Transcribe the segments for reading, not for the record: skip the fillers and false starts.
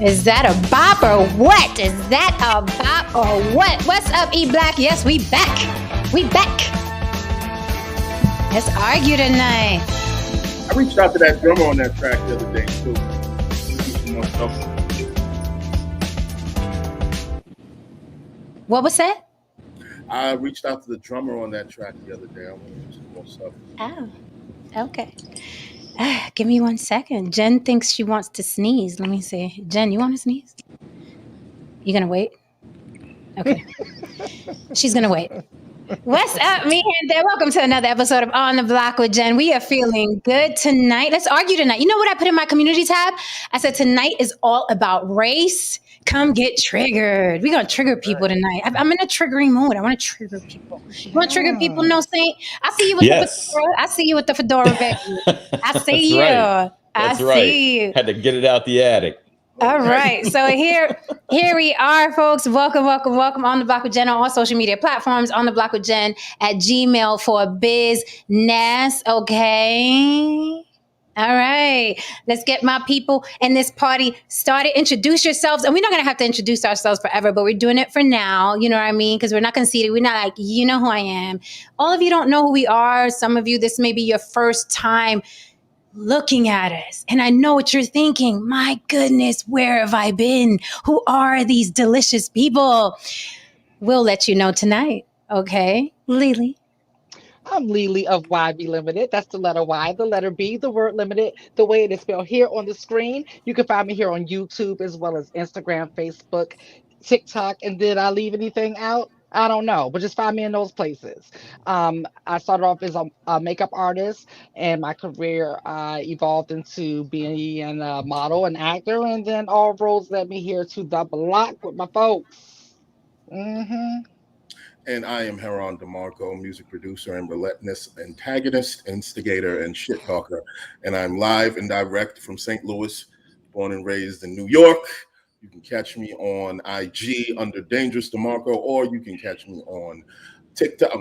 Is that a bop or what? Is that a bop or what? What's up, E-Black? Yes, we back. We back. Let's argue tonight. I reached out to that drummer on that track the other day, too. What was that? I reached out to the drummer on that track the other day. I want to do some more stuff. Oh, okay. Give me 1 second. Jen thinks she wants to sneeze. Let me see. Jen, you want to sneeze? You gonna wait? Okay. She's gonna wait. What's up, me and there? Welcome to another episode of On the Block with Jen. We are feeling good tonight. Let's argue tonight. You know what I put in my community tab? I said tonight is all about race. Come get triggered. We're going to trigger people tonight. I'm in a triggering mood. I want to trigger people. You want to trigger people? No, Saint? I see you with the fedora. I see you with the fedora, Becky. I see you. Right. That's right. See you. Had to get it out the attic. All right. So here we are, folks. Welcome on the Block with Jen on all social media platforms, on the Block with Jen at Gmail for business. Okay. All right. Let's get my people and this party started. Introduce yourselves. And we're not going to have to introduce ourselves forever, but we're doing it for now. You know what I mean? Because we're not conceited. We're not like, you know who I am. All of you don't know who we are. Some of you, this may be your first time looking at us. And I know what you're thinking. My goodness, where have I been? Who are these delicious people? We'll let you know tonight. Okay. Lily. I'm Lily of YB Limited. That's the letter Y, the letter B, the word limited, the way it is spelled here on the screen. You can find me here on YouTube as well as Instagram, Facebook, TikTok. And did I leave anything out? I don't know, but just find me in those places. I started off as a makeup artist, and my career evolved into being a model and actor, and then all roads led me here to the block with my folks. And I am Heron DeMarco, music producer and relentless antagonist, instigator, and shit talker. And I'm live and direct from St. Louis, born and raised in New York. You can catch me on IG under Dangerous DeMarco, or you can catch me on TikTok.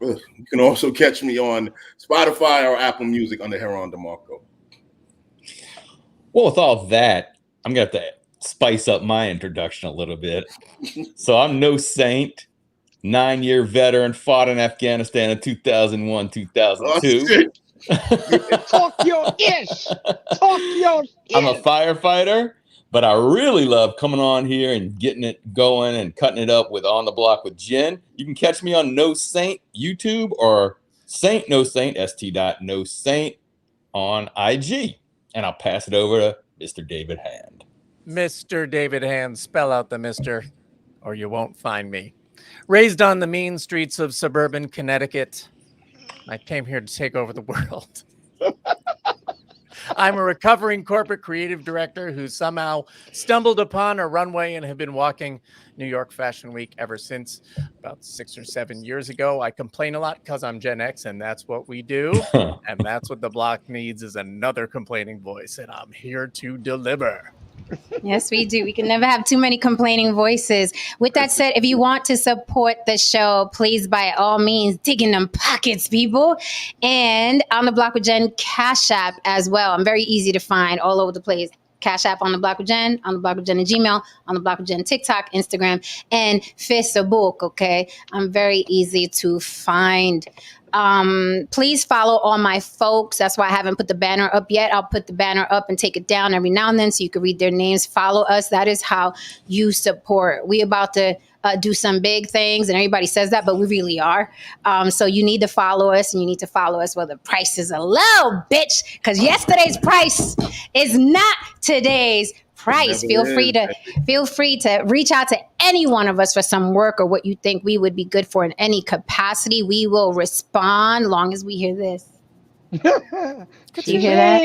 You can also catch me on Spotify or Apple Music under Heron DeMarco. Well, with all that, I'm going to have to spice up my introduction a little bit. So I'm no saint. 9-year veteran, fought in Afghanistan in 2001, 2002. Talk your ish. Talk your ish. I'm a firefighter, but I really love coming on here and getting it going and cutting it up with On the Block with Jen. You can catch me on No Saint YouTube or Saint No Saint, st.no saint on IG. And I'll pass it over to Mr. David Hand. Mr. David Hand, spell out the Mr. or you won't find me. Raised on the mean streets of suburban Connecticut, I came here to take over the world. I'm a recovering corporate creative director who somehow stumbled upon a runway and have been walking New York Fashion Week ever since about 6 or 7 years ago. I complain a lot because I'm Gen X, and that's what we do. And that's what the block needs is another complaining voice, and I'm here to deliver. Yes, we do. We can never have too many complaining voices. With that said, if you want to support the show, please, by all means, dig in them pockets, people. And On the Block with Jen Cash App as well. I'm very easy to find all over the place. Cash App On the Block with Jen, On the Block with Jen and Gmail, On the Block with Jen TikTok, Instagram, and Facebook. Okay, I'm very easy to find. Please follow all my folks. That's why I haven't put the banner up yet. I'll put the banner up and take it down every now and then so you can read their names. Follow us. That is how you support. We about to do some big things, and everybody says that, but we really are. So you need to follow us, and you need to follow us while the price is low, bitch, because yesterday's price is not today's price. Feel free to reach out to any one of us for some work or what you think we would be good for in any capacity. We will respond long as we hear this. Do you hear that?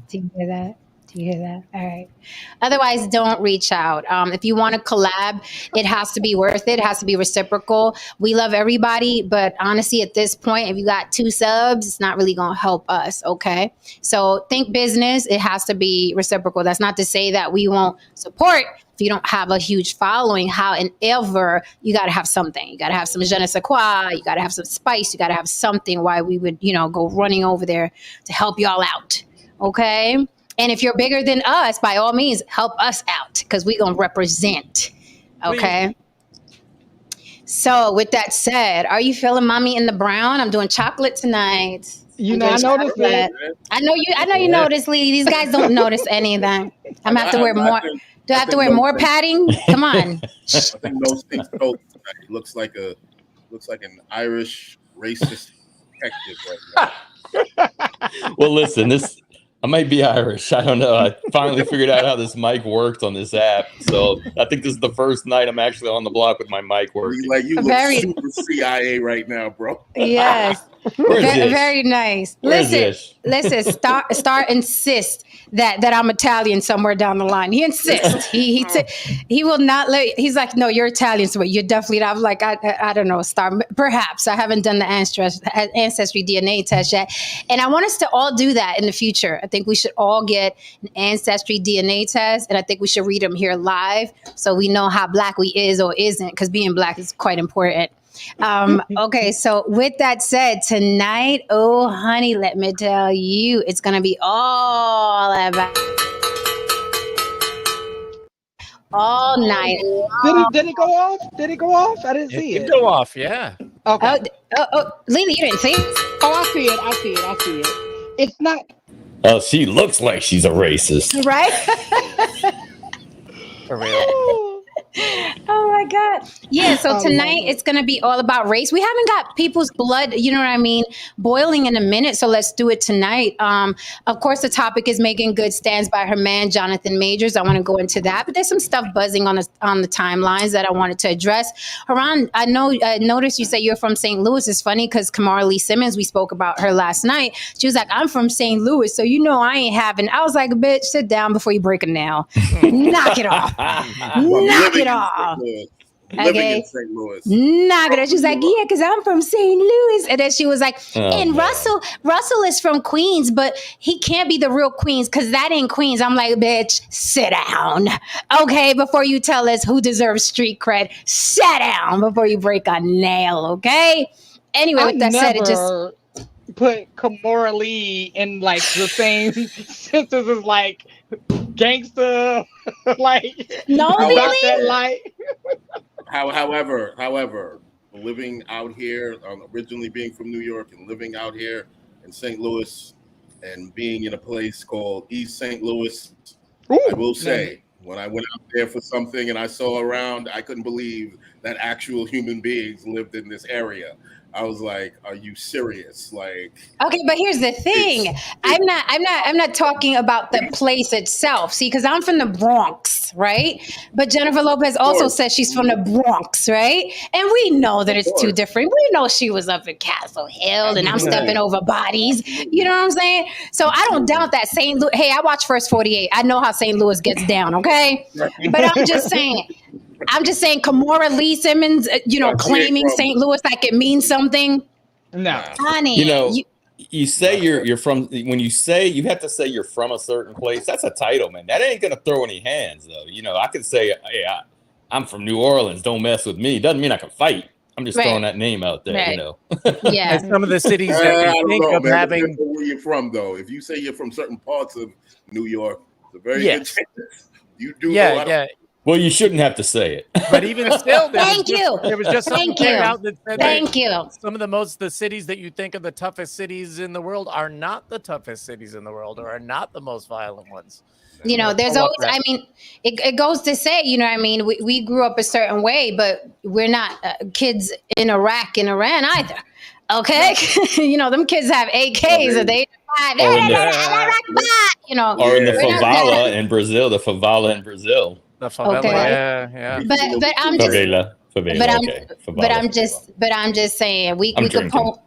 Do you hear that? Do you hear that? All right. Otherwise, don't reach out. If you want to collab, it has to be worth it. It has to be reciprocal. We love everybody, but honestly, at this point, if you got 2 subs, it's not really going to help us, okay? So think business. It has to be reciprocal. That's not to say that we won't support if you don't have a huge following. However, you got to have something. You got to have some je ne sais quoi. You got to have some spice. You got to have something why we would, go running over there to help y'all out, okay? And if you're bigger than us, by all means, help us out because we're going to represent. Okay. So with that said, are you feeling mommy in the brown? I'm doing chocolate tonight. You know, I noticed it. I know you noticed, Lee. These guys don't notice anything. I'm gonna have to wear more. Do I have to wear more padding? Come on. I think those things looks like an Irish racist detective right now. Well, listen, I might be Irish. I don't know. I finally figured out how this mic works on this app. So I think this is the first night I'm actually on the block with my mic working. Like you look super CIA right now, bro. Yes. Very nice. Listen, Star insists that I'm Italian somewhere down the line. He insists. He will not let. He's like, no, you're Italian, so you're definitely not. I'm like, I don't know, Star. Perhaps I haven't done the ancestry DNA test yet, and I want us to all do that in the future. I think we should all get an ancestry DNA test, and I think we should read them here live so we know how black we is or isn't, because being black is quite important. Okay, so with that said, tonight, oh honey, let me tell you, it's gonna be all about all night. Did it go off? Did it go off? I didn't see it. Go off, yeah. Okay. Lily, you didn't see it? Oh, I see it. It's not. Oh, she looks like she's a racist, right? For real. Oh my God. Yeah, so tonight it's going to be all about race. We haven't got people's blood, you know what I mean, boiling in a minute, so let's do it tonight. Of course, the topic is Making Good stands by her man, Jonathan Majors. I want to go into that, but there's some stuff buzzing on the timelines that I wanted to address. Haran, I noticed you say you're from St. Louis. It's funny because Kamara Lee Simmons, we spoke about her last night. She was like, I'm from St. Louis, so you know I ain't having. I was like, bitch, sit down before you break a nail. Knock it off. Knock it off. Living in St. Louis. Knock it off. She was like, yeah, because I'm from St. Louis. And then she was like, Russell is from Queens, but he can't be the real Queens because that ain't Queens. I'm like, bitch, sit down. Okay, before you tell us who deserves street cred, sit down before you break a nail, okay? Anyway, with that said, it just put Kamora Lee in like the same sentence as like gangster, like no, about that light. However, living out here, originally being from New York and living out here in St. Louis and being in a place called East St. Louis, I will say, when I went out there for something and I saw around, I couldn't believe that actual human beings lived in this area. I was like, "Are you serious?" Like, okay, but here's the thing: I'm not talking about the place itself. See, because I'm from the Bronx, right? But Jennifer Lopez also says she's from the Bronx, right? And we know that it's two different. We know she was up in Castle Hill, and I'm stepping over bodies. You know what I'm saying? So I don't doubt that St. Louis. Hey, I watch First 48. I know how St. Louis gets down. Okay, but I'm just saying. Kamora Lee Simmons, claiming St. Louis like it means something. No, honey. You say you're from. When you say, you have to say you're from a certain place. That's a title, man. That ain't gonna throw any hands, though. I could say, hey, I'm from New Orleans. Don't mess with me. Doesn't mean I can fight. I'm just throwing that name out there. Right. Yeah. And some of the cities that we think of having. Where you're from, though. If you say you're from certain parts of New York, it's a very good chance. You do. Yeah. Well, you shouldn't have to say it. But even still, there was just something Thank out that said Thank you. Some of the cities that you think are the toughest cities in the world are not the toughest cities in the world, or are not the most violent ones. There's always, it goes to say, we grew up a certain way, but we're not kids in Iraq and Iran either. Okay. Them kids have AKs at the age of 5. Or in the favela in Brazil, The favela, yeah. But I'm just saying we could point.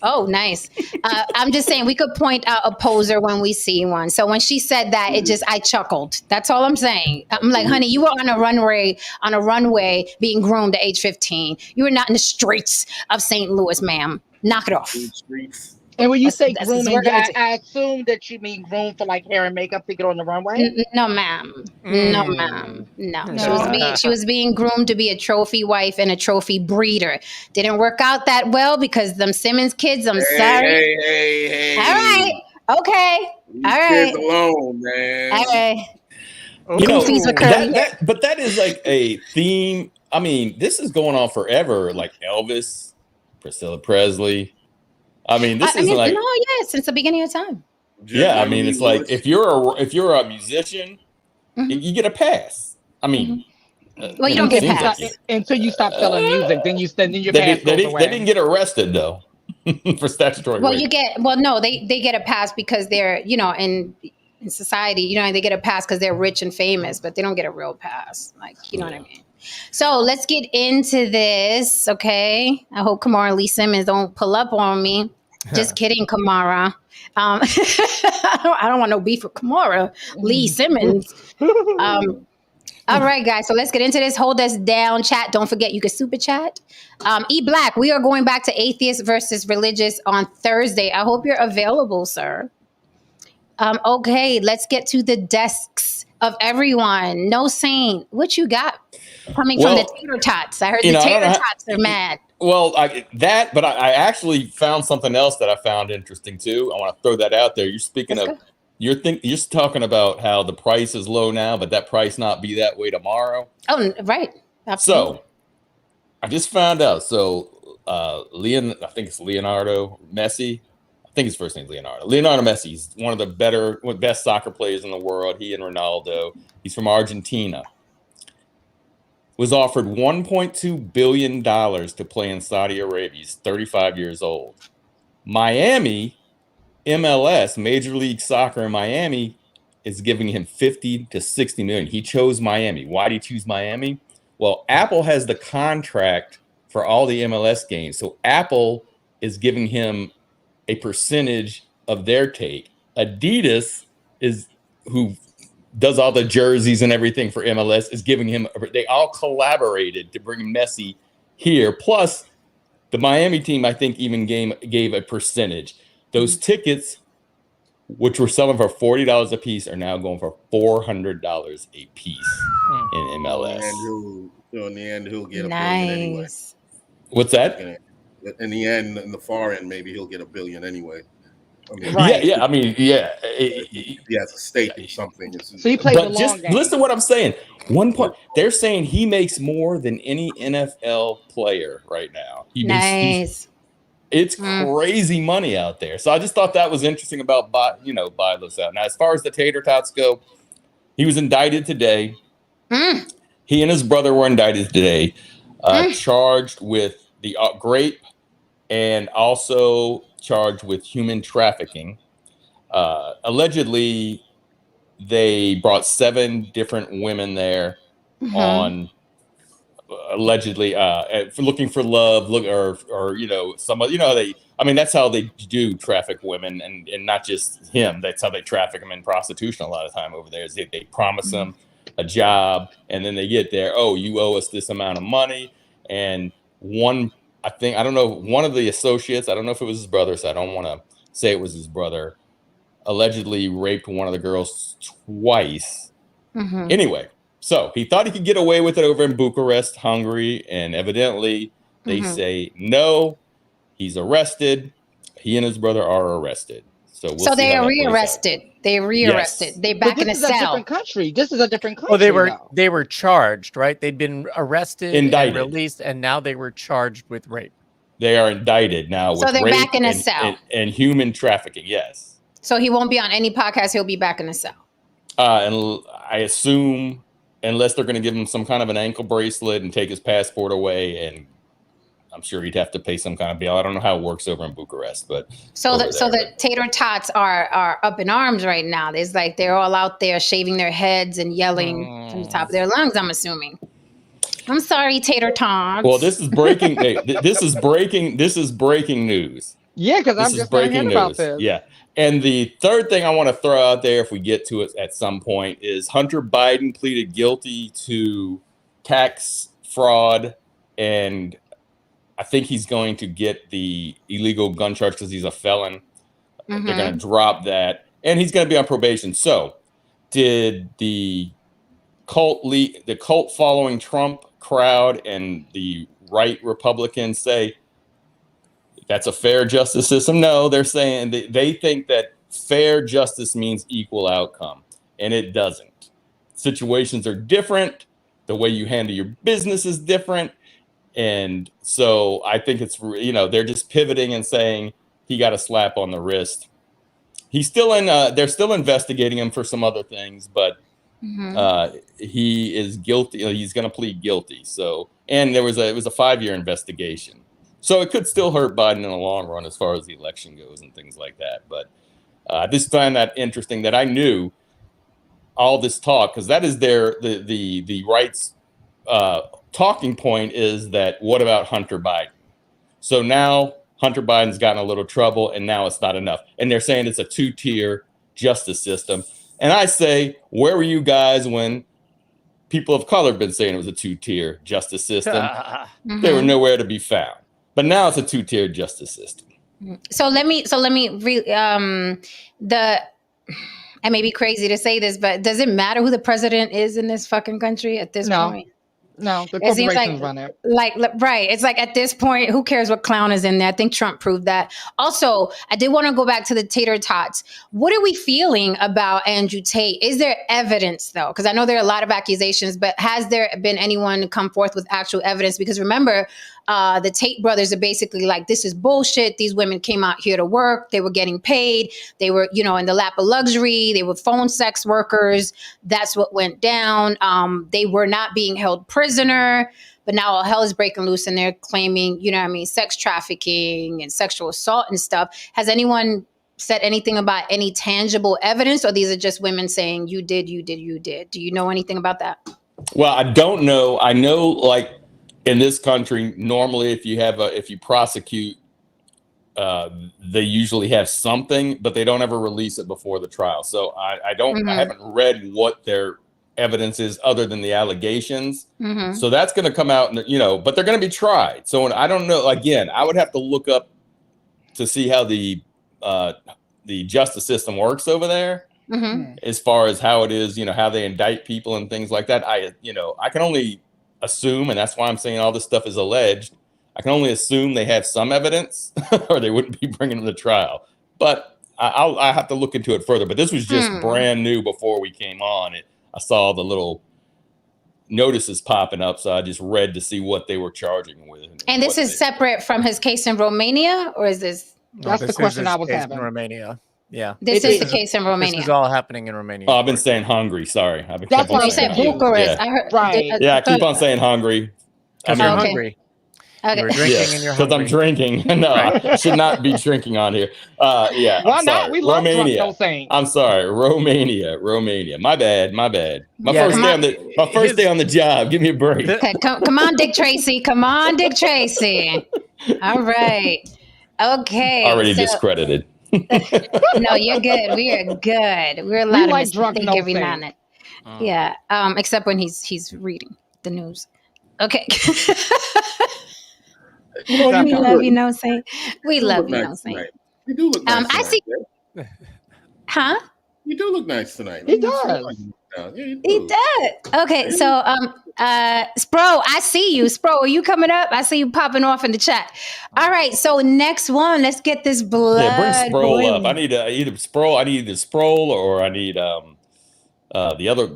Oh, nice. I'm just saying we could point out a poser when we see one. So when she said that, I chuckled. That's all I'm saying. I'm like, honey, you were on a runway being groomed at age 15. You were not in the streets of St. Louis, ma'am. Knock it off. And when you say grooming, I assume that you mean groom for like hair and makeup to get on the runway? No, ma'am. No, ma'am. No. She was being groomed to be a trophy wife and a trophy breeder. Didn't work out that well because them Simmons kids, I'm sorry. Hey. All right. Okay. Leave All kids right. alone, man. All right. You know, Please with curly hair. but that is like a theme. I mean, this is going on forever. Like Elvis, Priscilla Presley. I mean, this I isn't mean, like, no, yeah, since the beginning of time. yeah. I mean, Jerry it's like Lewis. if you're a musician, Mhm. you get a pass. I mean, Well, you don't get a seems pass. like Until you stop selling music, then your they, pass did, goes they away. didn't get arrested though for statutory Well, rape. no, they get a pass because they're, in society, they get a pass because they're rich and famous, but they don't get a real pass. Like, you know what I mean? So let's get into this, okay? I hope Kamara Lee Simmons don't pull up on me. Just kidding, Kamara. I don't want no beef with Kamara Lee Simmons. All right, guys. So let's get into this. Hold us down, chat. Don't forget you can super chat. E Black, we are going back to atheist versus religious on Thursday. I hope you're available, sir. Okay, let's get to the desks of everyone. No Saint, what you got coming from the tater tots? I heard the tater tots are mad. Well, but I actually found something else that I found interesting too. I want to throw that out there. You're speaking of, you're talking about how the price is low now, but that price not be that way tomorrow. Oh, right. Absolutely. So I just found out. So I think it's Leonardo Messi. I think his first name is Leonardo. Leonardo Messi is one of the best soccer players in the world. He and Ronaldo. He's from Argentina. Was offered $1.2 billion to play in Saudi Arabia. He's 35 years old. Miami, MLS, Major League Soccer in Miami, is giving him 50 to 60 million. He chose Miami. Why did he choose Miami? Well, Apple has the contract for all the MLS games. So Apple is giving him a percentage of their take. Adidas who does all the jerseys and everything for MLS, is giving him, they all collaborated to bring Messi here. Plus, the Miami team, I think, even gave a percentage. Those tickets, which were selling for $40 a piece, are now going for $400 a piece in MLS. In the end, he'll get a billion anyway. What's that? In the end, in the far end, maybe he'll get $1 billion anyway. I mean, yeah. I mean, yeah. He has a stake in something. So he played the long game. Listen to what I'm saying. One point, they're saying he makes more than any NFL player right now. It's crazy money out there. So I just thought that was interesting about buy those out. Now, as far as the tater tots go, he was indicted today. He and his brother were indicted today, charged with the rape and also charged with human trafficking. Allegedly, they brought 7 different women there on allegedly looking for love, that's how they do traffic women, and not just him. That's how they traffic them in prostitution a lot of time over there. Is they promise them a job, and then they get there. Oh, you owe us this amount of money. And one of the associates, I don't know if it was his brother, so I don't want to say it was his brother, allegedly raped one of the girls twice. Anyway, so he thought he could get away with it over in Bucharest, Hungary, and evidently they say no, he's arrested. He and his brother are arrested. So they are rearrested. They rearrested. Yes. They back in a cell. This is a different country. This is a different country. Well, they were charged, right? They'd been arrested, indicted, and released, and now they were charged with rape. They are indicted now with they're rape back in a cell and human trafficking. Yes. So he won't be on any podcast. He'll be back in a cell. And I assume, unless they're going to give him some kind of an ankle bracelet and take his passport away, and I'm sure he'd have to pay some kind of bill. I don't know how it works over in Bucharest, but the tater tots are up in arms right now. It's like they're all out there shaving their heads and yelling from the top of their lungs, I'm assuming. I'm sorry, tater tots. Well, this is breaking. This is breaking news. Yeah, because I'm just breaking about this. Yeah. And the third thing I want to throw out there, if we get to it at some point, is Hunter Biden pleaded guilty to tax fraud, and I think he's going to get the illegal gun charge because he's a felon. They're going to drop that, and he's going to be on probation. So, did the cult following Trump crowd and the right Republicans say that's a fair justice system? No, they're saying they think that fair justice means equal outcome, and it doesn't. Situations are different. The way you handle your business is different. And so I think it's, they're just pivoting and saying he got a slap on the wrist. He's still they're still investigating him for some other things, but he is guilty. He's going to plead guilty. So, and it was a 5-year investigation. So it could still hurt Biden in the long run as far as the election goes and things like that. But I just find that interesting that I knew all this talk, because that is the rights talking point is that what about Hunter Biden? So now Hunter Biden's gotten a little trouble, and now it's not enough. And they're saying it's a 2-tier justice system. And I say, where were you guys when people of color have been saying it was a 2-tier justice system? They were nowhere to be found. But now it's a 2-tier justice system. So let me I may be crazy to say this, but does it matter who the president is in this fucking country at this point? No, the corporations run it. Right. It's like at this point, who cares what clown is in there? I think Trump proved that. Also, I did want to go back to the tater tots. What are we feeling about Andrew Tate? Is there evidence, though? Because I know there are a lot of accusations, but has there been anyone come forth with actual evidence? Because remember, the Tate brothers are basically like, this is bullshit. These women came out here to work. They were getting paid. They were, in the lap of luxury. They were phone sex workers. That's what went down. They were not being held prisoner, but now all hell is breaking loose and they're claiming, sex trafficking and sexual assault and stuff. Has anyone said anything about any tangible evidence, or these are just women saying you did? Do you know anything about that? Well, I don't know. I know, like, in this country, normally if you prosecute, they usually have something, but they don't ever release it before the trial. So I haven't read what their evidence is other than the allegations. So that's going to come out, but they're going to be tried. So I don't know. Again, I would have to look up to see how the justice system works over there, as far as how it is, how they indict people and things like that. I can only assume, and that's why I'm saying all this stuff is alleged. I can only assume they have some evidence or they wouldn't be bringing them to trial. But I'll have to look into it further. But this was just brand new before we came on. I saw the little notices popping up, so I just read to see what they were charging with. And this is separate from his case in Romania, or is this? That's the question I was having. In Romania. Yeah. This is the case in Romania. This is all happening in Romania. Oh, I've been saying Hungary. Sorry. That's what you said. Bucharest. Yeah. I heard. Right. I keep on saying Hungary. Because you're hungry. Okay. You're drinking and you're hungry. Because I'm drinking. No, I should not be drinking on here. Why not? We love Romania. drunk, no saint. I'm sorry. Romania. My bad. My first day on the job. Give me a break. Okay, come on, Dick Tracy. Come on, Dick Tracy. All right. Okay. Already discredited. No, you're good. We are good. We're allowed to drunk, think no every now and saint. then. Yeah. Except when he's reading the news. Okay. We love you, no saint. We love you, no saint. You do look nice I see. Huh? You do look nice tonight. He does. Yeah, you do. He does. Okay, so Spro, I see you. Spro, are you coming up? I see you popping off in the chat. All right, so next one, let's get this blood. Yeah, bring Sproul boiling. up. I need either Sproul or I need the other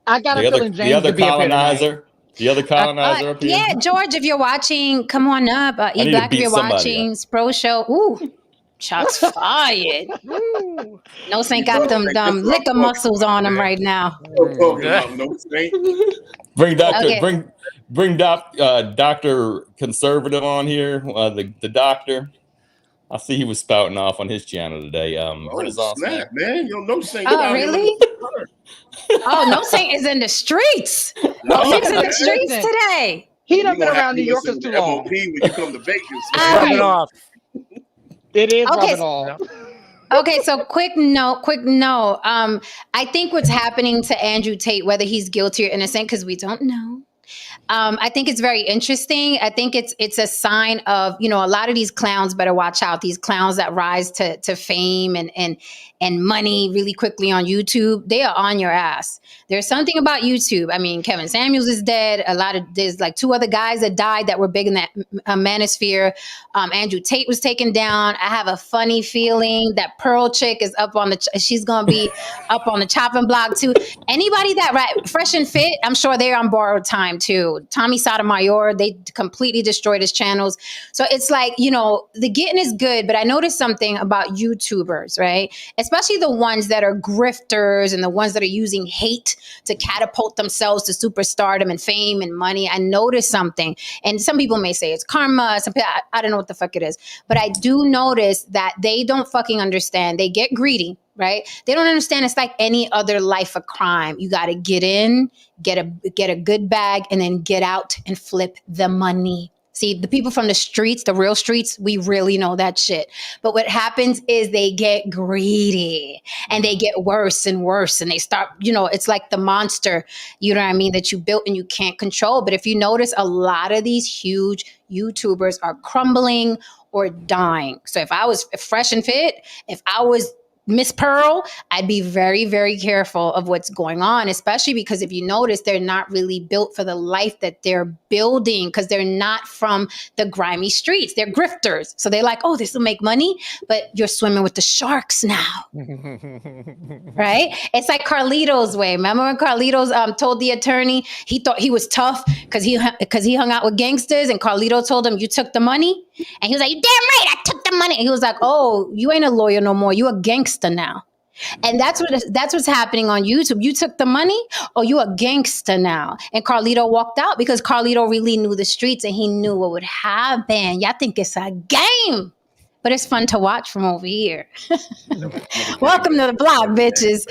I got a feeling James the other would be up here tonight. colonizer. The other colonizer up here. Yeah, George, if you're watching, come on up. E Black, if you're watching, Spro Show. Ooh, shots fired. No Saint got them liquor muscles on him right now. No Saint. Bring Dr. Conservative on here. The doctor. I see he was spouting off on his channel today. Renaissance snap, man. No Saint. Oh, really? Oh, no Saint is in the streets. No Saint's in the streets today. He done been around New Yorkers too long. When you come to Vegas, rubbing off. It is rubbing off. Okay, so quick note. I think what's happening to Andrew Tate, whether he's guilty or innocent, because we don't know. I think it's very interesting. I think it's a sign of, a lot of these clowns better watch out. These clowns that rise to fame and money really quickly on YouTube, they are on your ass. There's something about YouTube. I mean, Kevin Samuels is dead. There's like 2 other guys that died that were big in that manosphere. Andrew Tate was taken down. I have a funny feeling that Pearl chick is she's gonna be up on the chopping block too. Anybody that fresh and fit, I'm sure they're on borrowed time too. Tommy Sotomayor, they completely destroyed his channels. So it's like, the getting is good, but I noticed something about YouTubers, right? Especially the ones that are grifters and the ones that are using hate to catapult themselves to superstardom and fame and money. I noticed something. And some people may say it's karma. Some people, I don't know what the fuck it is. But I do notice that they don't fucking understand. They get greedy. Right? They don't understand. It's like any other life of crime. You got to get in, get a good bag, and then get out and flip the money. See, the people from the streets, the real streets, we really know that shit. But what happens is they get greedy and they get worse and worse. And they start, it's like the monster, you know what I mean, that you built and you can't control. But if you notice, a lot of these huge YouTubers are crumbling or dying. So if I was fresh and fit, if I was Miss Pearl, I'd be very, very careful of what's going on, especially because if you notice, they're not really built for the life that they're building because they're not from the grimy streets. They're grifters. So they're like, oh, this will make money, but you're swimming with the sharks now. Right? It's like Carlito's way. Remember when Carlitos told the attorney he thought he was tough because he hung out with gangsters, and Carlito told him, you took the money? And he was like, you're damn right, I took the money. And he was like, oh, you ain't a lawyer no more. You a gangster now. And that's what's happening on YouTube. You took the money, or you a gangster now. And Carlito walked out because Carlito really knew the streets and he knew what would happen. Y'all think it's a game, but it's fun to watch from over here. Welcome to the block, bitches.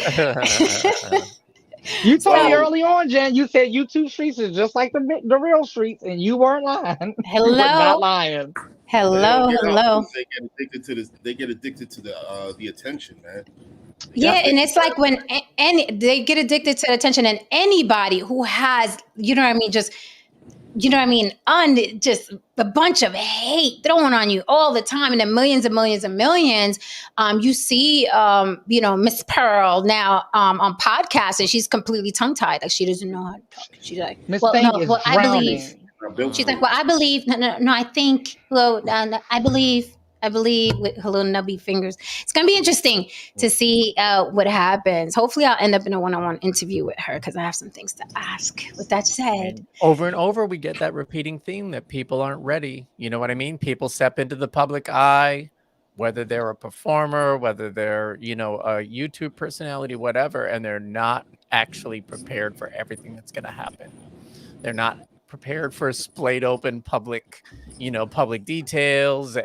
You told me early on, Jen, you said YouTube streets is just like the real streets, and you weren't lying. Hello. You were not lying. Hello. They get addicted to the attention, man. Yeah, and it's like when they get addicted to attention, and anybody who has, just just a bunch of hate thrown on you all the time, and then millions and millions and millions. You see, Miss Pearl now on podcasts, and she's completely tongue tied, like she doesn't know how to talk. She's like, I believe. She's like, well, I believe. No, I think. Well, I believe. With her little nubby fingers. It's going to be interesting to see what happens. Hopefully, I'll end up in a one-on-one interview with her because I have some things to ask. With that said, over and over, we get that repeating theme that people aren't ready. You know what I mean? People step into the public eye, whether they're a performer, whether they're, a YouTube personality, whatever, and they're not actually prepared for everything that's going to happen. They're not prepared for splayed open public details,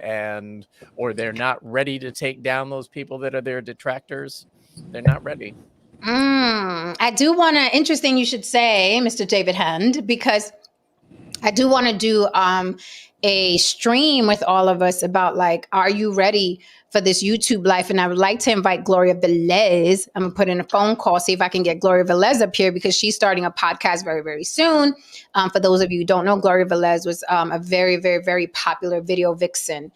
or they're not ready to take down those people that are their detractors. They're not ready. I do want to, interesting you should say, Mr. David Hand, because I do want to do a stream with all of us about are you ready for this YouTube life? And I would like to invite Gloria Velez. I'm gonna put in a phone call, see if I can get Gloria Velez up here because she's starting a podcast very, very soon. For those of you who don't know, Gloria Velez was a very, very, very popular video vixen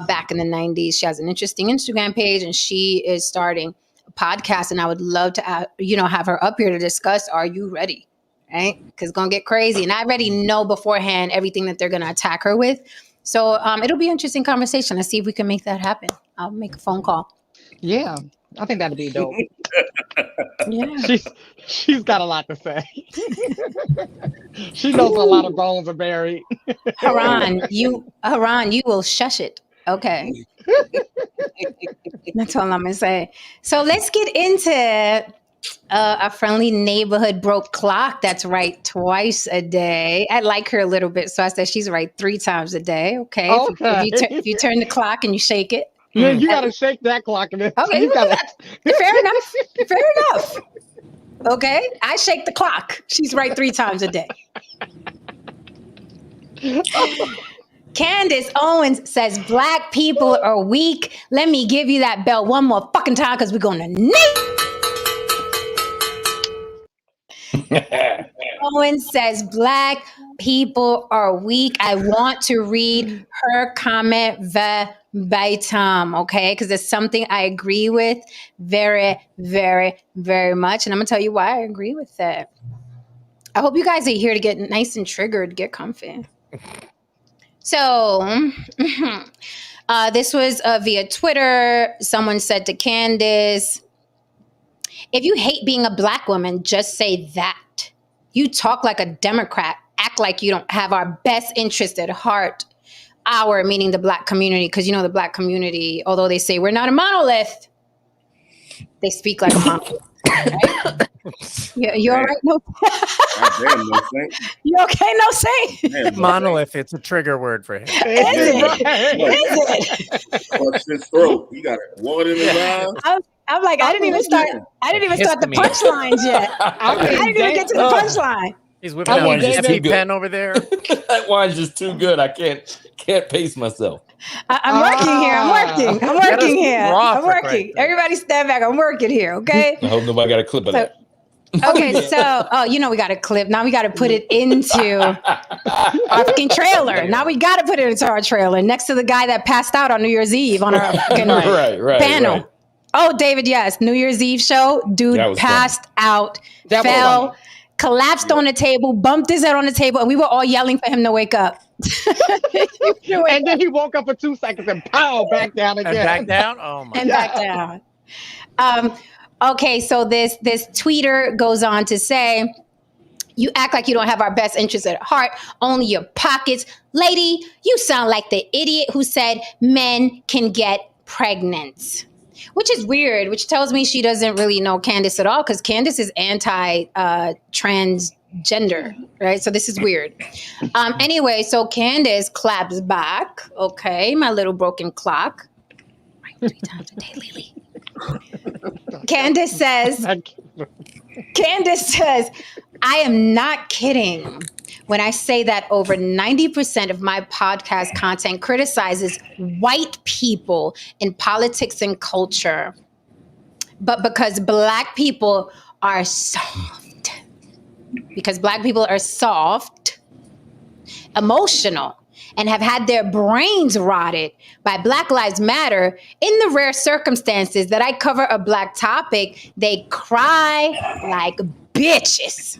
back in the 90s. She has an interesting Instagram page and she is starting a podcast. And I would love to have her up here to discuss, are you ready? Right? Because it's going to get crazy. And I already know beforehand everything that they're going to attack her with. So it'll be an interesting conversation. Let's see if we can make that happen. I'll make a phone call. Yeah, I think that'd be dope. Yeah. She's got a lot to say. She knows a lot of bones are buried. Haran, you will shush it. Okay. That's all I'm going to say. So let's get into a friendly neighborhood broke clock that's right twice a day. I like her a little bit, so I said she's right 3 times a day. Okay. If you turn the clock and you shake it. Yeah, you got to shake that clock. Okay, Fair enough. Okay, I shake the clock. She's right 3 times a day. Candace Owens says Black people are weak. Let me give you that bell one more fucking time because we're going to Owens says black people are weak. I want to read her comment verbatim, okay? Because it's something I agree with very, very, very much. And I'm going to tell you why I agree with that. I hope you guys are here to get nice and triggered, get comfy. So, this was via Twitter. Someone said to Candace, if you hate being a black woman, just say that. You talk like a Democrat, act like you don't have our best interest at heart. Our, meaning the black community, because the black community, although they say we're not a monolith, they speak like a monolith. Right? You all right? No. Damn, no Saint. You okay? No Saint. Monolith. It's a trigger word for him. Is it? Clutch his throat. He got water in his eyes. I'm like, I didn't even start the punchlines yet. I didn't even get to the punchline. He's whipping out his pen over there. That wine's just too good. I can't pace myself. I'm working here. I'm working here. I'm working. Everybody stand back. I'm working here, okay? I hope nobody got a clip of that. Okay, so, we got a clip. Now we got to put it into our fucking trailer. Now we got to put it into our trailer next to the guy that passed out on New Year's Eve on our fucking panel. Right. Oh, David, yes. New Year's Eve show. Dude passed out, fell, collapsed on the table, bumped his head on the table, and we were all yelling for him to wake up. And then he woke up for 2 seconds and pow, back down again. And back down? Oh, my God. And back down. Okay, so this tweeter goes on to say, you act like you don't have our best interests at heart, only your pockets. Lady, you sound like the idiot who said men can get pregnant. Which is weird, which tells me she doesn't really know Candace at all, because Candace is anti-transgender, right? So this is weird. Anyway, so Candace claps back. Okay, my little broken clock. Right, 3 times a day, Lily. Candace says, I am not kidding when I say that over 90% of my podcast content criticizes white people in politics and culture. But because black people are soft, emotional, and have had their brains rotted by Black Lives Matter, in the rare circumstances that I cover a black topic, they cry like bitches.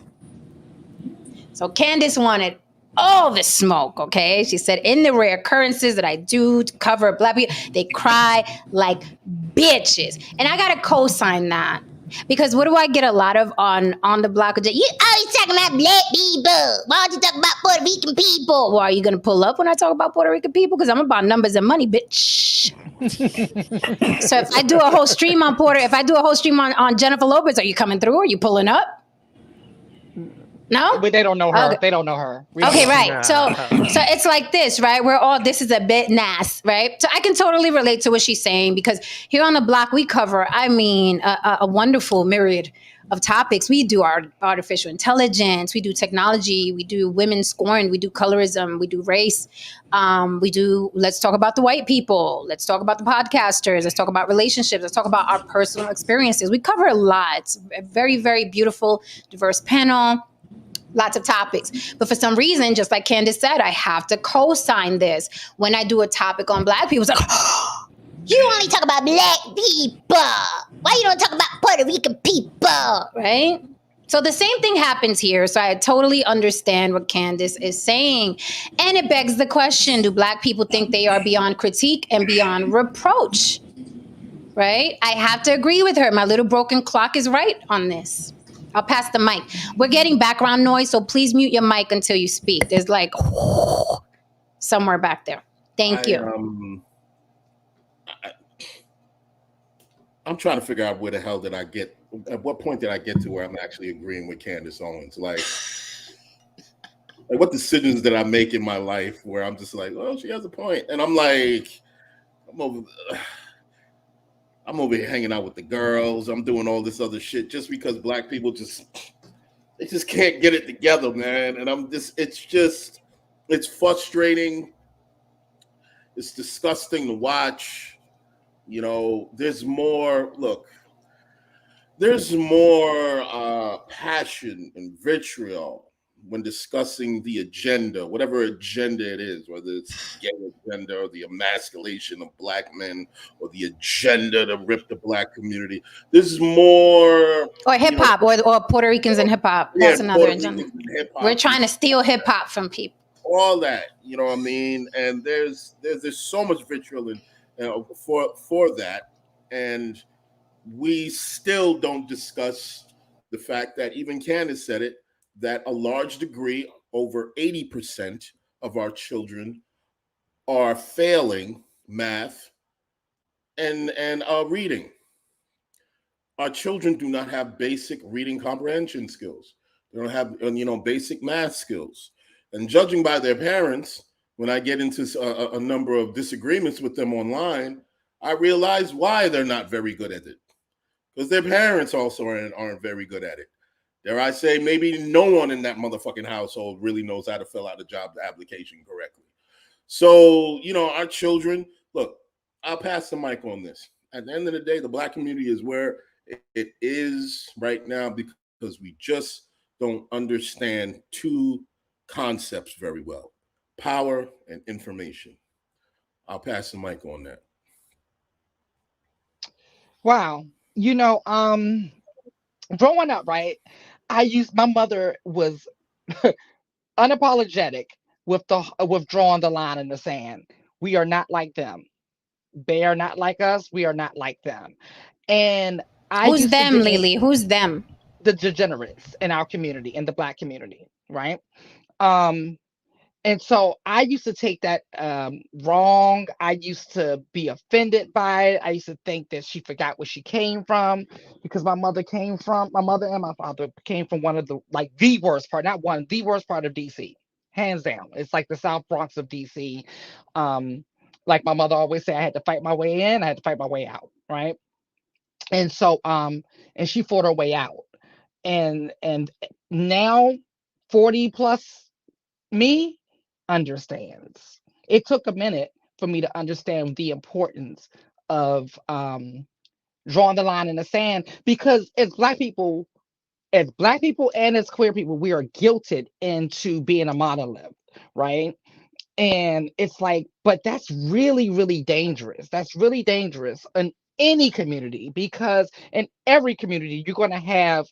So Candace wanted all the smoke, okay? She said, in the rare occurrences that I do cover black people, they cry like bitches. And I got to co-sign that. Because what do I get a lot of on the block? You always talking about black people. Why don't you talk about Puerto Rican people? Well, are you going to pull up when I talk about Puerto Rican people? Because I'm about numbers and money, bitch. So if I do a whole stream on on Jennifer Lopez, are you coming through? Are you pulling up? No? But they don't know her. Okay. They don't know her. Okay, right. So it's like this, right? This is a bit nass, right? So I can totally relate to what she's saying, because here on the block, we cover, a wonderful myriad of topics. We do our artificial intelligence, we do technology, we do women scorn, we do colorism, we do race. Let's talk about the white people. Let's talk about the podcasters. Let's talk about relationships. Let's talk about our personal experiences. We cover a lot. It's a very, very beautiful, diverse panel. Lots of topics. But for some reason, just like Candace said, I have to co-sign this. When I do a topic on black people, it's like, oh, you only talk about black people. Why you don't talk about Puerto Rican people, right? So the same thing happens here. So I totally understand what Candace is saying. And it begs the question, do black people think they are beyond critique and beyond reproach, right? I have to agree with her. My little broken clock is right on this. I'll pass the mic. We're getting background noise, so please mute your mic until you speak. There's like somewhere back there. Thank you. I'm trying to figure out where the hell did I get, at what point did I get to where I'm actually agreeing with Candace Owens? Like what decisions did I make in my life where I'm just like, well, she has a point. And I'm like, I'm over here hanging out with the girls. I'm doing all this other shit just because black people they just can't get it together, man. And it's frustrating. It's disgusting to watch. There's more passion and vitriol when discussing the agenda, whatever agenda it is, whether it's the gay agenda or the emasculation of Black men or the agenda to rip the Black community, this is more or hip hop, or Puerto Ricans in hip hop. That's another Puerto agenda. Ricans and hip hop. We're trying to steal hip hop from people. All that, you know what I mean? And there's so much vitriol for that, and we still don't discuss the fact that even Candace said it, that a large degree, over 80% of our children are failing math and reading. Our children do not have basic reading comprehension skills. They don't have, basic math skills. And judging by their parents, when I get into a number of disagreements with them online, I realize why they're not very good at it. Because their parents also aren't very good at it. Dare I say, maybe no one in that motherfucking household really knows how to fill out a job application correctly. So, our children, look, I'll pass the mic on this. At the end of the day, the Black community is where it is right now because we just don't understand two concepts very well: power and information. I'll pass the mic on that. Wow. Growing up, right? My mother was unapologetic with drawing the line in the sand. We are not like them. They are not like us. We are not like them. And I Who's used to them, get in Lily? Who's them? the degenerates in our community, in the Black community, right? Um, and so I used to take that wrong. I used to be offended by it. I used to think that she forgot where she came from, because my mother and my father came from one of the worst part, not one, the worst part of DC, hands down. It's like the South Bronx of DC. Like my mother always said, I had to fight my way in, I had to fight my way out, right? And so and she fought her way out. And now 40 plus me understands. It took a minute for me to understand the importance of drawing the line in the sand, because as black people and as queer people, we are guilted into being a monolith, right? And it's like, but that's really, really dangerous. That's really dangerous in any community, because in every community, you're going to have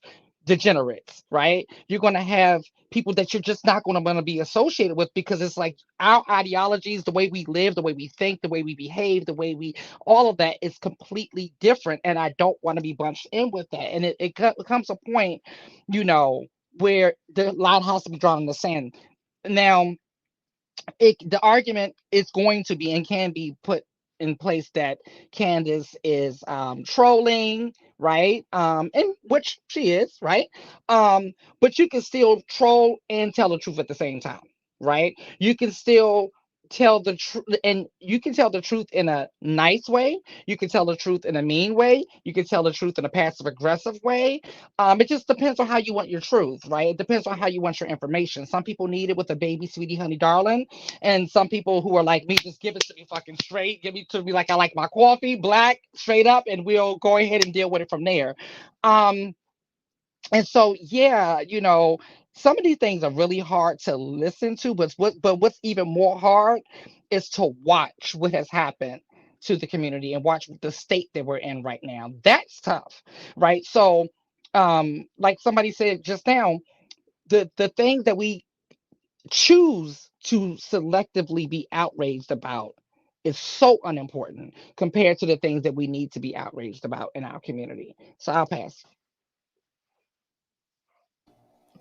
degenerates, right? You're going to have people that you're just not going to want to be associated with, because it's like our ideologies, the way we live, the way we think, the way we behave, all of that is completely different. And I don't want to be bunched in with that. And it comes a point, where the line has to be drawn in the sand. Now, the argument is going to be and can be put in place that Candace is trolling, right? And which she is, right? But you can still troll and tell the truth at the same time, right? You can still tell the truth, and you can tell the truth in a nice way. You can tell the truth in a mean way. You can tell the truth in a passive aggressive way. It just depends on how you want your truth, right? It depends on how you want your information. Some people need it with a baby, sweetie, honey, darling, and some people who are like me, just give it to me fucking straight. Give it to me like I like my coffee, black, straight up, and we'll go ahead and deal with it from there. Um, and so, yeah, some of these things are really hard to listen to, but what's even more hard is to watch what has happened to the community and watch the state that we're in right now. That's tough, right? So, like somebody said just now, the things that we choose to selectively be outraged about is so unimportant compared to the things that we need to be outraged about in our community. So I'll pass.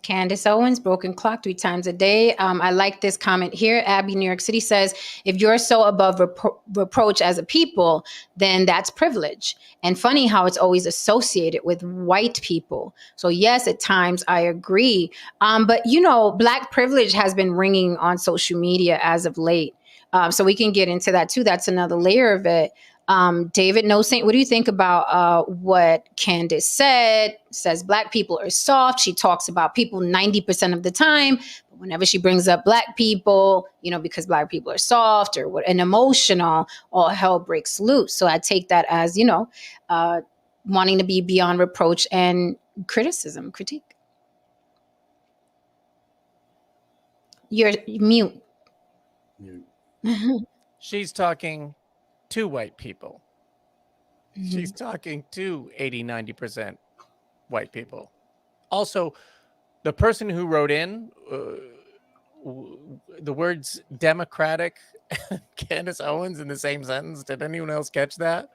Candace Owens, broken clock 3 times a day. I like this comment here. Abby, New York City says, if you're so above reproach as a people, then that's privilege. And funny how it's always associated with white people. So yes, at times I agree. But Black privilege has been ringing on social media as of late. So we can get into that too. That's another layer of it. David No Saint, what do you think about what Candace said? Says Black people are soft. She talks about people 90% of the time. But whenever she brings up Black people, because Black people are soft and emotional, all hell breaks loose. So I take that as, wanting to be beyond reproach and critique. You're mute. She's talking to white people. She's talking to 80-90% white people. Also, the person who wrote in the words Democratic Candace Owens in the same sentence. Did anyone else catch that?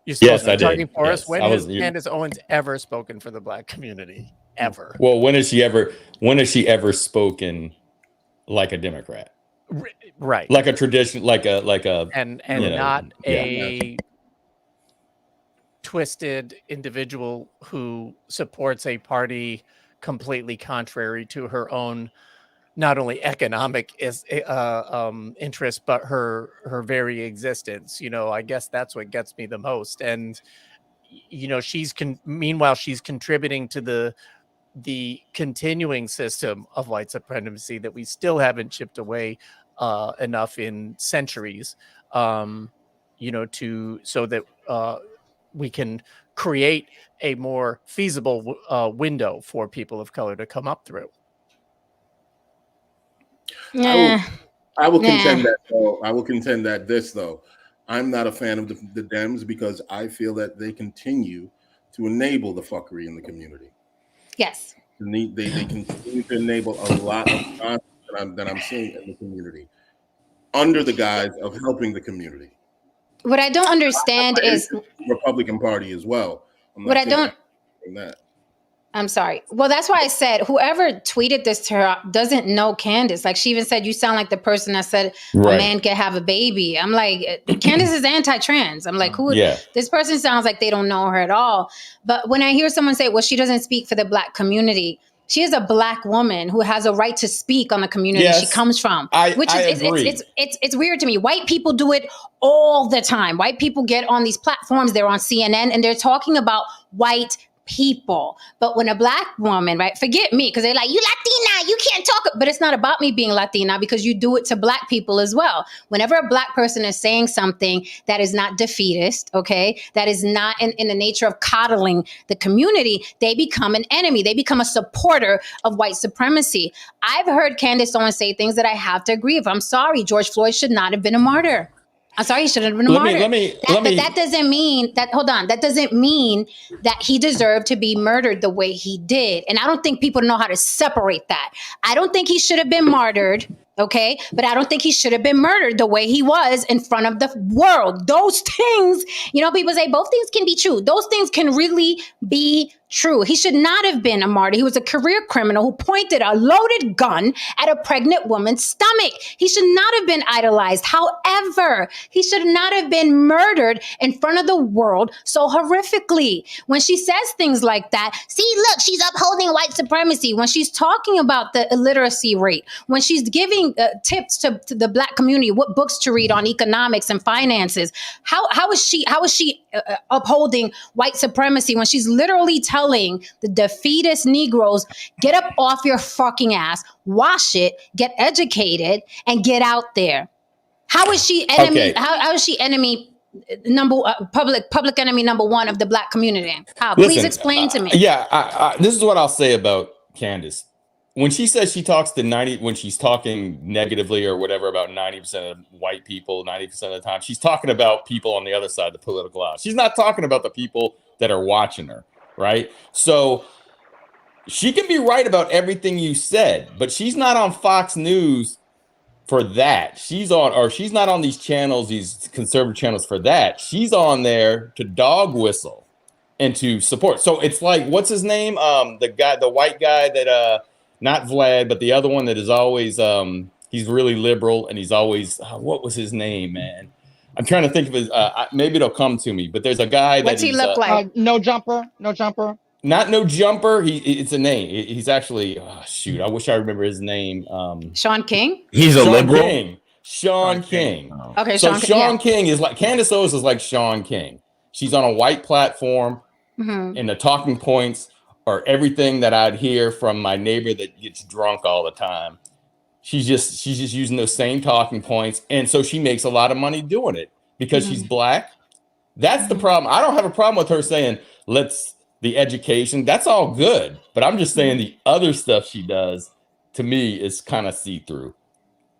You're supposed to be talking for us. When has Candace Owens ever spoken for the Black community? Ever? Well, when has she ever spoken like a Democrat? Right. Like a tradition, and not a twisted individual who supports a party completely contrary to her own not only economic interest, but her very existence. I guess that's what gets me the most. And meanwhile she's contributing to the continuing system of white supremacy that we still haven't chipped away enough in centuries, so that we can create a more feasible window for people of color to come up through. I will contend that though. I will contend that I'm not a fan of the Dems because I feel that they continue to enable the fuckery in the community. Yes. They continue to enable a lot of content that I'm seeing in the community under the guise of helping the community. What I don't understand is the Republican Party as well. I'm sorry. Well, that's why I said whoever tweeted this to her doesn't know Candace. Like she even said, you sound like the person that said a man can have a baby. I'm like, Candace is anti-trans. I'm like, this person sounds like they don't know her at all. But when I hear someone say, well, she doesn't speak for the Black community, she is a Black woman who has a right to speak on the community she comes from. It's weird to me. White people do it all the time. White people get on these platforms, they're on CNN, and they're talking about white people. But when a Black woman, right, forget me, because they're like, you Latina, you can't talk. But it's not about me being Latina, because you do it to Black people as well. Whenever a Black person is saying something that is not defeatist, okay, that is not in the nature of coddling the community, they become an enemy. They become a supporter of white supremacy. I've heard Candace Owens say things that I have to agree with. I'm sorry, George Floyd should not have been a martyr. I'm sorry, he shouldn't have been a martyr. But that doesn't mean that, hold on, that doesn't mean that he deserved to be murdered the way he did. And I don't think people know how to separate that. I don't think he should have been martyred, okay? But I don't think he should have been murdered the way he was in front of the world. Those things, people say both things can be true. Those things can really be true. He should not have been a martyr. He was a career criminal who pointed a loaded gun at a pregnant woman's stomach. He should not have been idolized. However, he should not have been murdered in front of the world so horrifically. When she says things like that, see, look, she's upholding white supremacy. When she's talking about the illiteracy rate, when she's giving tips to the Black community, what books to read on economics and finances, how is she upholding white supremacy when she's literally telling the defeatist Negroes, get up off your fucking ass, wash it, get educated, and get out there? How is she enemy? How is she enemy public enemy number one of the Black community? How? Please explain to me. This is what I'll say about Candace. When she says she talks to when she's talking negatively or whatever about 90% of white people, 90% of the time, she's talking about people on the other side of the political aisle. She's not talking about the people that are watching her, right? So she can be right about everything you said, but she's not on Fox News for that. She's not on these channels, these conservative channels for that. She's on there to dog whistle and to support. So it's like, what's his name? The white guy that, not Vlad, but the other one that is always, he's really liberal and he's always, what was his name, man? I'm trying to think of his, maybe it'll come to me, but there's a guy that What's he look like? No Jumper. Not No Jumper. It's a name. He's actually, I wish I remember his name. Sean King? He's a liberal. Sean King. Oh. Okay, so Sean King is like, Candace Owens is like Sean King. She's on a white platform, and the talking points are everything that I'd hear from my neighbor that gets drunk all the time. She's just using those same talking points. And so she makes a lot of money doing it because she's Black. That's the problem. I don't have a problem with her saying, the education, that's all good. But I'm just saying the other stuff she does to me is kind of see-through.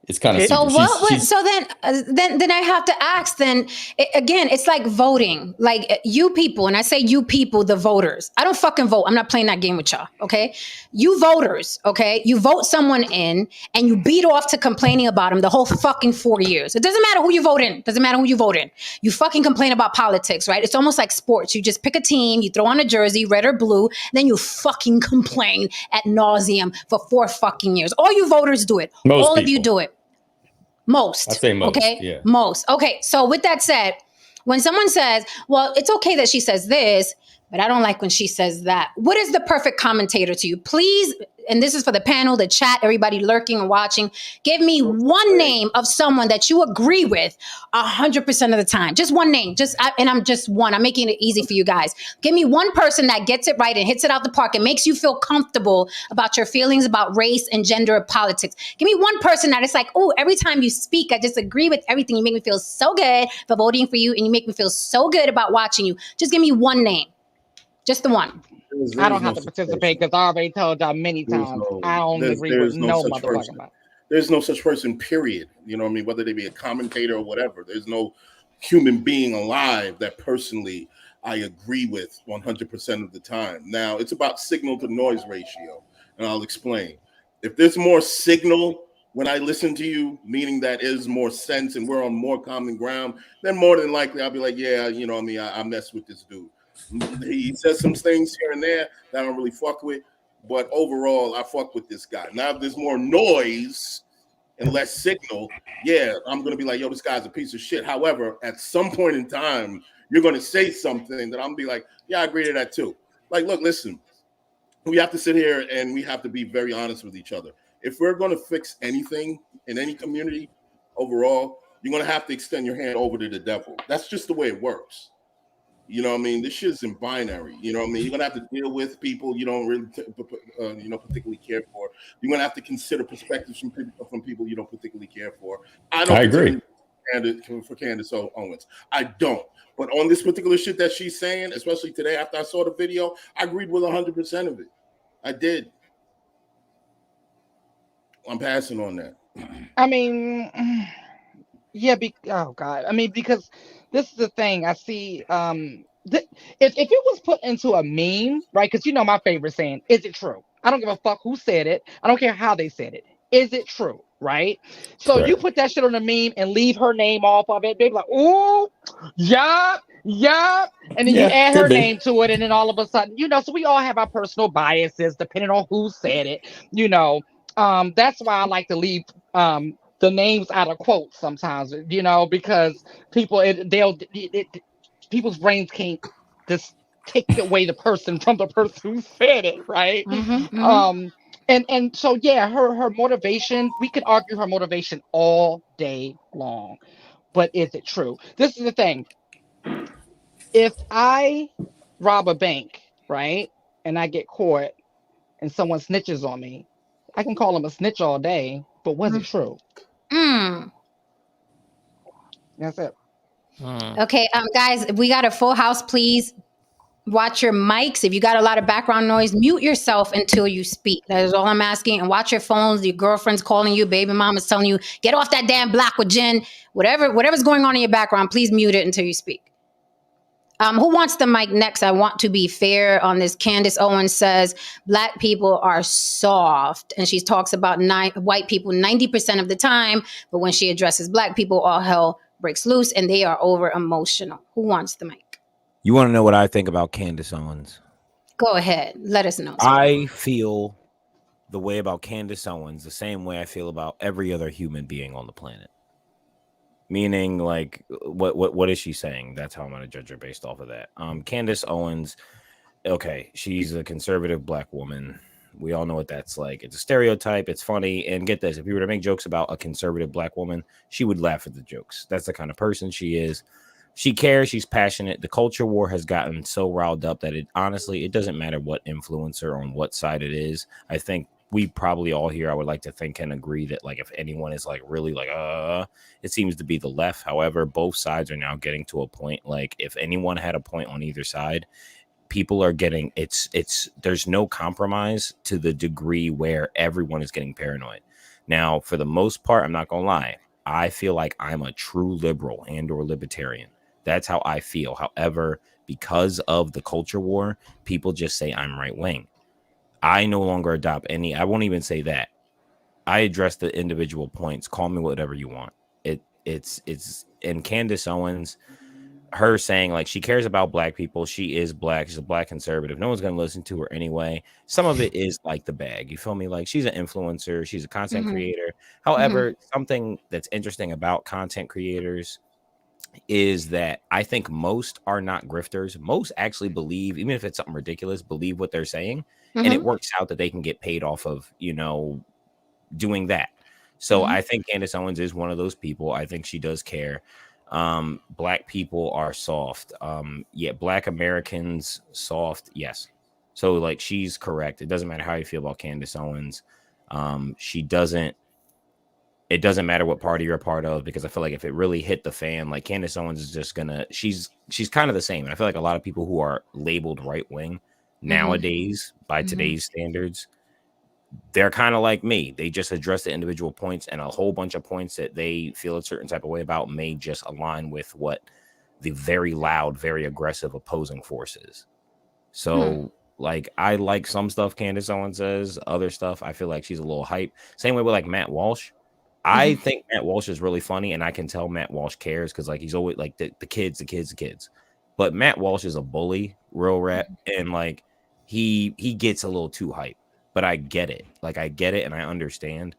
It's kind of So see-through. So then I have to ask. Then again, it's like voting. Like you people, and I say you people, the voters. I don't fucking vote. I'm not playing that game with y'all. Okay, you voters. Okay, you vote someone in, and you beat off to complaining about him the whole fucking 4 years. It doesn't matter who you vote in. Doesn't matter who you vote in. You fucking complain about politics, right? It's almost like sports. You just pick a team, you throw on a jersey, red or blue, then you fucking complain ad nauseum for 4 fucking years. All you voters do it. Most All of you people. do it. Most. I'd say most, Okay. yeah. Most. Okay. So with that said, when someone says, well, it's okay that she says this, but I don't like when she says that. What is the perfect commentator to you? Please, and this is for the panel, the chat, everybody lurking and watching, give me one name of someone that you agree with 100% of the time. Just one name. And I'm just one. I'm making it easy for you guys. Give me one person that gets it right and hits it out the park and makes you feel comfortable about your feelings about race and gender and politics. Give me one person that it's like, oh, every time you speak, I just agree with everything. You make me feel so good for voting for you, and you make me feel so good about watching you. Just give me one name. Just the one. I don't have to participate because I already told y'all many times I don't agree with no motherfucking body. There's no such person, period. You know what I mean? Whether they be a commentator or whatever, there's no human being alive that personally I agree with 100% of the time. Now, it's about signal to noise ratio, and I'll explain. If there's more signal when I listen to you, meaning that is more sense and we're on more common ground, then more than likely I'll be like, yeah, you know what I mean? I mess with this dude. He says some things here and there that I don't really fuck with, but overall, I fuck with this guy. Now, if there's more noise and less signal, yeah, I'm going to be like, yo, this guy's a piece of shit. However, at some point in time, you're going to say something that I'm going to be like, yeah, I agree to that too. Like, look, listen, we have to sit here and we have to be very honest with each other. If we're going to fix anything in any community overall, you're going to have to extend your hand over to the devil. That's just the way it works. You know what I mean? This shit's in binary. You know what I mean? You're gonna have to deal with people you don't really, particularly care for. You're gonna have to consider perspectives from people you don't particularly care for. I agree. For Candace Owens, I don't. But on this particular shit that she's saying, especially today after I saw the video, I agreed with 100% of it. I did. I'm passing on that. I mean, yeah. Oh God. I mean, because this is the thing I see. If it was put into a meme, right? Because you know my favorite saying, "Is it true?" I don't give a fuck who said it. I don't care how they said it. Is it true? Right? So you put that shit on a meme and leave her name off of it. They be like, "Ooh, yup, and then you add her name to it, and then all of a sudden, so we all have our personal biases depending on who said it. That's why I like to leave the names out of quotes sometimes, because people's brains can't just take away the person from the person who said it, right? And so yeah, her motivation, we could argue her motivation all day long, but is it true? This is the thing. If I rob a bank, right, and I get caught and someone snitches on me, I can call them a snitch all day, but was it true? That's it. Okay, guys, we got a full house. Please watch your mics. If you got a lot of background noise, mute yourself until you speak. That is all I'm asking. And watch your phones. Your girlfriend's calling you, baby mama's telling you, get off that damn block with Jen. Whatever's going on in your background, please mute it until you speak. Who wants the mic next? I want to be fair on this. Candace Owens says Black people are soft, and she talks about white people 90% of the time, but when she addresses Black people, all hell breaks loose, and they are over emotional. Who wants the mic? You want to know what I think about Candace Owens? Go ahead. Let us know. I feel the way about Candace Owens the same way I feel about every other human being on the planet. Meaning, like, what is she saying? That's how I'm going to judge her based off of that. Candace Owens, okay, she's a conservative Black woman. We all know what that's like. It's a stereotype. It's funny. And get this, if you were to make jokes about a conservative Black woman, she would laugh at the jokes. That's the kind of person she is. She cares. She's passionate. The culture war has gotten so riled up that it doesn't matter what influencer on what side it is. I think we probably all here, I would like to think, can agree that, like, if anyone is like really like, it seems to be the left. However, both sides are now getting to a point, like, if anyone had a point on either side, people are getting there's no compromise to the degree where everyone is getting paranoid. Now, for the most part, I'm not gonna lie, I feel like I'm a true liberal and or libertarian. That's how I feel. However, because of the culture war, people just say I'm right wing. I no longer adopt I won't even say that. I address the individual points. Call me whatever you want. It's and Candace Owens, her saying like she cares about black people. She is black. She's a black conservative. No one's going to listen to her anyway. Some of it is like the bag. You feel me? Like she's an influencer. She's a content creator. However, something that's interesting about content creators is that I think most are not grifters. Most actually believe, even if it's something ridiculous, believe what they're saying. And it works out that they can get paid off of, doing that. So I think Candace Owens is one of those people. I think she does care. Black people are soft. Black Americans soft. Yes. So like she's correct. It doesn't matter how you feel about Candace Owens. It doesn't matter what party you're a part of, because I feel like if it really hit the fan, like Candace Owens is just she's kind of the same. And I feel like a lot of people who are labeled right wing nowadays by today's standards, they're kind of like me. They just address the individual points, and a whole bunch of points that they feel a certain type of way about may just align with what the very loud, very aggressive opposing force is. So like, I like some stuff Candace Owens says, other stuff I feel like she's a little hype. Same way with like Matt Walsh. I think Matt Walsh is really funny, and I can tell Matt Walsh cares because like he's always like the kids. But Matt Walsh is a bully, real rap, and like he gets a little too hype. But I get it. Like I get it and I understand.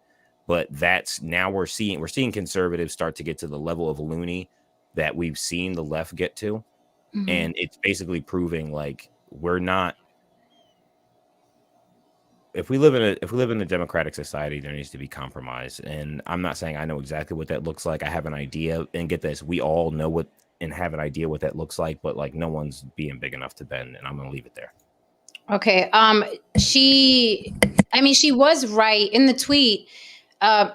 But that's now we're seeing conservatives start to get to the level of loony that we've seen the left get to. And it's basically proving like we're not. If we live in a democratic society, there needs to be compromise. And I'm not saying I know exactly what that looks like. I have an idea, and get this, we all know what and have an idea what that looks like, but like no one's being big enough to bend, and I'm gonna leave it there. Okay. She was right in the tweet.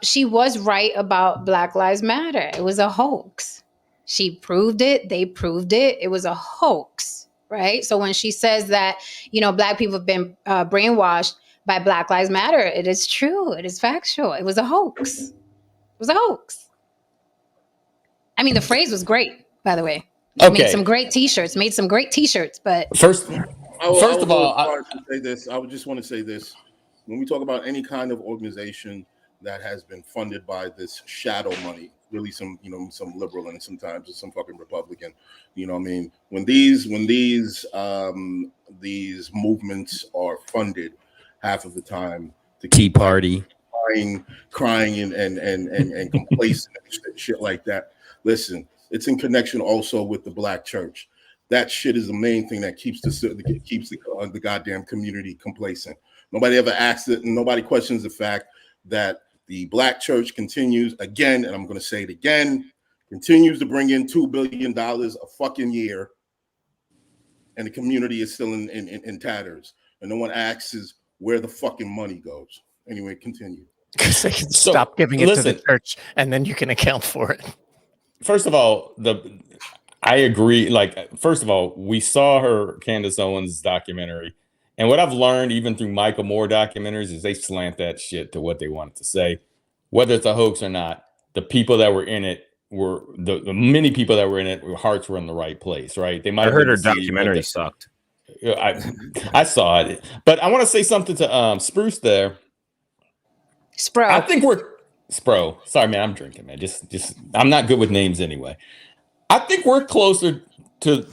She was right about Black Lives Matter. It was a hoax. She proved it. They proved it. It was a hoax, right? So when she says that, Black people have been brainwashed by Black Lives Matter, it is true. It is factual. It was a hoax. It was a hoax. I mean, the phrase was great, by the way. Made some great T-shirts. But First I would just want to say this. When we talk about any kind of organization that has been funded by this shadow money, really some liberal and sometimes some fucking Republican, when these movements are funded half of the time, the Tea Party, crying and complacent and shit like that. Listen, it's in connection also with the black church. That shit is the main thing that keeps the goddamn community complacent. Nobody ever asks it, and nobody questions the fact that the black church continues again, and I'm going to say it again, continues to bring in $2 billion a fucking year, and the community is still in tatters. And no one asks is where the fucking money goes. Anyway, continue. Because they can stop giving it to the church, and then you can account for it. First of all, I agree. Like, first of all, we saw her Candace Owens documentary, and what I've learned even through Michael Moore documentaries is they slant that shit to what they wanted to say, whether it's a hoax or not. The people that were in it were the many people that were in it. Hearts were in the right place, right? They might. I heard her documentary sucked. I saw it, but I want to say something to Spruce there. Spro. I think we're Spro. Sorry, man. I'm drinking, man. Just I'm not good with names anyway. I think we're closer to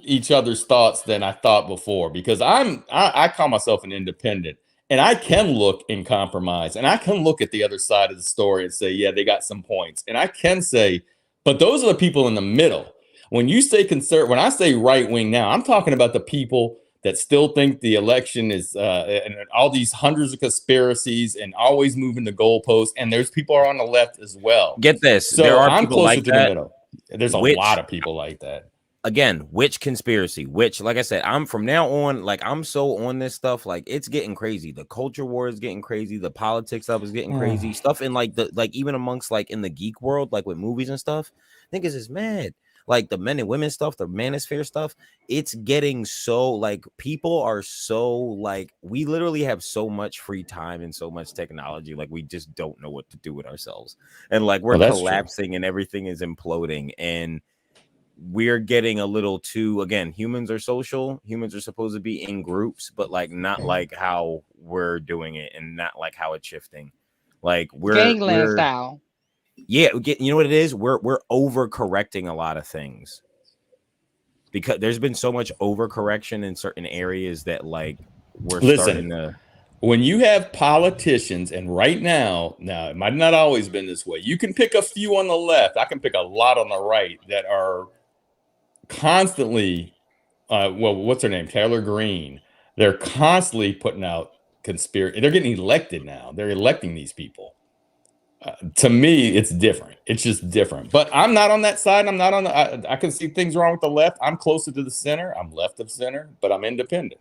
each other's thoughts than I thought before, because I call myself an independent, and I can look and compromise, and I can look at the other side of the story and say, yeah, they got some points, and I can say, but those are the people in the middle. When you say when I say right wing now, I'm talking about the people that still think the election is and all these hundreds of conspiracies and always moving the goalposts, and there's people are on the left as well. Get this, so there are I'm people closer like to that. The middle. There's a lot of people like that. Again, which conspiracy? Which, like I said, I'm from now on, like I'm so on this stuff, like it's getting crazy. The culture war is getting crazy. The politics stuff is getting crazy. Stuff in like even amongst like in the geek world, like with movies and stuff, niggas is mad. like the men and women stuff, the manosphere stuff, it's getting so like people are so like we literally have so much free time and so much technology, like we just don't know what to do with ourselves, and like we're collapsing and everything is imploding, and we're getting a little too, again, humans are social, humans are supposed to be in groups, but like not like how we're doing it and not like how it's shifting, like Gangland style. Yeah, you know what it is, we're overcorrecting a lot of things because there's been so much overcorrection in certain areas that like we're starting to. When you have politicians, and right now it might not always been this way, you can pick a few on the left, I can pick a lot on the right that are constantly what's her name, Taylor Greene, they're constantly putting out conspiracy, they're getting elected now, they're electing these people. To me, it's different. It's just different. But I'm not on that side. I'm not on the, I can see things wrong with the left. I'm closer to the center. I'm left of center, but I'm independent.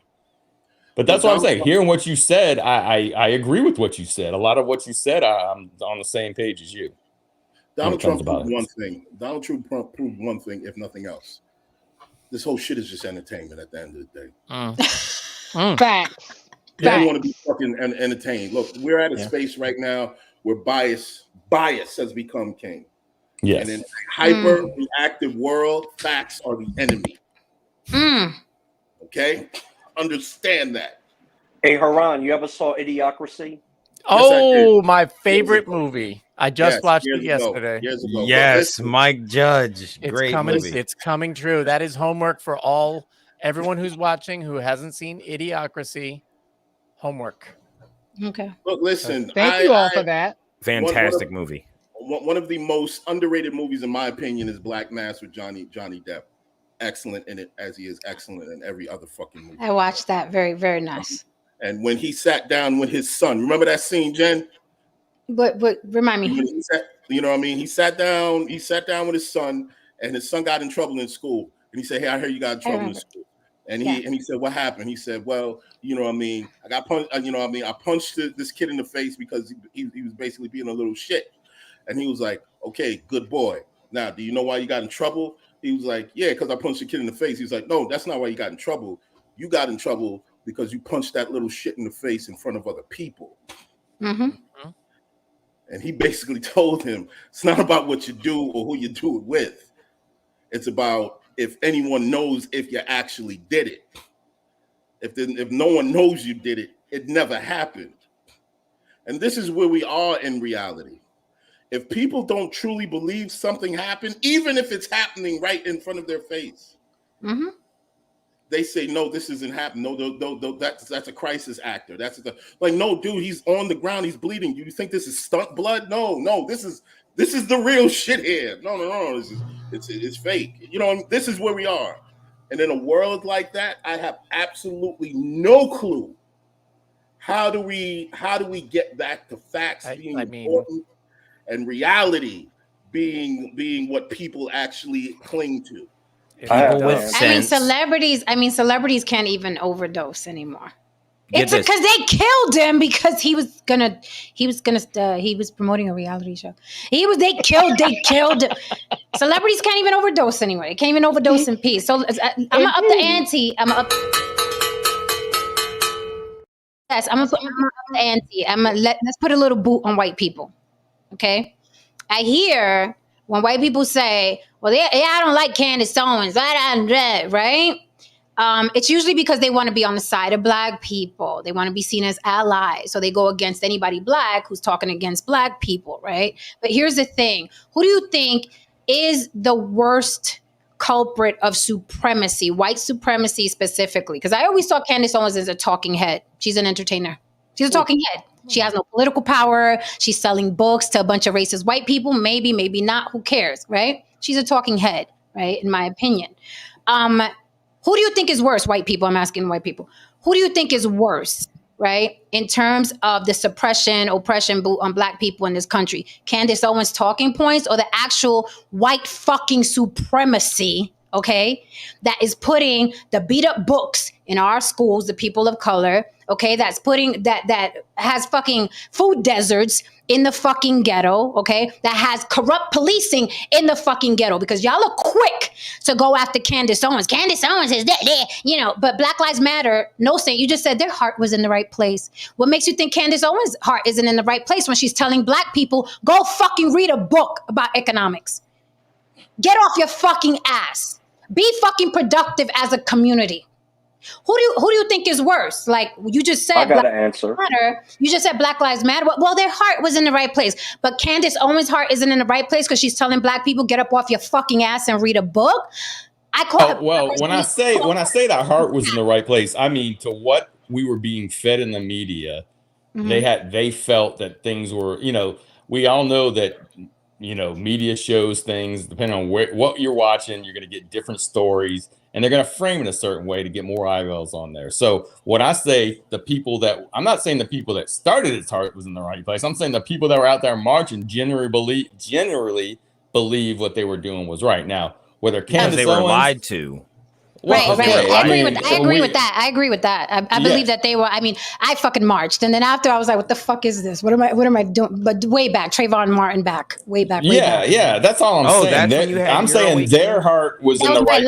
But that's what I'm saying. Hearing what you said, I agree with what you said. A lot of what you said, I'm on the same page as you. Donald Trump proved one thing. Donald Trump proved one thing, if nothing else. This whole shit is just entertainment at the end of the day. Facts. People want to be fucking entertained. Look, we're at a space right now where bias has become king. Yes. And in a hyper reactive world, facts are the enemy. Okay? Understand that. Hey, Haran, you ever saw Idiocracy? Oh, my favorite movie. I just watched it yesterday. Yes, Mike Judge. Great movie. It's coming true. That is homework for everyone who's watching who hasn't seen Idiocracy. Homework. Okay. Look, listen. Thank you all for that. Fantastic movie. One of the most underrated movies, in my opinion, is Black Mass with Johnny Depp. Excellent in it, as he is excellent in every other fucking movie. I watched that. Very, very nice. And when he sat down with his son, remember that scene, Jen? But remind me. You know what I mean? He sat down with his son, and his son got in trouble in school. And he said, "Hey, I heard you got in trouble in school." And he said, "What happened?" He said, "Well, you know what I mean? I got punched. You know what I mean? I punched this kid in the face because he was basically being a little shit." And he was like, "Okay, good boy. Now, do you know why you got in trouble?" He was like, "Yeah, because I punched the kid in the face." He was like, "No, that's not why you got in trouble. You got in trouble because you punched that little shit in the face in front of other people." And he basically told him, it's not about what you do or who you do it with. It's about if anyone knows if you actually did it. If no one knows you did it, it never happened. And this is where we are in reality. If people don't truly believe something happened, even if it's happening right in front of their face, they say, "No, this isn't happening. No, that's a crisis actor. Like, no, dude, he's on the ground, he's bleeding. You think this is stunt blood? No, this is the real shit here. No, it's fake. You know, this is where we are. And in a world like that, I have absolutely no clue. How do we get back to facts being important and reality being what people actually cling to? People with sense. Celebrities can't even overdose anymore. It's because they killed him because he was promoting a reality show. They killed him. Celebrities can't even overdose anymore. They can't even overdose in peace. So I'm gonna up the ante. Yes, I'm gonna up the ante. Let's put a little boot on white people. Okay? I hear when white people say, "Well, I don't like Candace Owens," right? It's usually because they want to be on the side of Black people. They want to be seen as allies. So they go against anybody Black who's talking against Black people, right? But here's the thing. Who do you think is the worst culprit of supremacy, white supremacy specifically? Because I always saw Candace Owens as a talking head. She's an entertainer. She's a talking head. She has no political power. She's selling books to a bunch of racist white people. Maybe, maybe not. Who cares, right? She's a talking head, right? In my opinion. Who do you think is worse, white people? I'm asking white people. Who do you think is worse, right? In terms of the oppression boot on Black people in this country? Candace Owens' talking points or the actual white fucking supremacy, okay? That is putting the beat up books in our schools, the people of color, okay? That has fucking food deserts in the fucking ghetto, okay, that has corrupt policing in the fucking ghetto, because y'all are quick to go after Candace Owens. Candace Owens is there, but Black Lives Matter, no Saint, you just said their heart was in the right place. What makes you think Candace Owens' heart isn't in the right place when she's telling black people, go fucking read a book about economics? Get off your fucking ass. Be fucking productive as a community. Who do you think is worse? Like you just said, I got Black an answer. Lives Matter. You just said Black Lives Matter. Well, their heart was in the right place, but Candace Owens' heart isn't in the right place because she's telling black people, get up off your fucking ass and read a book. I call it. Well, when I say that heart was in the right place, I mean to what we were being fed in the media. They felt that things were, we all know that, media shows things depending on what you're watching. You're going to get different stories, and they're going to frame it a certain way to get more eyeballs on there. So when I say I'm not saying the people that started its heart was in the right place. I'm saying the people that were out there marching generally believe what they were doing was right. Now, whether Candace they were Owens, lied to. Right. I agree with that. I believe that they were. I mean, I fucking marched, and then after I was like, "What the fuck is this? What am I doing?" But way back, Trayvon Martin way back. Yeah. That's all I'm saying. That's when you had I'm saying their heart was in the right.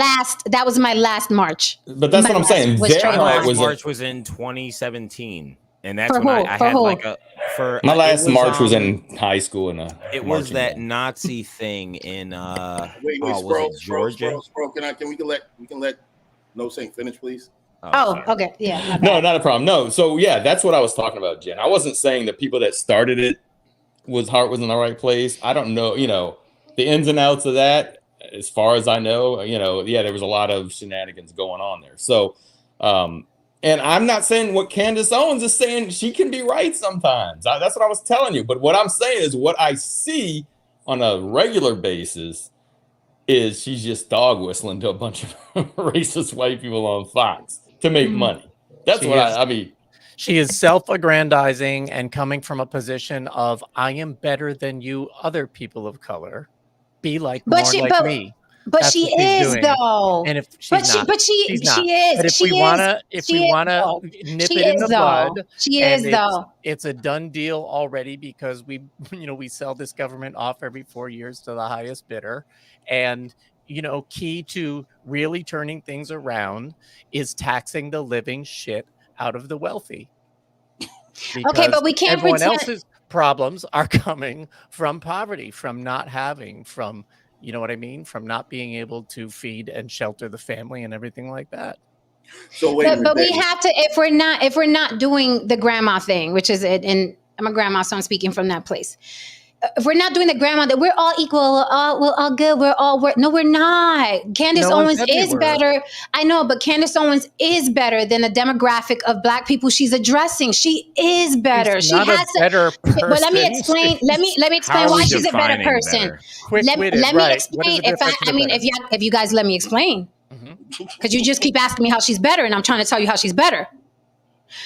That was my last march. But that's what I'm saying. Their heart march was in 2017, and that's when I had like my last march was in high school, and it was that Nazi thing in wait, was it Georgia? Bro, we can let No Saint finish, please. Okay, yeah. No, not a problem. No, so yeah, that's what I was talking about, Jen. I wasn't saying the people that started it heart was in the right place. I don't know, the ins and outs of that. As far as I know, there was a lot of shenanigans going on there. So, and I'm not saying what Candace Owens is saying. She can be right sometimes. That's what I was telling you. But what I'm saying is what I see on a regular basis is she's just dog whistling to a bunch of racist white people on Fox to make money. That's I mean. She is self-aggrandizing and coming from a position of, I am better than you other people of color. Be like me. But she is though. And if she's not, she's not. She is. But if we wanna nip it in the bud, she is though. It's a done deal already because we sell this government off every 4 years to the highest bidder, and key to really turning things around is taxing the living shit out of the wealthy. Okay, but we can't. Everyone else's problems are coming from poverty, from not having, from from not being able to feed and shelter the family and everything like that. So but we have to, if we're not doing the grandma thing, which is it, and I'm a grandma, so I'm speaking from that place. If we're not doing the grandma, that we're all equal, we're all good, no, we're not. Candace Owens is better. I know, but Candace Owens is better than the demographic of black people she's addressing. She is better. She's not a better person. But let me explain. Let me explain why she's a better person. Let me explain. If you guys let me explain, because you just keep asking me how she's better, and I'm trying to tell you how she's better.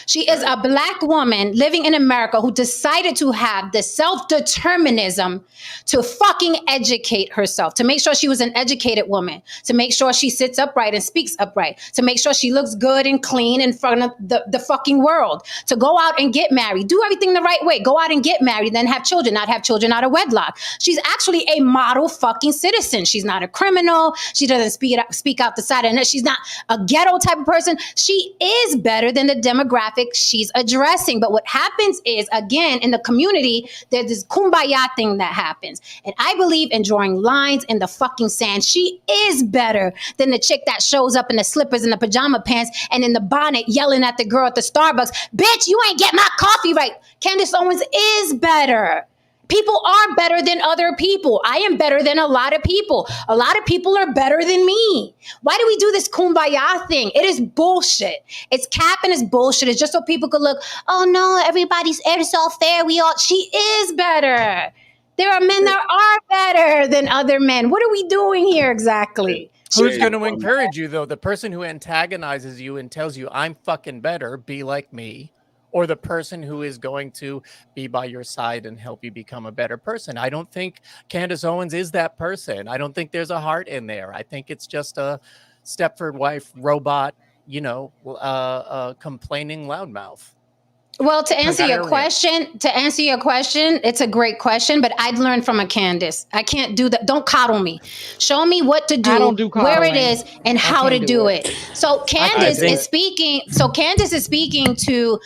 She is a black woman living in America who decided to have the self-determinism to fucking educate herself, to make sure she was an educated woman, to make sure she sits upright and speaks upright, to make sure she looks good and clean in front of the fucking world, to go out and get married, do everything the right way, go out and get married, then have children, not have children out of wedlock. She's actually a model fucking citizen. She's not a criminal. She doesn't speak out the side of her neck. She's not a ghetto type of person. She is better than the demographic she's addressing. But what happens is, again, in the community, there's this kumbaya thing that happens. And I believe in drawing lines in the fucking sand. She is better than the chick that shows up in the slippers and the pajama pants and in the bonnet yelling at the girl at the Starbucks, bitch, you ain't get my coffee right. Candace Owens is better. People are better than other people. I am better than a lot of people. A lot of people are better than me. Why do we do this kumbaya thing? It is bullshit. It's cap and it's bullshit. It's just so people could look, oh no, it's all fair. She is better. There are men that are better than other men. What are we doing here exactly? Who's going to encourage you though? The person who antagonizes you and tells you I'm fucking better, be like me. Or the person who is going to be by your side and help you become a better person. I don't think Candace Owens is that person. I don't think there's a heart in there. I think it's just a Stepford wife robot, complaining loudmouth. Well, to answer your Higher question, it's a great question, but I'd learned from a Candace. I can't do that. Don't coddle me. Show me what to I do, don't do where it coddling. is, and I how to can't do do it. So I can't Candace do is it. speaking. So Candace is speaking to.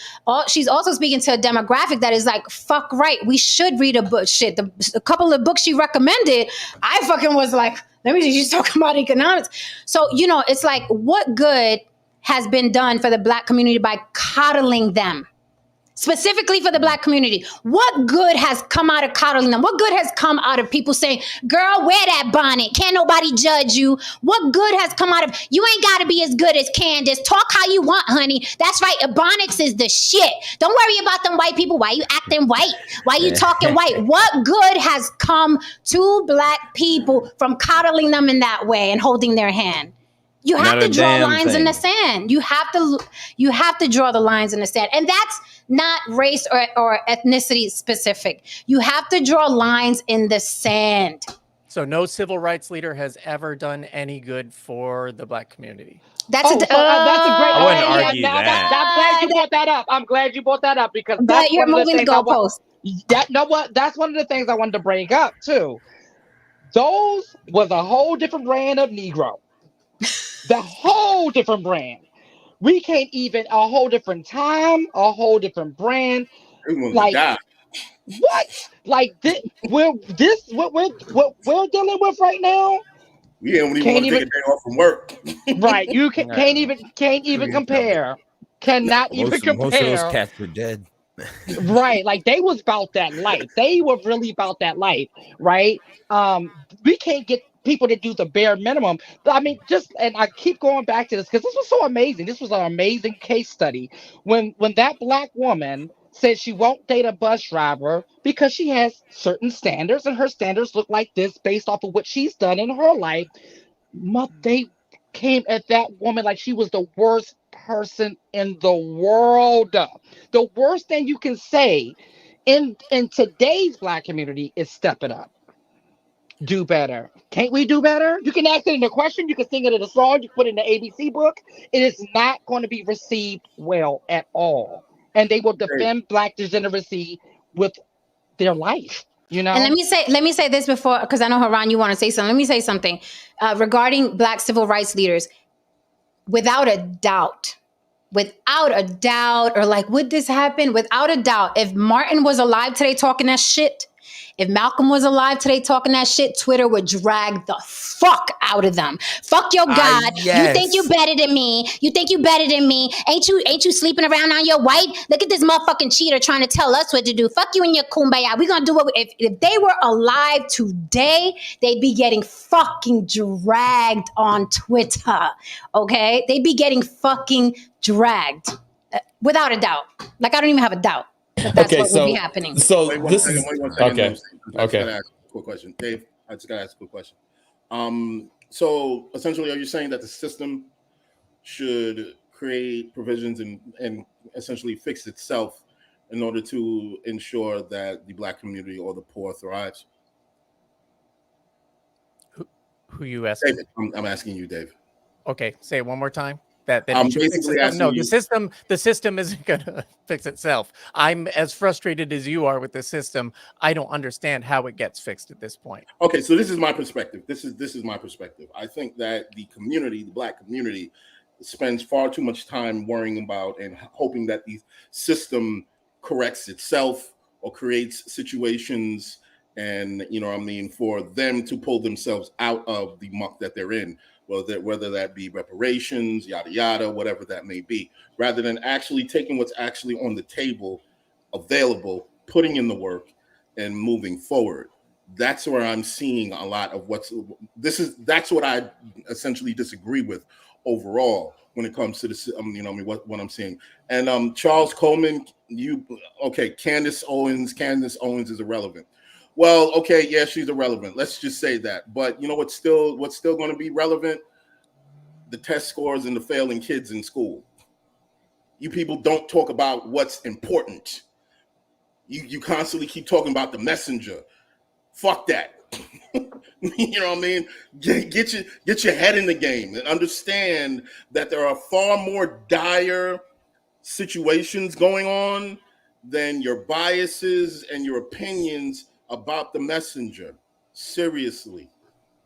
She's also speaking to a demographic that is like, fuck right. We should read a book. Shit, a couple of books she recommended, I fucking was like, let me. She's talking about economics. So it's like, what good has been done for the Black community by coddling them? Specifically for the Black community, what good has come out of coddling them? What good has come out of people saying, girl, wear that bonnet, can't nobody judge you? What good has come out of, you ain't got to be as good as Candace, talk how you want, honey. That's right, ebonics is the shit. Don't worry about them white people. Why you acting white? Why you talking white? What good has come to Black people from coddling them in that way and holding their hand? You have Not to a draw damn lines in the thing. sand. You have to draw the lines in the sand. And that's not race or ethnicity specific. You have to draw lines in the sand. So no civil rights leader has ever done any good for the Black community. That's That's a great. I wouldn't Okay, yeah. argue Now that. I'm glad you brought that up. I'm glad you brought that up because that's But you're one of the moving the things I want. goalposts. Know what? That's one of the things I wanted to bring up too. Those was a whole different brand of Negro. The whole different brand. We can't even a whole different time, a whole different brand. They wanted to Like die. what? Like what we're dealing with right now. We don't even Can't want to take even a day off from work. right. You Yeah. can't even compare. Cannot even Most of those compare. cats are dead. Right, like they was about that life. They were really about that life, right? We can't get people to do the bare minimum. But I mean, just and I keep going back to this because this was so amazing. This was an amazing case study when that Black woman said she won't date a bus driver because she has certain standards and her standards look like this based off of what she's done in her life. They came at that woman like she was the worst person in the world. The worst thing you can say in today's Black community is step it up. Do better. Can't we do better? You can ask it in a question, you can sing it in a song, you can put it in the ABC book. It is not going to be received well at all. And they will defend Black degeneracy with their life. And let me say this before, because I know Haran, you want to say something. Let me say something regarding Black civil rights leaders. Without a doubt, or like, would this happen? Without a doubt, if Martin was alive today talking that shit, if Malcolm was alive today talking that shit, Twitter would drag the fuck out of them. Fuck your God. Yes. You think you better than me. You think you better than me. Ain't you sleeping around on your white? Look at this motherfucking cheater trying to tell us what to do. Fuck you and your kumbaya. We gonna do what if they were alive today, they'd be getting fucking dragged on Twitter. Okay? They'd be getting fucking dragged. Without a doubt. Like, I don't even have a doubt. That's what would be happening. So Wait this second, is wait 1 second. okay. I just gotta ask a quick question. Dave, I just gotta ask a quick question. So essentially, are you saying that the system should create provisions and essentially fix itself in order to ensure that the Black community or the poor thrives? Who you asking? David, I'm asking you, Dave. Okay, say it one more time. That I'm it should fix basically itself. asking No, you- the system isn't going to fix itself. I'm as frustrated as you are with the system. I don't understand how it gets fixed at this point. Okay, so this is my perspective. This is my perspective. I think that the Black community, spends far too much time worrying about and hoping that the system corrects itself or creates situations and for them to pull themselves out of the muck that they're in, whether that be reparations, yada yada, whatever that may be, rather than actually taking what's actually on the table, available, putting in the work, and moving forward. That's where I'm seeing a lot of that's what I essentially disagree with overall when it comes to this, what I'm seeing. And Charles Coleman, Candace Owens is irrelevant. Well, okay, yeah, she's irrelevant. Let's just say that. But you know what's still going to be relevant? The test scores and the failing kids in school. You people don't talk about what's important. You constantly keep talking about the messenger. Fuck that. You know what I mean? Get your head in the game and understand that there are far more dire situations going on than your biases and your opinions about the messenger. Seriously.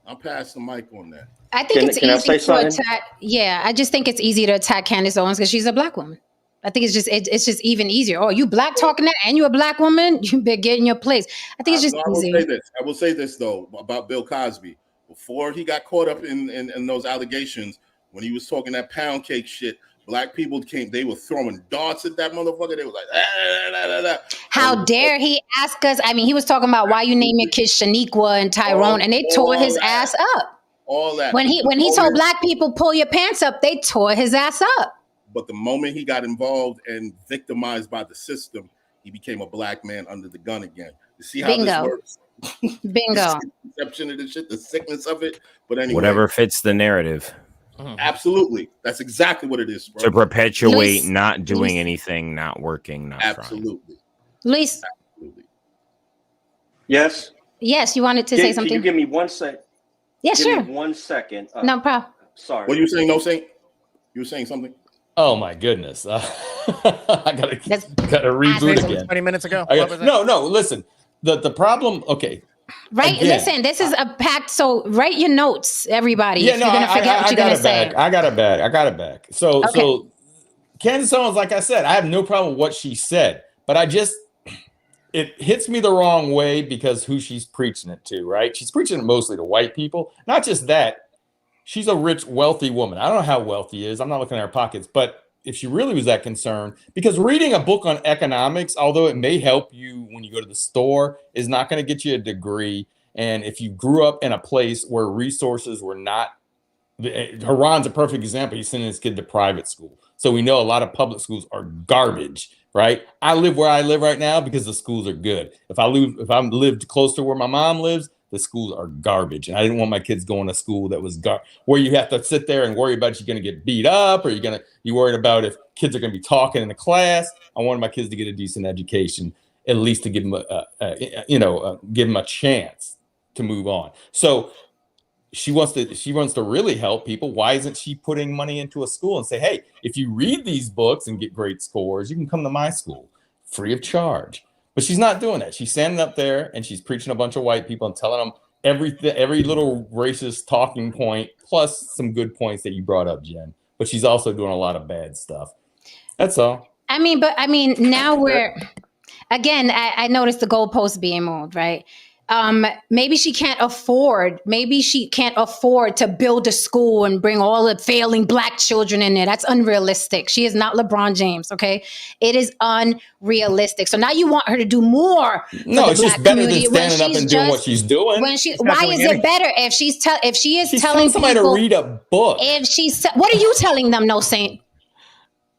I'll pass the mic on that. I think it's Can I easy say to something? attack. Yeah, I just think it's easy to attack Candace Owens because she's a black woman. I think it's just even easier. Oh, you black talking that, and you a black woman, you better get in your place. I think it's just I will say this though about Bill Cosby. Before he got caught up in those allegations, when he was talking that pound cake shit, black people came. They were throwing darts at that motherfucker. They were like, How dare he ask us? I mean, he was talking about why you name your kids Shaniqua and Tyrone, and they tore his ass up. All that. When he told black people pull your pants up, they tore his ass up. But the moment he got involved and victimized by the system, he became a black man under the gun again. You see how this works? Bingo. The conception of this shit, the sickness of it. But anyway, whatever fits the narrative. Absolutely, that's exactly what it is, bro. To perpetuate not doing anything, not working, not absolutely. trying. Luis. Absolutely. Yes. Yes, you wanted to say something. Can you give me 1 second? Yeah, sure. Give me 1 second. No problem. Sorry. What are you saying? No, Saint. You were saying something. Oh my goodness! I gotta reboot again. 20 minutes ago. No. Listen, the problem. Okay. Right. Again, listen, this is a pact. So write your notes, everybody. Yeah, if you're gonna forget what you're gonna say. I got it back. So Candace Owens, like I said, I have no problem with what she said, but it hits me the wrong way because who she's preaching it to, right? She's preaching it mostly to white people. Not just that. She's a rich, wealthy woman. I don't know how wealthy is. I'm not looking at her pockets, but if she really was that concerned, because reading a book on economics, although it may help you when you go to the store, is not going to get you a degree. And if you grew up in a place where resources were not, Haran's a perfect example. He's sending his kid to private school. So we know a lot of public schools are garbage, right? I live where I live right now because the schools are good. If I lived close to where my mom lives, the schools are garbage. And I didn't want my kids going to school that was where you have to sit there and worry about you're going to get beat up or you worried about if kids are going to be talking in the class. I wanted my kids to get a decent education, at least to give them give them a chance to move on. So she wants to really help people. Why isn't she putting money into a school and say, hey, if you read these books and get great scores, you can come to my school free of charge. But she's not doing that. She's standing up there and she's preaching a bunch of white people and telling them every little racist talking point, plus some good points that you brought up, Jen. But she's also doing a lot of bad stuff. That's all. I mean, now I noticed the goalposts being moved, right? Maybe she can't afford to build a school and bring all the failing black children in there. That's unrealistic. She is not LeBron James. Okay. It is unrealistic. So now you want her to do more. No, it's just better than standing up and doing what she's doing. Why is it better if she is telling somebody people to read a book? What are you telling them? No, Saint.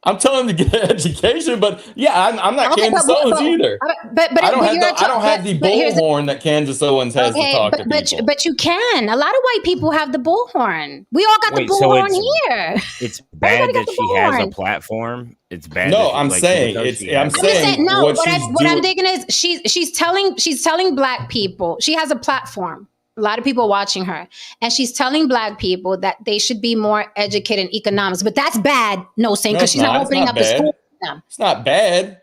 I'm telling them to get an education, but I'm not Candace Owens either. But I don't have the bullhorn that Candace Owens has to talk to people. But you can. A lot of white people have the bullhorn. We all got the bullhorn here. It's bad that she has a platform. It's bad. No, I'm saying no. What I'm thinking is she's telling black people she has a platform. A lot of people watching her, and she's telling black people that they should be more educated in economics. But that's bad, because she's not opening up the school for them. It's not bad.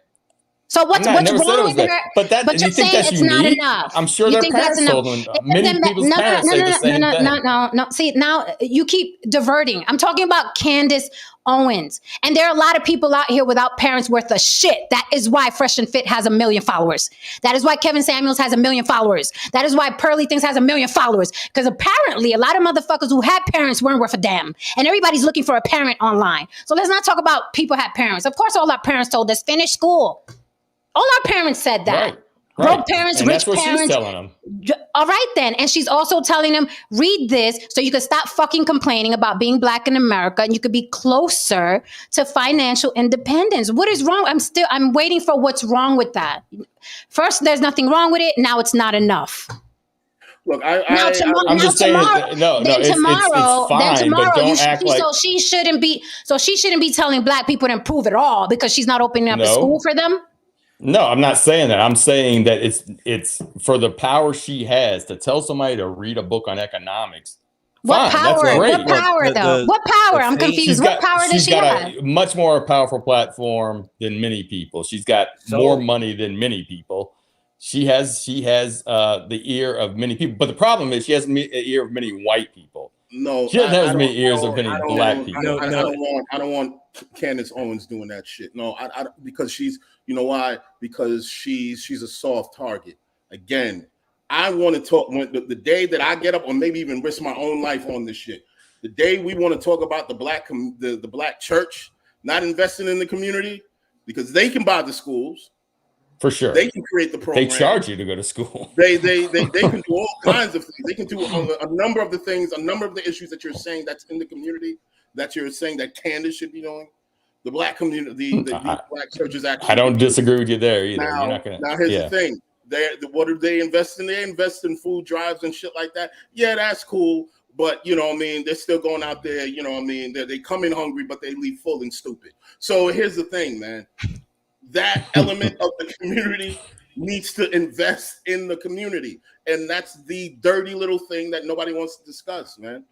So what's wrong with her? But you're saying it's not enough. I'm sure their parents told them. Many people's parents say the same thing. No. See, now you keep diverting. I'm talking about Candace Owens. And there are a lot of people out here without parents worth a shit. That is why Fresh and Fit has 1 million followers. That is why Kevin Samuels has 1 million followers. That is why Pearly Things has 1 million followers. Because apparently a lot of motherfuckers who had parents weren't worth a damn. And everybody's looking for a parent online. So let's not talk about people had parents. Of course, all our parents told us, finish school. All our parents said that. Right. Broke parents, and rich that's what parents. She's telling them. All right, then. And she's also telling them, read this so you can stop fucking complaining about being black in America and you could be closer to financial independence. What is wrong? I'm waiting for what's wrong with that. First, there's nothing wrong with it. Now it's not enough. Look, I'm just saying. No, it's fine, but don't act like. So she shouldn't be telling black people to improve at all because she's not opening up a school for them. No, I'm not saying that. I'm saying that it's for the power she has to tell somebody to read a book on economics. What Fine, that's power? great. What power though? What power? I'm confused. What power does she have? A much more powerful platform than many people. She's got more money than many people. She has the ear of many people. But the problem is she has the ear of many white people. No, she doesn't have as many ears of many black people. I don't want Candace Owens doing that shit. No, I because she's, you know why? Because she's a soft target. Again, I want to talk when the day that I get up, or maybe even risk my own life on this shit. The day we want to talk about the black church not investing in the community because they can buy the schools. For sure. They can create the program. They charge you to go to school. They can do all kinds of things. They can do a number of the things, a number of the issues that you're saying that's in the community that you're saying that Candace should be doing. The black community, the black churches actually. I don't disagree with you there either. Now, You're not gonna, now here's the thing. What do they invest in? They invest in food drives and shit like that. Yeah, that's cool. But, you know what I mean, they're still going out there, you know what I mean, they come in hungry, but they leave full and stupid. So here's the thing, man. That element of the community needs to invest in the community. And that's the dirty little thing that nobody wants to discuss, man.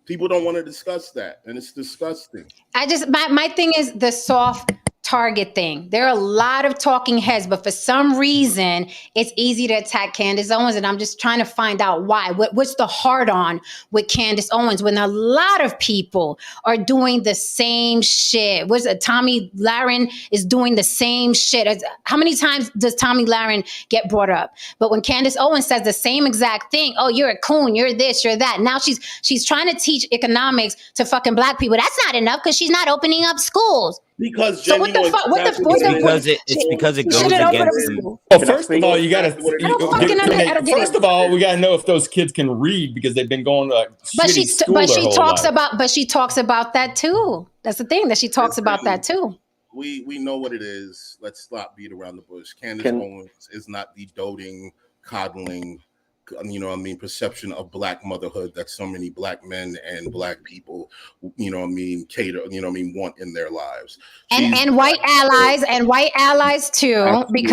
People don't want to discuss that, and it's disgusting. My thing is the soft target thing. There are a lot of talking heads, but for some reason, it's easy to attack Candace Owens, and I'm just trying to find out why. What's the hard on with Candace Owens when a lot of people are doing the same shit? Tommy Lahren is doing the same shit. How many times does Tommy Lahren get brought up? But when Candace Owens says the same exact thing, oh, you're a coon, you're this, you're that. Now she's trying to teach economics to fucking black people. That's not enough because she's not opening up schools. Because Jen, so it's because it goes against. Well, first of all, you gotta. First of all, we gotta know if those kids can read because they've been going to shitty school their whole life. But she talks about that too. That's the thing that she talks about that too. We know what it is. Let's stop beat around the bush. Candace Owens is not the doting, coddling, you know what I mean, perception of black motherhood that so many black men and black people, you know what I mean, cater, you know what I mean, want in their lives. And white allies too, absolutely.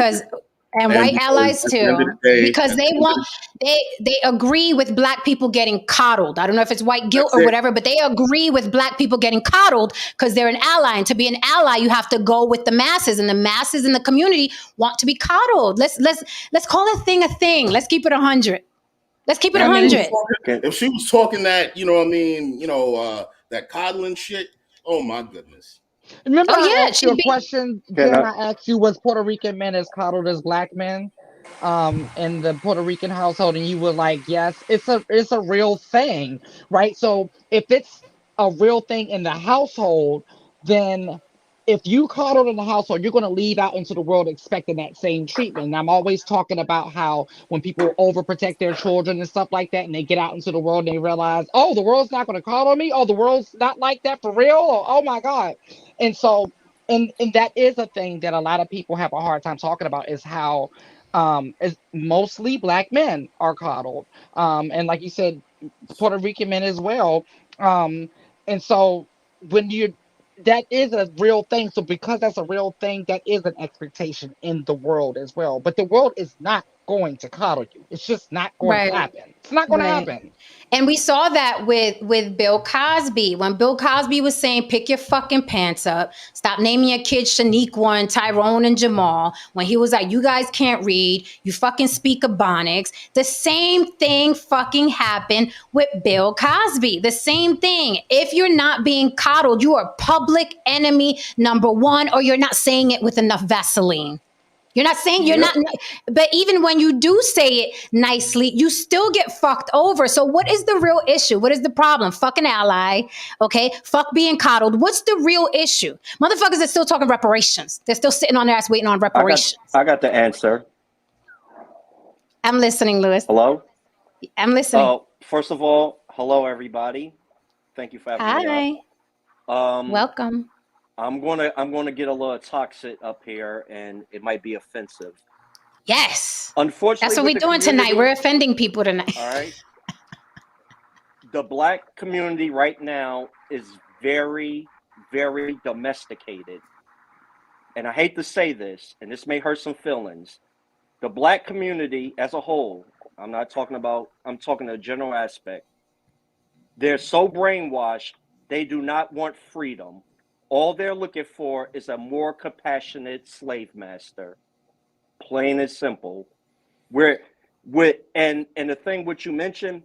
because they agree with black people getting coddled. I don't know if it's white guilt or whatever, but they agree with black people getting coddled because they're an ally. And to be an ally, you have to go with the masses, and the masses in the community want to be coddled. Let's call a thing. Let's keep it 100. Let's keep it 100. If she was talking that, you know what I mean, that coddling shit, oh my goodness. Remember I asked you a question, Jen, I asked you, was Puerto Rican men as coddled as black men in the Puerto Rican household? And you were like, yes, it's a real thing, right? So if it's a real thing in the household, then if you coddled in the household, you're going to leave out into the world expecting that same treatment. And I'm always talking about how when people overprotect their children and stuff like that, and they get out into the world and they realize, oh, the world's not going to coddle me. Oh, the world's not like that for real. Or, oh my God. And so, and that is a thing that a lot of people have a hard time talking about, is how is mostly black men are coddled. And like you said, Puerto Rican men as well. And so that is a real thing. So because that's a real thing, that is an expectation in the world as well. But the world is not going to coddle you. It's just not going to happen. It's not going to happen. And we saw that with Bill Cosby. When Bill Cosby was saying, pick your fucking pants up, stop naming your kids Shaniqua and Tyrone and Jamal. When he was like, you guys can't read, you fucking speak Ebonics. The same thing fucking happened with Bill Cosby. The same thing. If you're not being coddled, you are public enemy number one, or you're not saying it with enough Vaseline. You're not saying but even when you do say it nicely, you still get fucked over. So what is the real issue? What is the problem? Fucking ally. Okay. Fuck being coddled. What's the real issue? Motherfuckers are still talking reparations. They're still sitting on their ass waiting on reparations. I got the answer. I'm listening, Louis. Hello? I'm listening. First of all, hello, everybody. Thank you for having me on. Welcome. I'm gonna get a little toxic up here, and it might be offensive. Yes. Unfortunately, that's what we're doing tonight. We're offending people tonight. All right. The black community right now is very, very domesticated, and I hate to say this, and this may hurt some feelings. The black community as a whole, I'm talking a general aspect, They're so brainwashed, they do not want freedom. All they're looking for is a more compassionate slave master. Plain and simple. And the thing which you mentioned,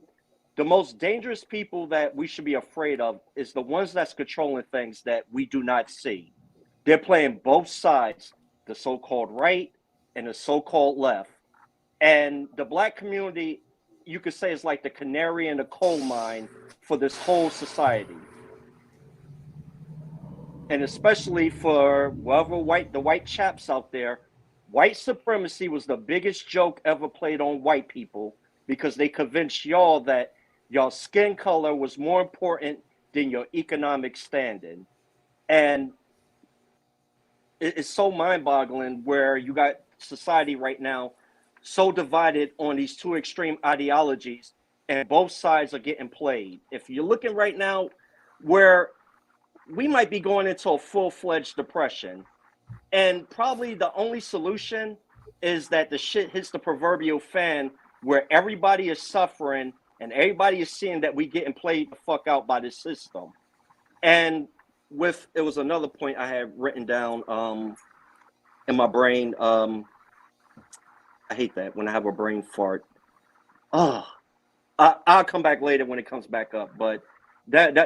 the most dangerous people that we should be afraid of is the ones that's controlling things that we do not see. They're playing both sides, the so-called right and the so-called left. And the black community, you could say, is like the canary in the coal mine for this whole society. And especially for whatever the white chaps out there, white supremacy was the biggest joke ever played on white people because they convinced y'all that y'all skin color was more important than your economic standing. And it's so mind-boggling where you got society right now so divided on these two extreme ideologies, and both sides are getting played. If you're looking right now where we might be going into a full-fledged depression, and probably the only solution is that the shit hits the proverbial fan where everybody is suffering and everybody is seeing that we getting played the fuck out by this system. And it was another point I had written down in my brain. I hate that when I have a brain fart. Oh, I'll come back later when it comes back up. But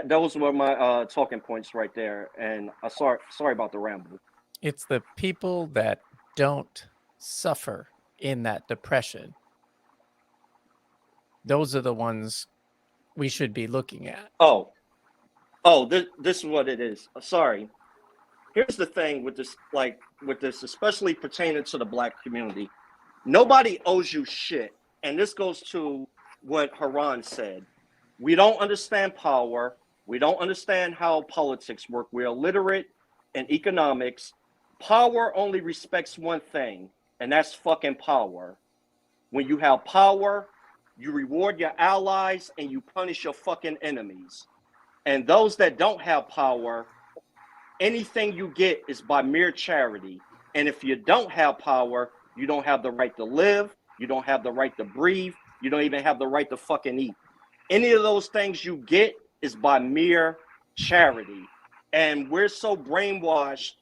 those were my talking points right there. And sorry about the ramble. It's the people that don't suffer in that depression. Those are the ones we should be looking at. This is what it is. Sorry. Here's the thing with this, especially pertaining to the black community. Nobody owes you shit. And this goes to what Haran said. We don't understand power. We don't understand how politics work. We're illiterate in economics. Power only respects one thing, and that's fucking power. When you have power, you reward your allies and you punish your fucking enemies. And those that don't have power, anything you get is by mere charity. And if you don't have power, you don't have the right to live. You don't have the right to breathe. You don't even have the right to fucking eat. Any of those things you get is by mere charity. And we're so brainwashed.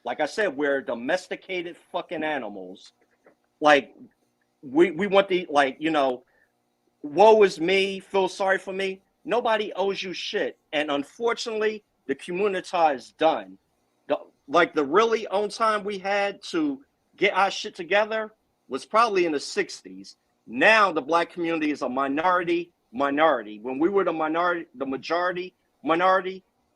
Like I said, we're domesticated fucking animals. Like, we want woe is me, feel sorry for me. Nobody owes you shit. And unfortunately, the community is done. The really on time we had to get our shit together was probably in the 60s. Now the black community is a minority. When we were the majority,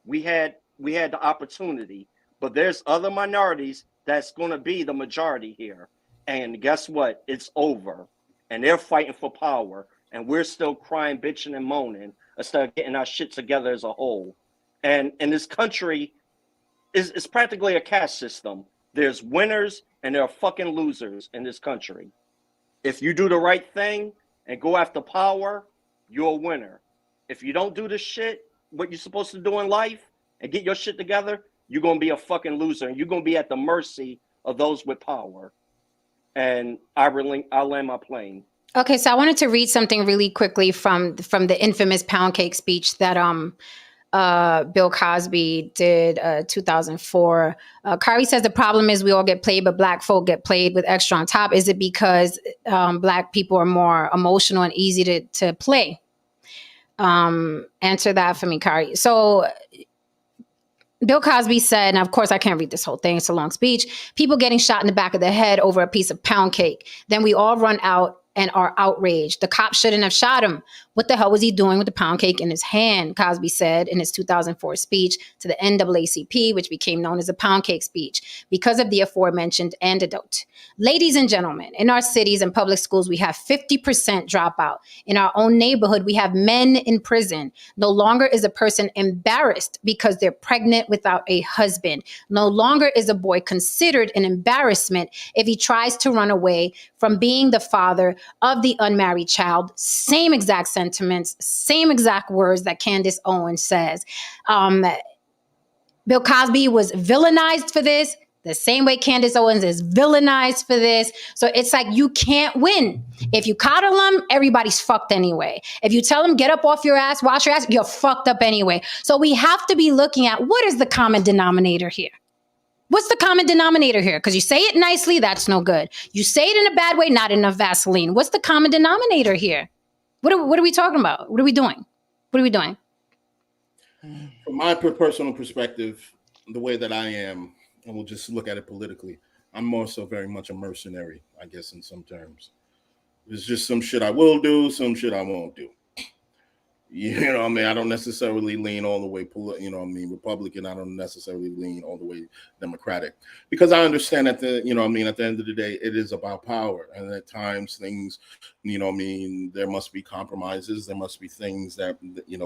we had the opportunity. But there's other minorities that's going to be the majority here. And guess what? It's over. And they're fighting for power. And we're still crying, bitching, and moaning instead of getting our shit together as a whole. And this country is practically a caste system. There's winners and there are fucking losers in this country. If you do the right thing and go after power, you're a winner. If you don't do the shit, what you're supposed to do in life, and get your shit together, you're going to be a fucking loser. And you're going to be at the mercy of those with power. And I'll land my plane. Okay, so I wanted to read something really quickly from the infamous pound cake speech that Bill Cosby did 2004. Kari says the problem is we all get played, but black folk get played with extra on top. Is it because black people are more emotional and easy to play? Answer that for me, Kari. So Bill Cosby said, and of course I can't read this whole thing, it's a long speech, people getting shot in the back of the head over a piece of pound cake. Then we all run out and are outraged. The cop shouldn't have shot him. What the hell was he doing with the pound cake in his hand? Cosby said in his 2004 speech to the NAACP, which became known as the pound cake speech, because of the aforementioned antidote. Ladies and gentlemen, in our cities and public schools, we have 50% dropout. In our own neighborhood, we have men in prison. No longer is a person embarrassed because they're pregnant without a husband. No longer is a boy considered an embarrassment if he tries to run away from being the father of the unmarried child. Same exact sentiments, same exact words that Candace Owens says. Bill Cosby was villainized for this. The same way Candace Owens is villainized for this. So it's like you can't win. If you coddle them, everybody's fucked anyway. If you tell them get up off your ass, wash your ass, you're fucked up anyway. So we have to be looking at what is the common denominator here? What's the common denominator here? Because you say it nicely, that's no good. You say it in a bad way, not enough Vaseline. What's the common denominator here? What are we talking about? What are we doing? What are we doing? From my personal perspective, the way that I am, and we'll just look at it politically, I'm more so very much a mercenary, I guess, in some terms. There's just some shit I will do, some shit I won't do. You know what I mean? I don't necessarily lean all the way, Republican. I don't necessarily lean all the way Democratic, because I understand that at the end of the day, it is about power. And at times things, there must be compromises. There must be things that,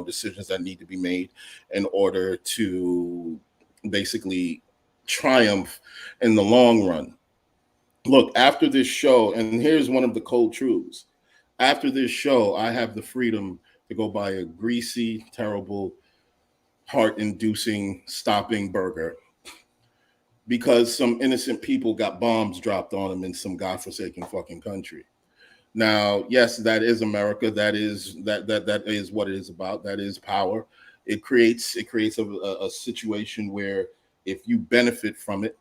decisions that need to be made in order to basically triumph in the long run. Look, after this show, and here's one of the cold truths. After this show, I have the freedom to go buy a greasy, terrible, heart-inducing, stopping burger because some innocent people got bombs dropped on them in some godforsaken fucking country. Now, yes, that is America. That is what it is about. That is power. It creates a situation where if you benefit from it,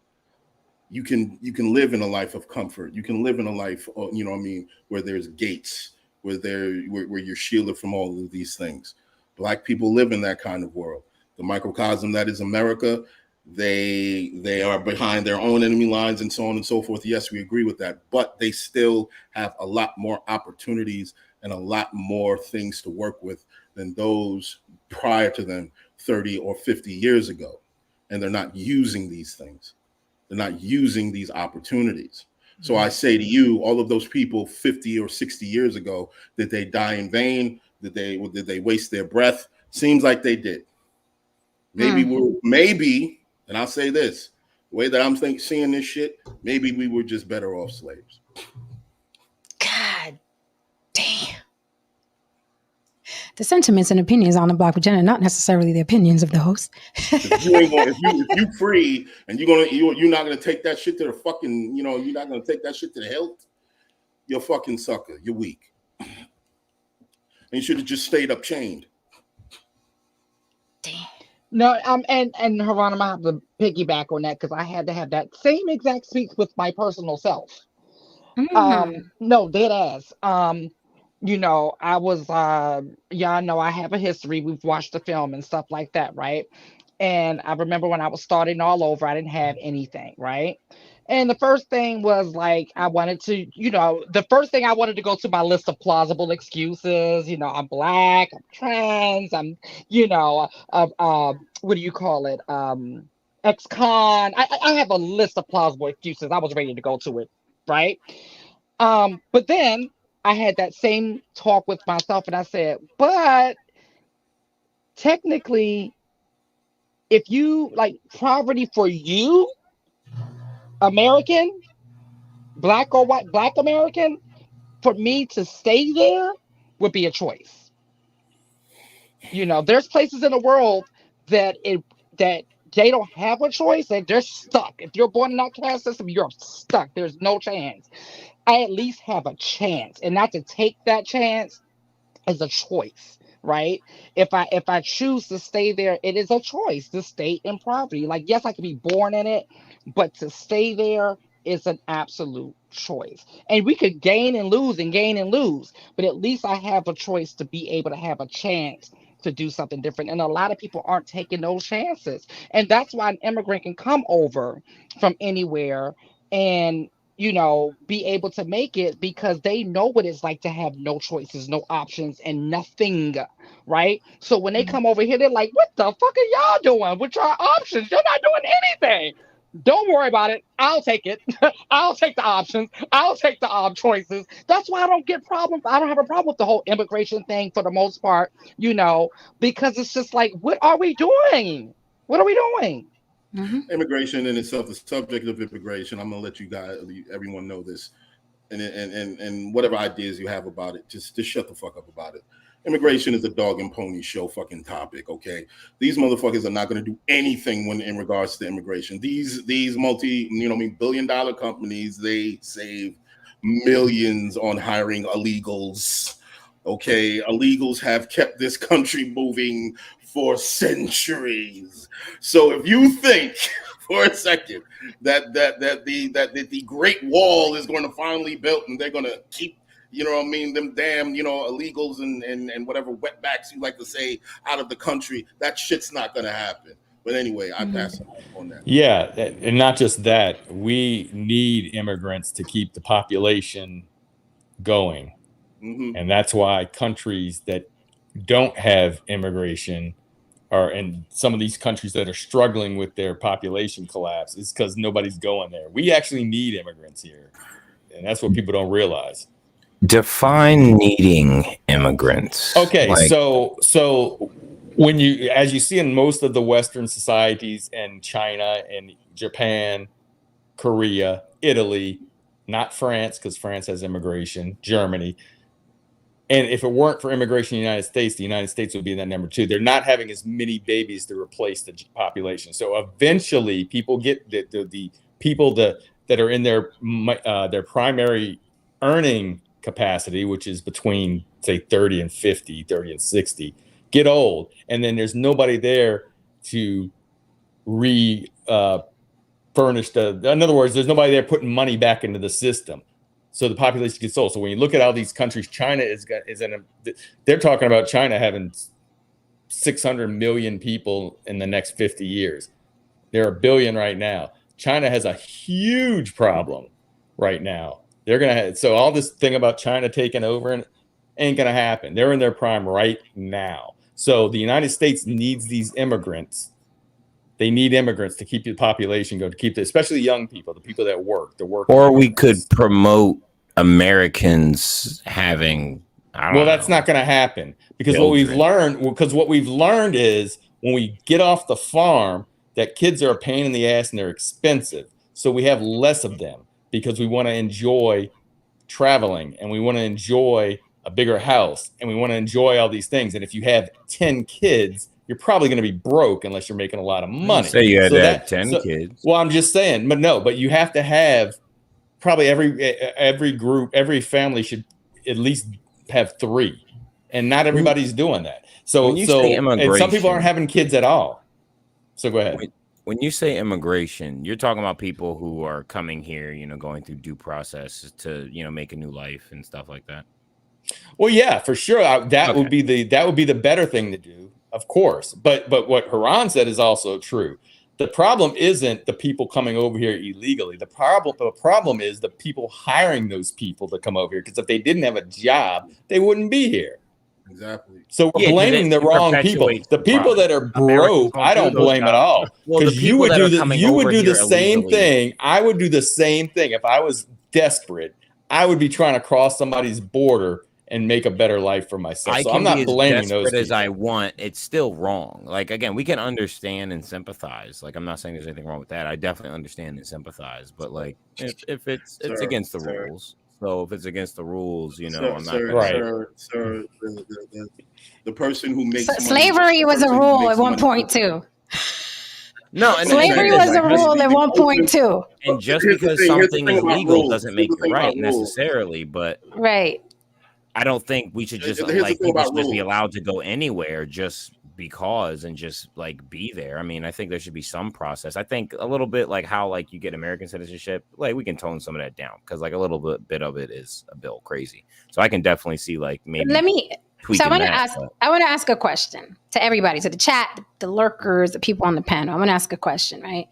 you can live in a life of comfort. You can live in a life, where there's gates, where you're shielded from all of these things. Black people live in that kind of world. The microcosm that is America, they are behind their own enemy lines and so on and so forth. Yes, we agree with that, but they still have a lot more opportunities and a lot more things to work with than those prior to them 30 or 50 years ago. And they're not using these things. They're not using these opportunities. So I say to you, all of those people 50 or 60 years ago, did they die in vain? Did they waste their breath? Seems like they did. Maybe, and I'll say this, the way that I'm seeing this shit, maybe we were just better off slaves. God damn. The sentiments and opinions on the Block with Jen are not necessarily the opinions of the host. If you free and you're not gonna take that shit to the fucking, you're not gonna take that shit to the hilt, you're a fucking sucker. You're weak. And you should have just stayed up chained. Damn. No, and Hieronymus, I have to piggyback on that because I had to have that same exact speech with my personal self. No, dead ass. I was y'all know I have a history. We've watched the film and stuff like that, right? And I remember when I was starting all over, I didn't have anything, right? And the first thing was like I wanted to, the first thing I wanted to go to my list of plausible excuses. I'm black, I'm trans, I'm, what do you call it? Ex-con. I have a list of plausible excuses. I was ready to go to it, right? But then I had that same talk with myself and I said, but technically, if you like poverty for you, American, black or white, black American, for me to stay there would be a choice. There's places in the world that they don't have a choice and they're stuck. If you're born in that caste system, you're stuck. There's no chance. I at least have a chance, and not to take that chance is a choice, right? If I choose to stay there, it is a choice to stay in poverty. Like, yes, I could be born in it, but to stay there is an absolute choice. And we could gain and lose and gain and lose, but at least I have a choice to be able to have a chance to do something different. And a lot of people aren't taking those chances. And that's why an immigrant can come over from anywhere and be able to make it because they know what it's like to have no choices, no options, and nothing, right? So when they come over here, they're like, what the fuck are y'all doing with your options? You're not doing anything. Don't worry about it. I'll take it. I'll take the options. I'll take the choices. That's why I don't get problems. I don't have a problem with the whole immigration thing for the most part, because it's just like, what are we doing? What are we doing? Mm-hmm. Immigration in itself, the subject of immigration, I'm gonna let you guys, everyone know this, and whatever ideas you have about it, just shut the fuck up about it. immigration is a dog and pony show fucking topic, okay? These motherfuckers are not going to do anything when in regards to immigration. These multi, billion-dollar companies, they save millions on hiring illegals. Okay, illegals have kept this country moving for centuries. So if you think for a second that the Great Wall is going to finally built and they're going to keep, them damn, illegals and whatever wetbacks you like to say out of the country, that shit's not going to happen. But anyway, I pass on that. Yeah, and not just that, we need immigrants to keep the population going. Mm-hmm. And that's why countries that don't have immigration are in some of these countries that are struggling with their population collapse is because nobody's going there. We actually need immigrants here. And that's what people don't realize. Define needing immigrants. Okay, so when you, as you see in most of the Western societies and China and Japan, Korea, Italy, not France, because France has immigration, Germany. And if it weren't for immigration in the United States would be in that number 2. They're not having as many babies to replace the population. So eventually people get the people that are in their primary earning capacity, which is between, say, 30 and 50, 30 and 60, get old. And then there's nobody there to furnish in other words, there's nobody there putting money back into the system. So the population gets old. So when you look at all these countries, China they're talking about China having 600 million people in the next 50 years. They're 1 billion right now. China has a huge problem right now. They're going to have, so all this thing about China taking over ain't going to happen. They're in their prime right now. So the United States needs these immigrants. They need immigrants to keep the population going, to keep especially young people, the people that work, Or we could promote Americans having, that's not going to happen because children. what we've learned is when we get off the farm, that kids are a pain in the ass and they're expensive. So we have less of them because we want to enjoy traveling and we want to enjoy a bigger house and we want to enjoy all these things. And if you have 10 kids, you're probably going to be broke unless you're making a lot of money. Say you had to have 10 kids. Well, I'm just saying, but you have to have probably every family should at least have 3, and not everybody's doing that. So and some people aren't having kids at all. So go ahead. When you say immigration, you're talking about people who are coming here, going through due process to, make a new life and stuff like that. Well, yeah, for sure. That would be the better thing to do, of course. But what Haran said is also true. The problem isn't the people coming over here illegally. The problem is the people hiring those people to come over here. Because if they didn't have a job, they wouldn't be here. Exactly. So we're blaming the wrong people. The people that are broke, I don't blame at all. Because you would do the same thing. I would do the same thing if I was desperate. I would be trying to cross somebody's border and make a better life for myself. So I'm not blaming those people. As I want, it's still wrong. Like, again, we can understand and sympathize. Like, I'm not saying there's anything wrong with that. I definitely understand and sympathize. But like, if it's against the rules. So if it's against the rules, I'm not right. Sir, the person who makes slavery was a rule at one point too. No, slavery was a rule at one point too. And just because something is legal doesn't make it right necessarily, but right. I don't think we should just people should just be allowed to go anywhere just because and just like be there. I mean, I think there should be some process. I think a little bit like how like you get American citizenship, like we can tone some of that down because like a little bit of it is a bit crazy. So I can definitely see like maybe. So I want to ask a question to everybody, to the chat, the lurkers, the people on the panel. I want to ask a question, right?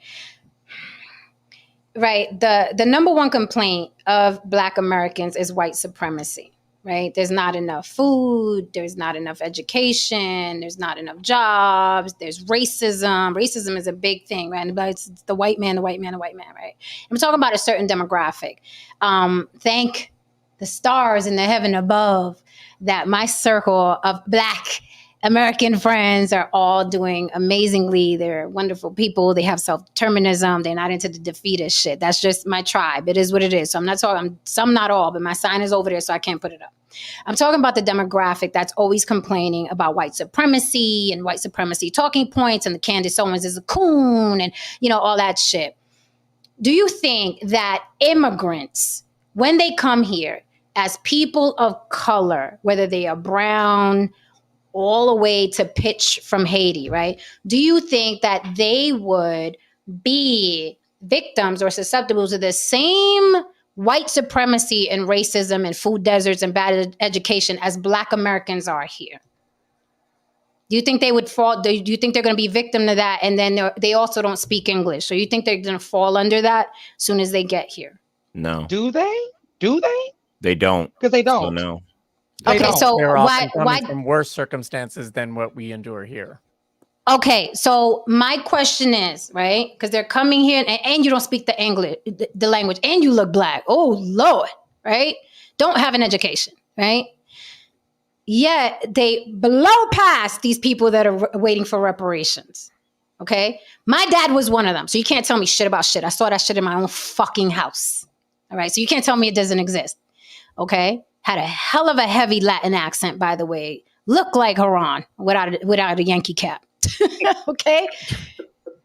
Right. The number one complaint of Black Americans is white supremacy. Right. There's not enough food. There's not enough education. There's not enough jobs. There's racism. Racism is a big thing. Right. But it's the white man, the white man, the white man. Right. I'm talking about a certain demographic. Thank the stars in the heaven above that my circle of Black American friends are all doing amazingly. They're wonderful people. They have self-determinism. They're not into the defeatist shit. That's just my tribe. It is what it is. So I'm not talking, some not all, but my sign is over there, so I can't put it up. I'm talking about the demographic that's always complaining about white supremacy and white supremacy talking points and the Candace Owens is a coon and, all that shit. Do you think that immigrants, when they come here as people of color, whether they are brown, all the way to pitch from Haiti, right? Do you think that they would be victims or susceptible to the same white supremacy and racism and food deserts and bad education as Black Americans are here? Do you think they would fall? Do you think they're going to be victim to that? And then they also don't speak English. So you think they're going to fall under that as soon as they get here? No. Do they? Do they? They don't. Because they don't. So no. They Okay, don't. so They're often why coming from worse circumstances than what we endure here. Okay, so my question is, right? Because they're coming here and you don't speak the English, the language, and you look Black. Oh Lord, right? Don't have an education, right? Yet they blow past these people that are waiting for reparations. Okay, my dad was one of them, so you can't tell me shit about shit. I saw that shit in my own fucking house. All right, so you can't tell me it doesn't exist. Okay, had a hell of a heavy Latin accent, by the way. Looked like Haran without a Yankee cap. Okay,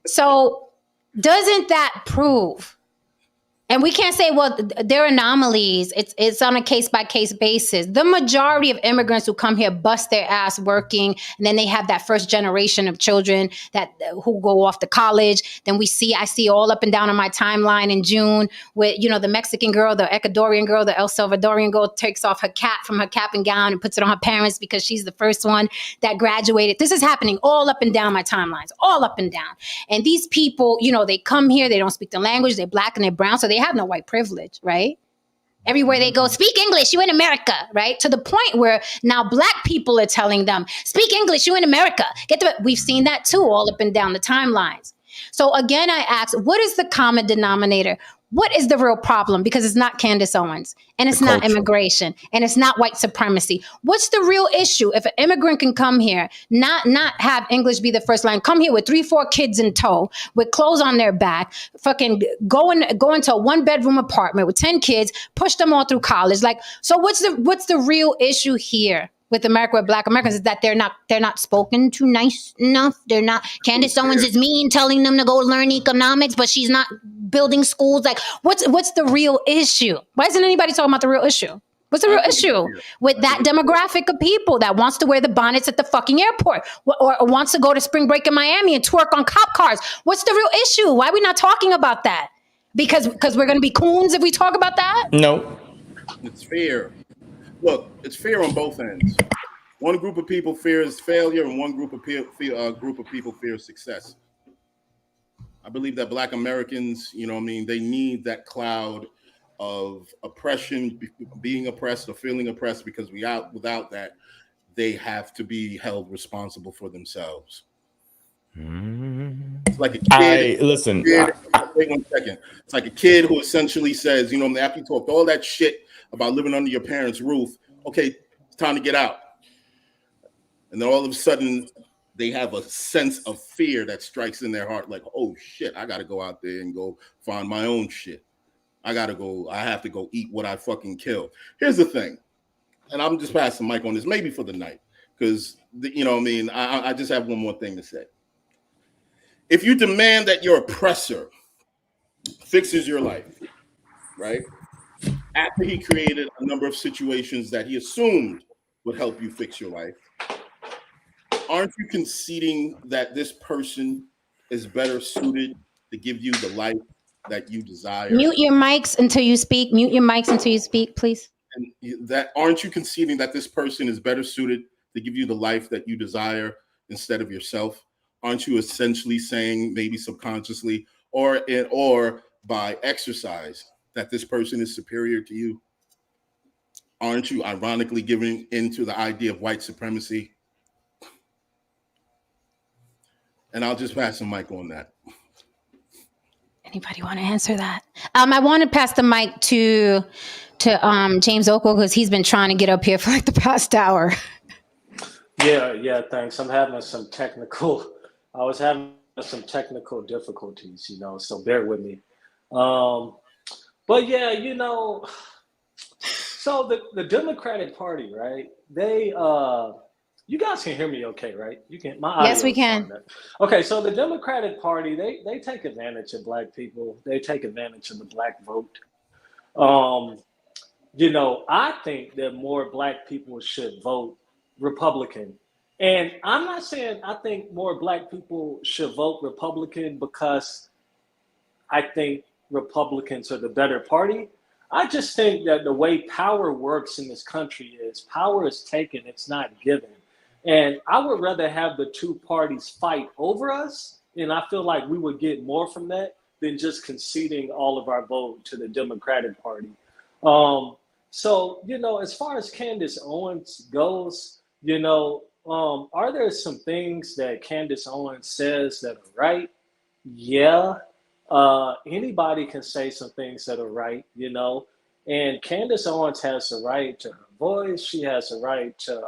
so doesn't that prove? And we can't say, well, they're anomalies. It's on a case-by-case basis. The majority of immigrants who come here bust their ass working, and then they have that first generation of children who go off to college. Then I see all up and down on my timeline in June with, the Mexican girl, the Ecuadorian girl, the El Salvadorian girl takes off her cap and gown and puts it on her parents because she's the first one that graduated. This is happening all up and down my timelines, all up and down. And these people, they come here, they don't speak the language, they're Black and they're brown, so they have no white privilege, right? Everywhere they go, speak English, you in America, right? To the point where now Black people are telling them, speak English, you in America. We've seen that too, all up and down the timelines. So again, I ask, what is the common denominator? What is the real problem? Because it's not Candace Owens, and it's not immigration, and it's not white supremacy. What's the real issue? If an immigrant can come here, not have English be the first line, come here with 3-4 kids in tow, with clothes on their back, fucking go into a 1-bedroom apartment with 10 kids, push them all through college. So what's the real issue here with America, with Black Americans, is that they're not spoken to nice enough. They're not. Candace Owens is mean, telling them to go learn economics, but she's not building schools. What's the real issue? Why isn't anybody talking about the real issue? What's the real issue with that demographic of people that wants to wear the bonnets at the fucking airport or wants to go to spring break in Miami and twerk on cop cars? What's the real issue? Why are we not talking about that? Because we're going to be coons if we talk about that? No. It's fair. Look, it's fair on both ends. One group of people fears failure, and one group of people fears success. I believe that Black Americans, they need that cloud of oppression, being oppressed or feeling oppressed, because without that, they have to be held responsible for themselves. It's like a kid. Wait 1 second. It's like a kid who essentially says, after you talked all that shit about living under your parents' roof, okay, it's time to get out. And then all of a sudden, they have a sense of fear that strikes in their heart, like, oh shit, I gotta go out there and go find my own shit. I have to go eat what I fucking kill. Here's the thing, and I'm just passing the mic on this, maybe for the night, because I just have one more thing to say. If you demand that your oppressor fixes your life, right? After he created a number of situations that he assumed would help you fix your life, aren't you conceding that this person is better suited to give you the life that you desire? Mute your mics until you speak. Mute your mics until you speak, please. And aren't you conceding that this person is better suited to give you the life that you desire instead of yourself? Aren't you essentially saying, maybe subconsciously or by exercise, that this person is superior to you? Aren't you ironically giving into the idea of white supremacy? And I'll just pass the mic on that. Anybody want to answer that? I want to pass the mic to James Oakwood, because he's been trying to get up here for like the past hour. Yeah, thanks. I'm having some technical, I was having some technical difficulties, so bear with me. Um, but yeah, so the Democratic Party, right? You guys can hear me okay, right? You can, my Yes, audio we is fine. can. Right? Okay, so the Democratic Party, they take advantage of black people. They take advantage of the black vote. Um, I think that more black people should vote Republican. And I'm not saying I think more black people should vote Republican because I think Republicans are the better party. I just think that the way power works in this country is power is taken, it's not given. And I would rather have the two parties fight over us. And I feel like we would get more from that than just conceding all of our vote to the Democratic Party. Um, as far as Candace Owens goes, are there some things that Candace Owens says that are right? Yeah, anybody can say some things that are right. And Candace Owens has the right to her voice. She has the right to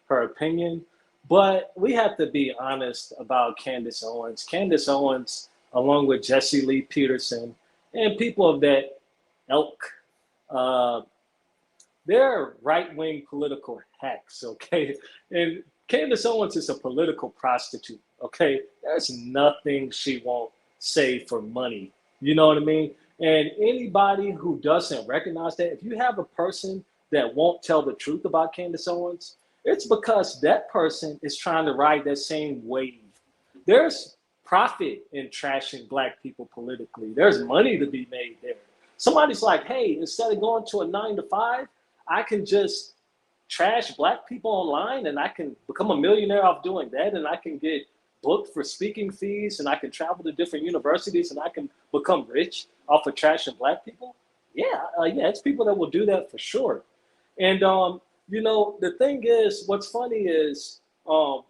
her opinion. But we have to be honest about Candace Owens. Candace Owens, along with Jesse Lee Peterson and people of that ilk, uh, they're right-wing political hacks, okay? And Candace Owens is a political prostitute, okay? There's nothing she won't say for money. You know what I mean? And anybody who doesn't recognize that, if you have a person that won't tell the truth about Candace Owens, it's because that person is trying to ride that same wave. There's profit in trashing black people politically. There's money to be made there. Somebody's like, hey, instead of going to a 9 to 5, I can just trash black people online and I can become a millionaire off doing that, and I can get booked for speaking fees, and I can travel to different universities, and I can become rich off of trashing black people. Yeah, it's people that will do that for sure. And the thing is, what's funny is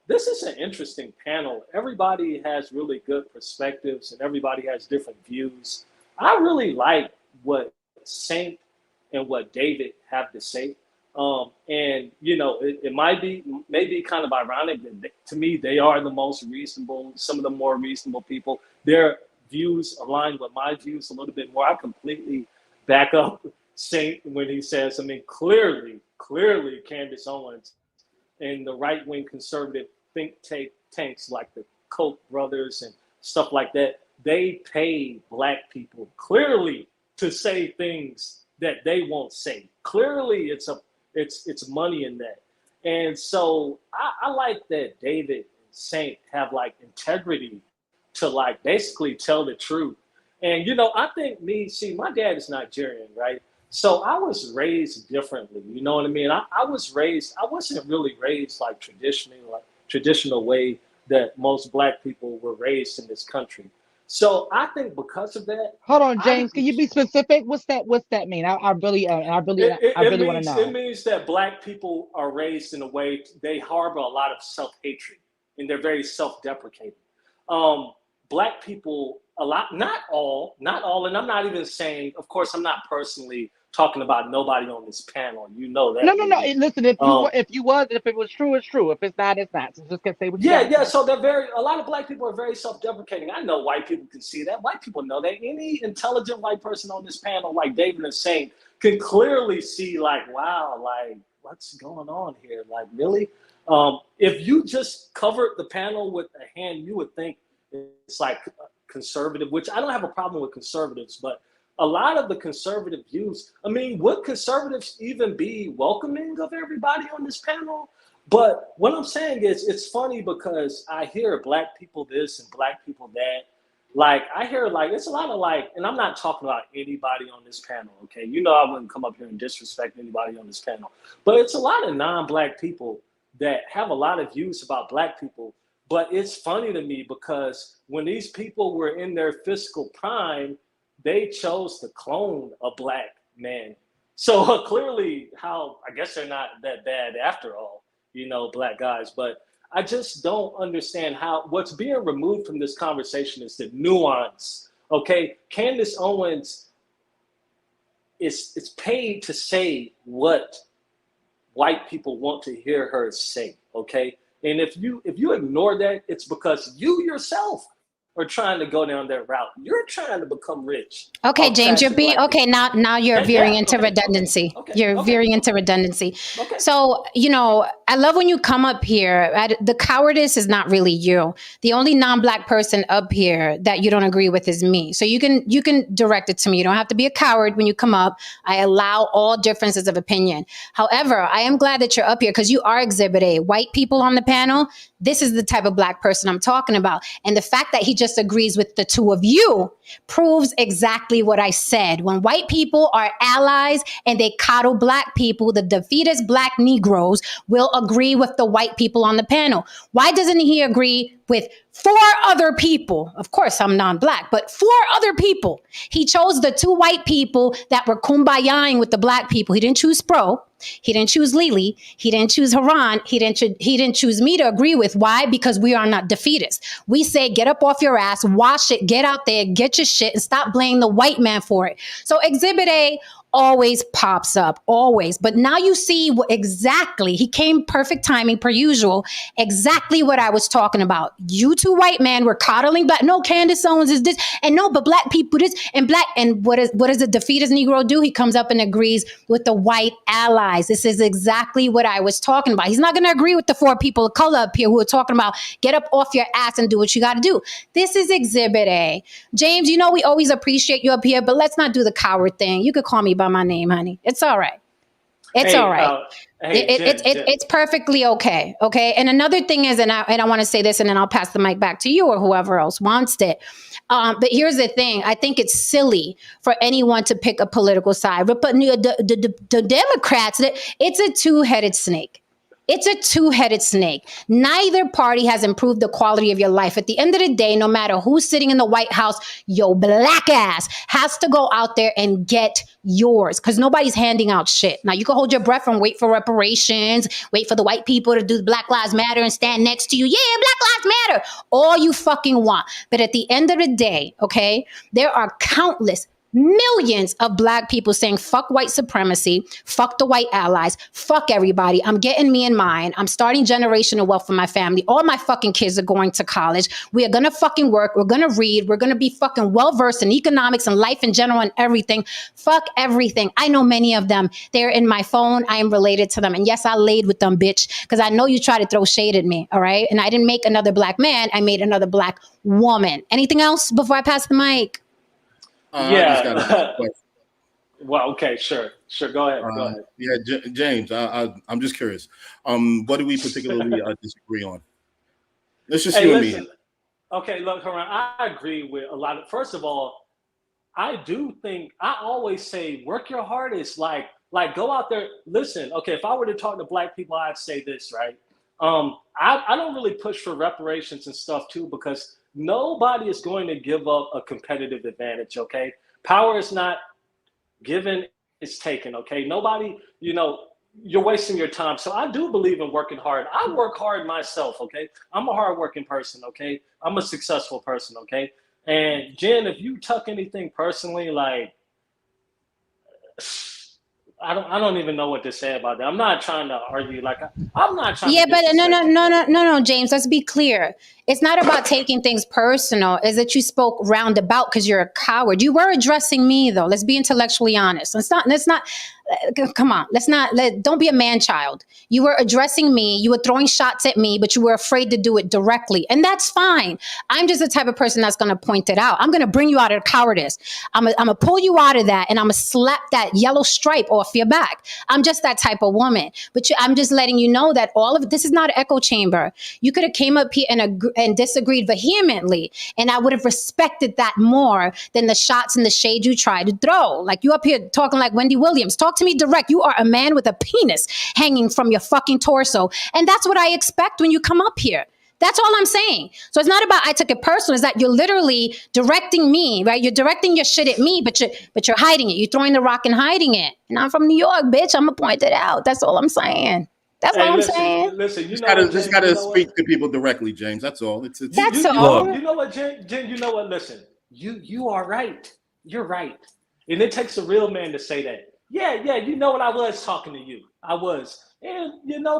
this is an interesting panel. Everybody has really good perspectives and everybody has different views. I really like what Saint and what David have to say. It might be maybe kind of ironic that to me they are the most reasonable, some of the more reasonable people. Their views align with my views a little bit more. I completely back up Saint when he says, I mean, clearly, Candace Owens and the right-wing conservative tanks like the Koch brothers and stuff like that, they pay black people clearly to say things that they won't say. Clearly, it's money in that. And so I like that David and Saint have like integrity to like basically tell the truth. And I think my dad is Nigerian, right? So I was raised differently. You know what I mean? I wasn't really raised like traditional way that most black people were raised in this country. So I think because of that, Hold on, I James. didn't. Can you be specific? What's that mean? I It really want to means it know. means that black people are raised in a way they harbor a lot of self-hatred and they're very self-deprecating. Black people, a lot, not all, and I'm not even saying. Of course, I'm not personally talking about nobody on this panel. You know No, that, no, no. Rudy. Listen, if it was true, it's true. If it's not, it's not. So just say what you Yeah, gotta yeah. say. So a lot of black people are very self-deprecating. I know white people can see that. White people know that. Any intelligent white person on this panel, like David is saying, can clearly see, like, wow, like, what's going on here? Like, really? If you just covered the panel with a hand, you would think it's like conservative, which I don't have a problem with conservatives, but a lot of the conservative views, I mean, would conservatives even be welcoming of everybody on this panel? But what I'm saying is, it's funny because I hear black people this and black people that. Like, I hear, like, it's a lot of, like, and I'm not talking about anybody on this panel, okay? I wouldn't come up here and disrespect anybody on this panel. But it's a lot of non-black people that have a lot of views about black people. But it's funny to me because when these people were in their fiscal prime, they chose to clone a black man. So clearly, I guess they're not that bad after all, black guys. But I just don't understand how what's being removed from this conversation is the nuance. Okay, Candace Owens is paid to say what white people want to hear her say, okay? And if you ignore that, it's because you yourself are trying to go down that route. You're trying to become rich. Okay, James, you're being okay. Now you're veering into okay, redundancy. okay, You're okay, veering into redundancy. okay. So, I love when you come up here. The cowardice is not really you. The only non-black person up here that you don't agree with is me. So you can direct it to me. You don't have to be a coward when you come up. I allow all differences of opinion. However, I am glad that you're up here because you are Exhibit A. White people on the panel, this is the type of black person I'm talking about. And the fact that he just agrees with the two of you proves exactly what I said. When white people are allies and they coddle black people, the defeatist black Negroes will agree with the white people on the panel. Why doesn't he agree with 4 other people? Of course, I'm non-black, but 4 other people. He chose the 2 white people that were kumbayaing with the black people. He didn't choose Pro. He didn't choose Lily. He didn't choose Haran. He didn't choose me to agree with. Why? Because we are not defeatists. We say, get up off your ass, wash it, get out there, get your shit, and stop blaming the white man for it. So Exhibit A always pops up, always. But now you see what exactly, he came perfect timing per usual, exactly what I was talking about. You 2 white men were coddling black. No, Candace Owens is this, and no, but black people this, and black, and what does the defeatist Negro do? He comes up and agrees with the white allies. This is exactly what I was talking about. He's not going to agree with the 4 people of color up here who are talking about get up off your ass and do what you got to do. This is Exhibit A. James, we always appreciate you up here, but let's not do the coward thing. You could call me by my name, honey. It's all right. It's all right. It's perfectly okay. Okay. And another thing is, and I want to say this, and then I'll pass the mic back to you or whoever else wants it. But here's the thing. I think it's silly for anyone to pick a political side. But the Democrats, it's a two-headed snake. It's a two-headed snake. Neither party has improved the quality of your life. At the end of the day, no matter who's sitting in the White House, your black ass has to go out there and get yours because nobody's handing out shit. Now, you can hold your breath and wait for reparations, wait for the white people to do Black Lives Matter and stand next to you. Yeah, Black Lives Matter. All you fucking want. But at the end of the day, okay, there are countless millions of black people saying fuck white supremacy, fuck the white allies, fuck everybody. I'm getting me and mine. I'm starting generational wealth for my family. All my fucking kids are going to college. We are going to fucking work. We're going to read. We're going to be fucking well-versed in economics and life in general and everything. Fuck everything. I know many of them. They're in my phone. I am related to them. And yes, I laid with them, bitch, because I know you try to throw shade at me. All right. And I didn't make another black man. I made another black woman. Anything else before I pass the mic? Yeah. Well, okay, sure. Go ahead. Yeah, James, I'm just curious. What do we particularly disagree on? Let's just you and me. Okay, look, Haran, I agree with a lot of. First of all, I do think I always say work your hardest. Like go out there. Listen, okay, if I were to talk to black people, I'd say this, right? I don't really push for reparations and stuff too because nobody is going to give up a competitive advantage, okay? Power is not given, it's taken, okay? Nobody, you're wasting your time. So I do believe in working hard. I work hard myself, okay? I'm a hardworking person, okay? I'm a successful person, okay? And Jen, if you tuck anything personally, like, I don't even know what to say about that. I'm not trying to argue. Like I'm not trying. Yeah, to but no, James. Let's be clear. It's not about taking things personal. Is that you spoke roundabout because you're a coward. You were addressing me though. Let's be intellectually honest. Let's not. Come on. Don't be a man child. You were addressing me. You were throwing shots at me, but you were afraid to do it directly, and that's fine. I'm just the type of person that's going to point it out. I'm going to bring you out of cowardice. I'm going to pull you out of that, and I'm going to slap that yellow stripe off your back. I'm just that type of woman. But I'm just letting you know that all of this is not an echo chamber. You could have came up here and disagreed vehemently, and I would have respected that more than the shots and the shade you tried to throw. Like you up here talking like Wendy Williams. Talk to me direct. You are a man with a penis hanging from your fucking torso, and that's what I expect when you come up here. That's all I'm saying. So it's not about I took it personal. It's that you're literally directing me, right? You're directing your shit at me, but you're hiding it. You're throwing the rock and hiding it. And I'm from New York, bitch. I'm gonna point it out. That's all I'm saying. That's all I'm saying. Listen, you just gotta speak to people directly, James. That's all. That's all. You know what, Jen? You know what? Listen, you are right. You're right, and it takes a real man to say that. Yeah, you know what? I was talking to you. I was. And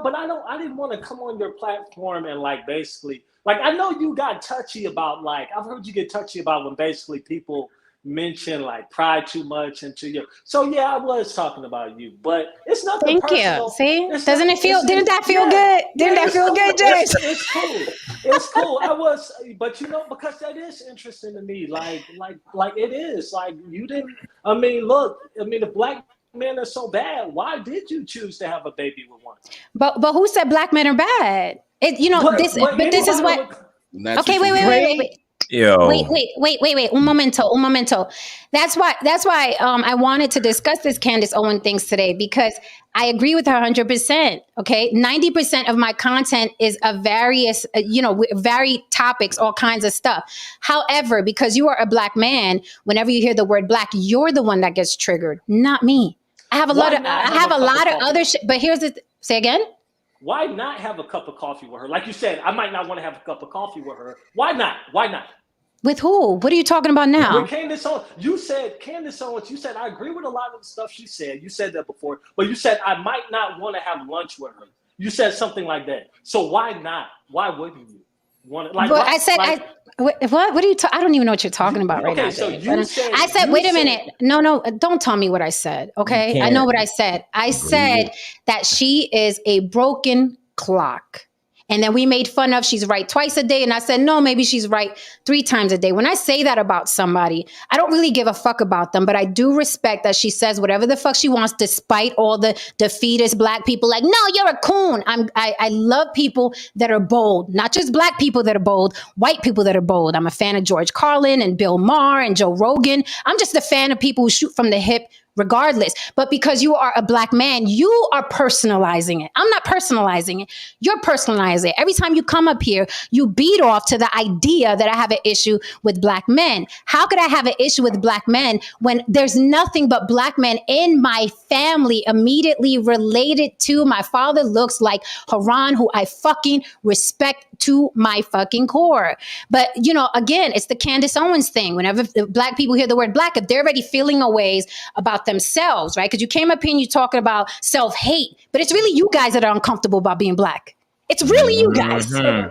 but I didn't want to come on your platform and like basically like I know you got touchy about like I've heard you get touchy about when basically people mention like pride too much into you. So yeah, I was talking about you, but it's nothing Thank you. personal. See, It's not doesn't it feel? Didn't that feel yeah, good? Didn't yeah, that it's feel cool. good, James? It's cool. It's cool. I was but because that is interesting to me. Like it is. Like you didn't I mean, look, I mean the black men are so bad. Why did you choose to have a baby with one? But who said black men are bad? But This is anybody what. would. And that's Okay, what you Great. wait. Un momento. That's why I wanted to discuss this Candace Owens things today, because I agree with her 100%. Okay. 90% of my content is of various, varied topics, all kinds of stuff. However, because you are a black man, whenever you hear the word black, you're the one that gets triggered, not me. I have a Why lot of, not I have have a a cup of lot of coffee? other shit, but say again. Why not have a cup of coffee with her? Like you said, I might not want to have a cup of coffee with her. Why not? Why not? With who? What are you talking about now? With Candace Owens, you said Candace Owens. You said I agree with a lot of the stuff she said. You said that before, but you said I might not want to have lunch with her. You said something like that. So why not? Why wouldn't you want to? Like But why? I said, Like what are you I don't even know what you're talking about right now, okay. So Dave. you said I said, wait a minute. No, don't tell me what I said. Okay. I know what I said. I said that she is a broken clock. And then we made fun of she's right twice a day. And I said, no, maybe she's right 3 times a day. When I say that about somebody, I don't really give a fuck about them, but I do respect that she says whatever the fuck she wants, despite all the defeatist black people like, no, you're a coon. I love people that are bold, not just black people that are bold, white people that are bold. I'm a fan of George Carlin and Bill Maher and Joe Rogan. I'm just a fan of people who shoot from the hip regardless. But because you are a black man, you are personalizing it. I'm not personalizing it. You're personalizing it. Every time you come up here, you beat off to the idea that I have an issue with black men. How could I have an issue with black men when there's nothing but black men in my family immediately related to my father? Looks like Haran, who I fucking respect to my fucking core. But, again, it's the Candace Owens thing. Whenever black people hear the word black, if they're already feeling a ways about themselves, right? Because you came up here and you're talking about self-hate, but it's really you guys that are uncomfortable about being black. It's really you guys. No.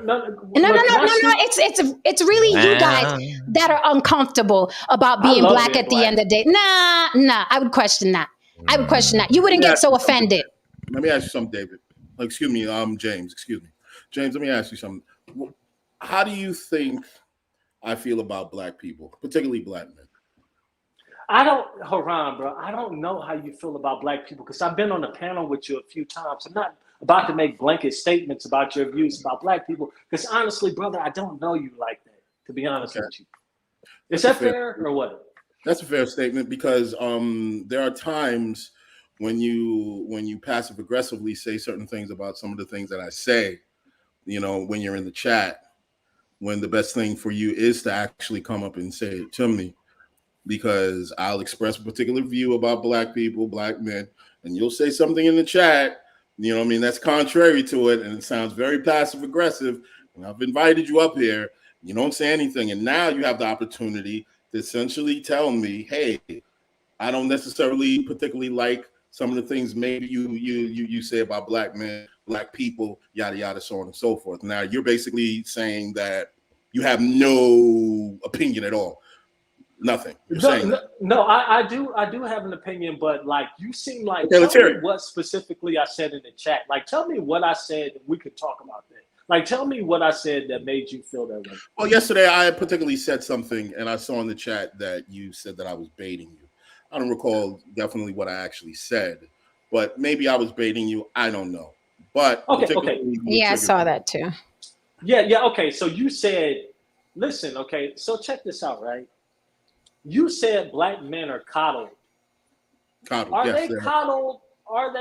It's really you guys that are uncomfortable about being black being at the end of the day. Nah. I would question that. You wouldn't get so offended. Let me ask you something, David. Excuse me, James. Excuse me, James. Let me ask you something. How do you think I feel about black people, particularly black men? Haran, bro, I don't know how you feel about black people because I've been on a panel with you a few times. I'm not about to make blanket statements about your views about black people because honestly, brother, I don't know you like that, to be honest with you. Is that fair or what? That's a fair statement because there are times when you passive aggressively say certain things about some of the things that I say, when you're in the chat, when the best thing for you is to actually come up and say it to me. Because I'll express a particular view about black people, black men, and you'll say something in the chat, that's contrary to it, and it sounds very passive aggressive. And I've invited you up here, you don't say anything, and now you have the opportunity to essentially tell me, hey, I don't necessarily particularly like some of the things maybe you say about black men, black people, yada yada, so on and so forth. Now you're basically saying that you have no opinion at all. Nothing. You're saying that. No, I do have an opinion, but like you seem like tell me what specifically I said in the chat. Like tell me what I said and we could talk about that. Like tell me what I said that made you feel that way. Well, yesterday I particularly said something and I saw in the chat that you said that I was baiting you. I don't recall definitely what I actually said, but maybe I was baiting you. I don't know. But okay. Yeah, I saw that too. Yeah, okay. So you said, listen, okay, so check this out, right? You said black men are coddled. Are they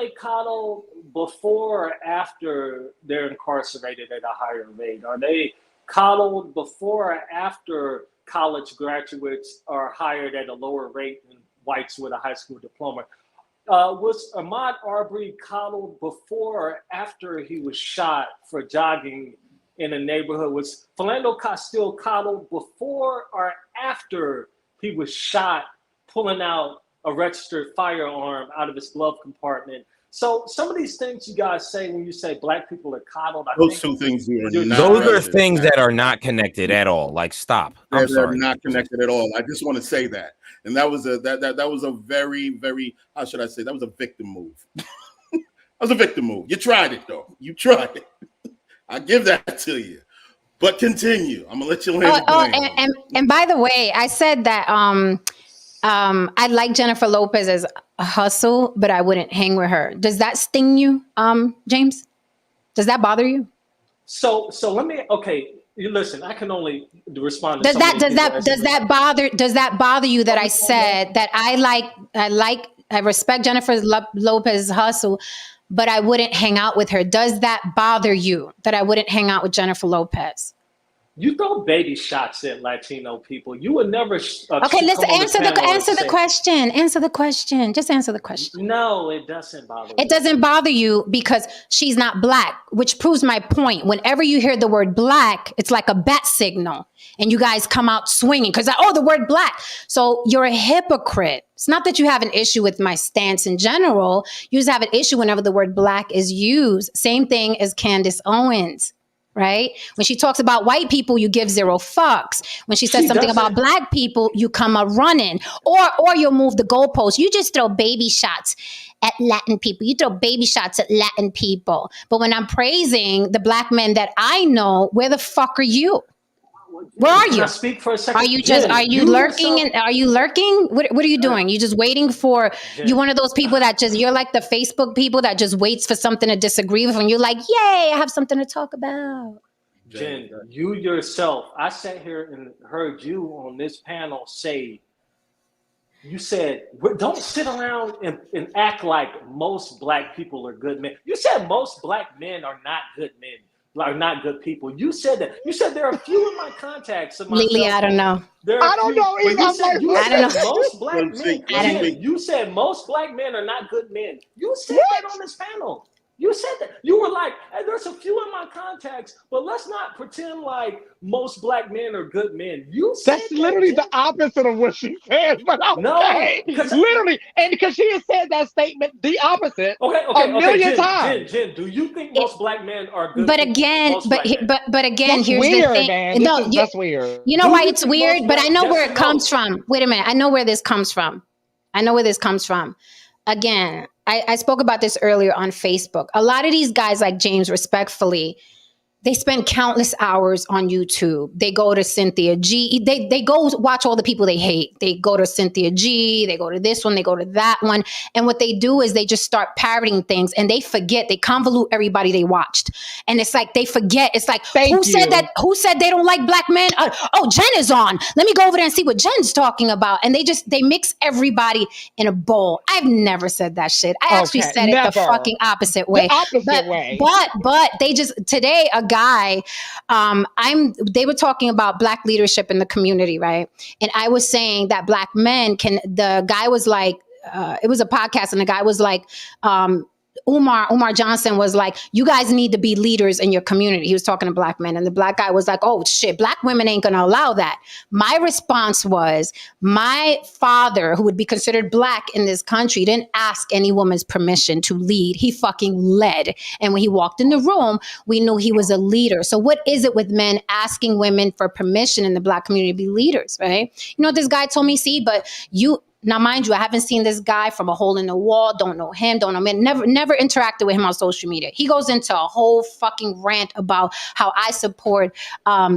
coddled before or after they're incarcerated at a higher rate? Are they coddled before or after college graduates are hired at a lower rate than whites with a high school diploma? Was Ahmaud Arbery coddled before or after he was shot for jogging in a neighborhood? Was Philando Castile coddled before or after he was shot pulling out a registered firearm out of his glove compartment. So some of these things you guys say when you say black people are coddled, I Those think two things are you're not Those are relative. things that are not connected at all. Like, stop. I'm They're sorry. not connected at all. I just want to say that. And that was a very, very, how should I say, that was a victim move. That was a victim move. You tried it though. You tried it. I give that to you. But continue. I'm gonna let you land the plane. And by the way, I said that I like Jennifer Lopez as a hustle, but I wouldn't hang with her. Does that sting you, James? Does that bother you? So let me. Okay, you listen. I can only respond. Does that bother you that I said that I respect Jennifer Lopez's hustle, but I wouldn't hang out with her? Does that bother you that I wouldn't hang out with Jennifer Lopez? You throw baby shots at Latino people. You would never. Okay, let's answer the question. Answer the question. Just answer the question. No, it doesn't bother me. It doesn't bother you because she's not black, which proves my point. Whenever you hear the word black, it's like a bat signal, and you guys come out swinging because the word black. So you're a hypocrite. It's not that you have an issue with my stance in general. You just have an issue whenever the word black is used. Same thing as Candace Owens. Right? When she talks about white people, you give zero fucks. When she says something about black people, you come a running, or you'll move the goalpost. You just throw baby shots at Latin people. You throw baby shots at Latin people. But when I'm praising the black men that I know, where the fuck are you? Where are you? Can I speak for a second? Are you lurking? Are you lurking? What are you doing? You just waiting for, you one of those people that you're like the Facebook people that just waits for something to disagree with, and you're like, yay, I have something to talk about. Jen, you yourself, I sat here and heard you on this panel say, you said, don't sit around and act like most black people are good men. You said most black men are not good men. Are not good people. You said that. You said there are a few in my contacts. Lily, I don't know. I don't know either. I don't know. Most black men. You said most black men are not good men. You said that on this panel. You said that. You were like, hey, there's a few in my contacts, but let's not pretend like most black men are good men. You said that's literally the opposite of what she said. But okay. No, literally, and because she has said that statement, the opposite. A million times. Jen, do you think most black men are good? But again, but again, that's here's weird, the thing. Man. That's weird. You know why it's weird? But I know where it comes from. Wait a minute. I know where this comes from. Again, I spoke about this earlier on Facebook. A lot of these guys like James, respectfully, they spend countless hours on YouTube. They go to Cynthia G. They go watch all the people they hate. They go to Cynthia G. They go to this one. They go to that one. And what they do is they just start parroting things, and they forget. They convolute everybody they watched, and it's like they forget. It's like who said that? Who said they don't like black men? Jen is on. Let me go over there and see what Jen's talking about. And they mix everybody in a bowl. I've never said that shit. I actually said it the fucking opposite way. But they just today a guy, they were talking about black leadership in the community, right? And I was saying that black men the guy was like, it was a podcast, and the guy was like, Umar Johnson was like, you guys need to be leaders in your community. He was talking to black men, and the black guy was like, oh shit, black women ain't gonna allow that. My response was, my father, who would be considered black in this country, didn't ask any woman's permission to lead. He fucking led. And when he walked in the room, we knew he was a leader. So what is it with men asking women for permission in the black community to be leaders, right? You know what this guy told me? Now, mind you, I haven't seen this guy from a hole in the wall, don't know him, don't know me, never interacted with him on social media. He goes into a whole fucking rant about how I support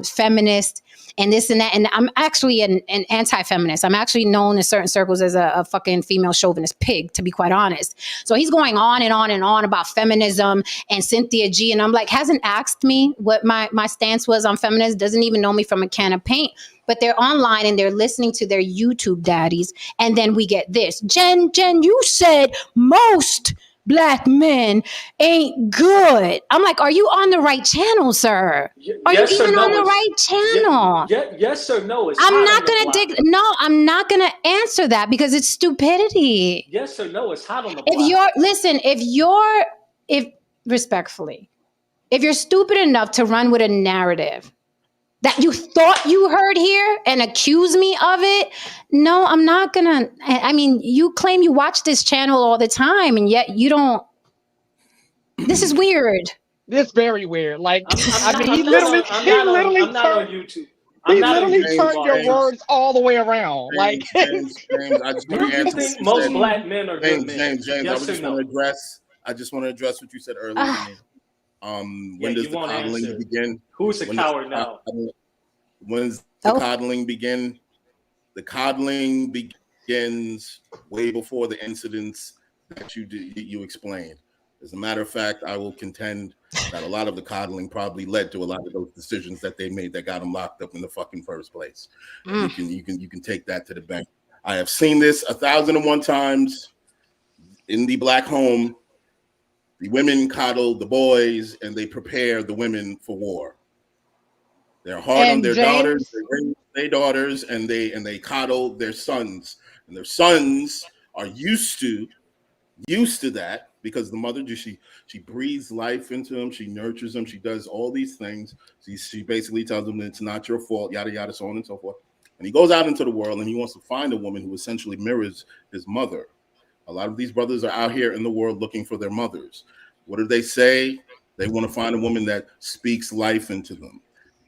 feminists and this and that. And I'm actually an anti-feminist. I'm actually known in certain circles as a fucking female chauvinist pig, to be quite honest. So he's going on and on and on about feminism and Cynthia G. And I'm like, hasn't asked me what my stance was on feminism, doesn't even know me from a can of paint. But they're online and they're listening to their YouTube daddies. And then we get this. Jen, you said most black men ain't good. I'm like, are you on the right channel, sir? Are you even on the right channel? Yes or no? I'm not gonna answer that because it's stupidity. Yes or no? It's hot on the block. If respectfully, if you're stupid enough to run with a narrative that you thought you heard here and accuse me of it. No, I'm not gonna. I mean, you claim you watch this channel all the time, and yet you don't. This is weird. It's very weird. Like, I mean, I'm not on YouTube. I'm not on YouTube. Turned your words all the way around. Like, James, I just Do want to you answer. think most black men are good men? James, Yes or no? I just want to address what you said earlier to me. When does the coddling begin? Who's a coward now? When's the coddling begin? The coddling begins way before the incidents that you explained. As a matter of fact, I will contend that a lot of the coddling probably led to a lot of those decisions that they made that got them locked up in the fucking first place. You can take that to the bank. I have seen this 1,001 times in the black home. The women coddle the boys and they prepare the women for war. They're hard on their daughters, they raise their daughters, and they coddle their sons. And their sons are used to that because the mother she breathes life into them, she nurtures them, she does all these things. She basically tells them that it's not your fault, yada yada, so on and so forth. And he goes out into the world and he wants to find a woman who essentially mirrors his mother. A lot of these brothers are out here in the world looking for their mothers. What do they say? They want to find a woman that speaks life into them.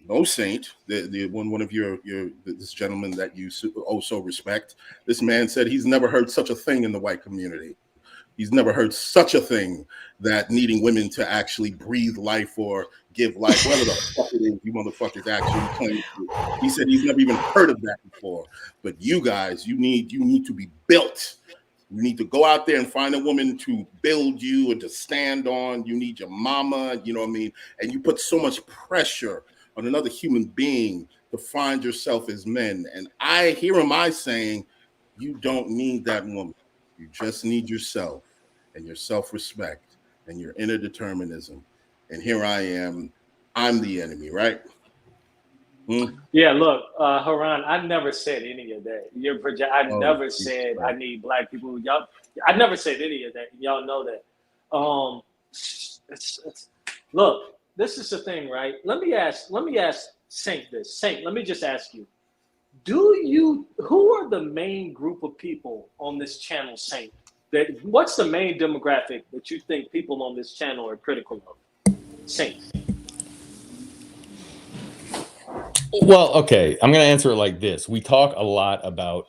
No Saint, one of this gentleman that you so respect, this man said he's never heard such a thing in the white community. He's never heard such a thing, that needing women to actually breathe life or give life, whatever the fuck it is you motherfuckers actually claim to. He said he's never even heard of that before. But you guys, you need to be built. You need to go out there and find a woman to build you and to stand on. You need your mama, you know what I mean? And you put so much pressure on another human being to find yourself as men. And I hear him saying, you don't need that woman. You just need yourself and your self-respect and your inner determinism. And here I am. I'm the enemy, right? Yeah, look, Haran, I never said any of that. I never said I need black people. Y'all, I never said any of that. Y'all know that. Look, this is the thing, right? Let me ask Saint this. Saint, let me just ask you. Who are the main group of people on this channel, Saint? What's the main demographic that you think people on this channel are critical of? Saint. Well, okay, I'm going to answer it like this. We talk a lot about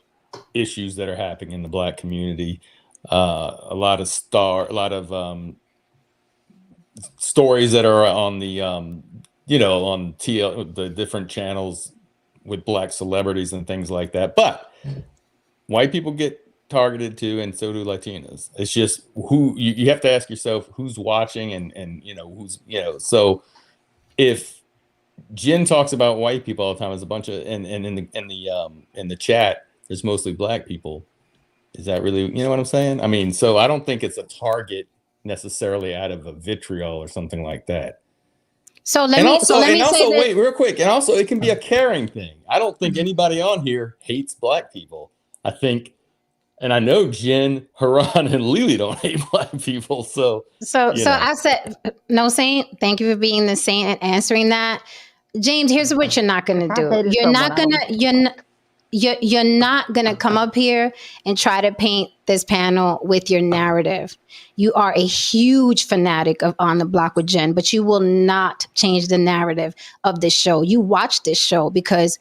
issues that are happening in the black community. A lot of stories that are on the on the different channels with black celebrities and things like that. But white people get targeted too, and so do Latinos. It's just who you have to ask yourself who's watching and who's so if Jen talks about white people all the time. There's a bunch of and in the chat, there's mostly black people. Is that really what I'm saying? I mean, so I don't think it's a target necessarily out of a vitriol or something like that. So let me say wait real quick. And also, it can be a caring thing. I don't think anybody on here hates black people. I think, and I know Jen, Haran, and Lily don't hate black people. So I said no, Saint. Thank you for being the Saint and answering that. James, here's what you're not going to do. You're not going to come up here and try to paint this panel with your narrative. You are a huge fanatic of On the Block with Jen, but you will not change the narrative of this show. You watch this show because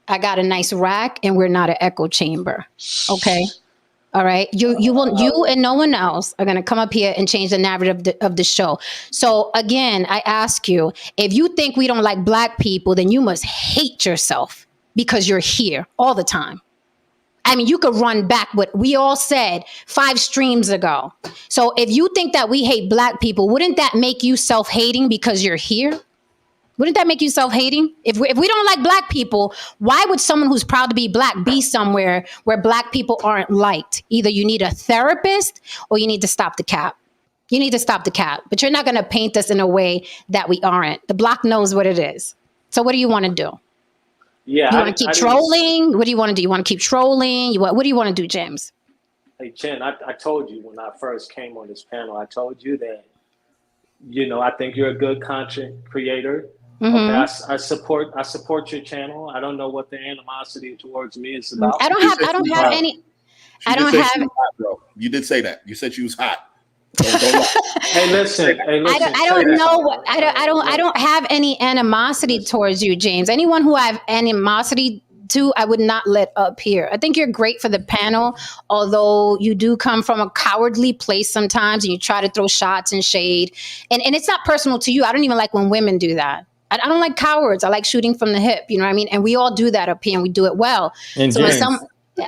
I got a nice rack and we're not an echo chamber. Okay. All right. You and no one else are going to come up here and change the narrative of the show. So again, I ask you, if you think we don't like black people, then you must hate yourself because you're here all the time. I mean, you could run back what we all said 5 streams ago. So if you think that we hate black people, wouldn't that make you self-hating because you're here? Wouldn't that make you self-hating? If we don't like black people, why would someone who's proud to be black be somewhere where black people aren't liked? Either you need a therapist or you need to stop the cap. You need to stop the cap. But you're not going to paint us in a way that we aren't. The block knows what it is. So what do you want to do? Yeah, you want to keep trolling? What do you want to do? You want to keep trolling? What do you want to do, James? Hey, Jen, I told you when I first came on this panel, I told you that, I think you're a good content creator. Okay, Mhm. I support your channel. I don't know what the animosity towards me is I about. don't She have. said I she don't was have hot. any. She I did don't say have. she was hot, bro. You did say that. You said she was hot. Don't lie. Hey, listen. Hey, listen. I Check don't this know out. what I Look, don't have any animosity listen. towards you, James. Anyone who I have animosity to, I would not let up here. I think you're great for the panel, although you do come from a cowardly place sometimes and you try to throw shots and shade. And it's not personal to you. I don't even like when women do that. I don't like cowards. I like shooting from the hip, you know what I mean? And we all do that up here and we do it well. And So when James,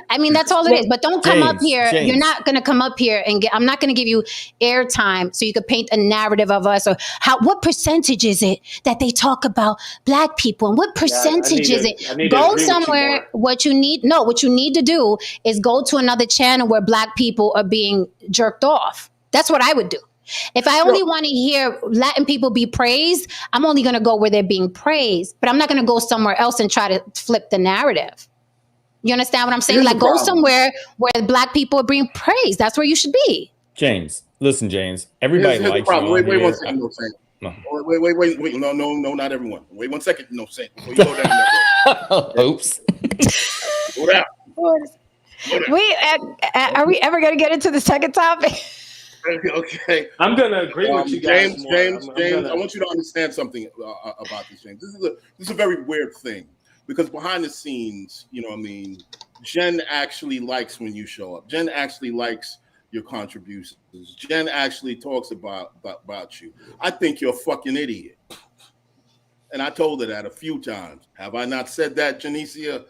I mean, that's all it is. But don't come up here. You're James. not going to come up here and I'm not going to give you airtime so you could paint a narrative of us or what percentage is it that they talk about black people and what percentage is it? I need to Go agree with you somewhere. more. What you need to do is go to another channel where black people are being jerked off. That's what I would do. If I only want to hear Latin people be praised, I'm only going to go where they're being praised, but I'm not going to go somewhere else and try to flip the narrative. You understand what I'm saying? Here's the Like, go problem. somewhere where black people are being praised. That's where you should be. James, listen, James. Everybody Here's the likes you problem. on Wait here. one second, no Saint. No. Wait. No, not everyone. Wait 1 second, no Saint. Before you go down that road. Oops. Go down. Are we ever going to get into the second topic? Okay. I'm gonna agree with you guys James, more. James, I'm James. gonna- I want you to understand something about this, James. This is a very weird thing because behind the scenes, you know what I mean, Jen actually likes when you show up. Jen actually likes your contributions. Jen actually talks about you. I think you're a fucking idiot. And I told her that a few times. Have I not said that, Janicia?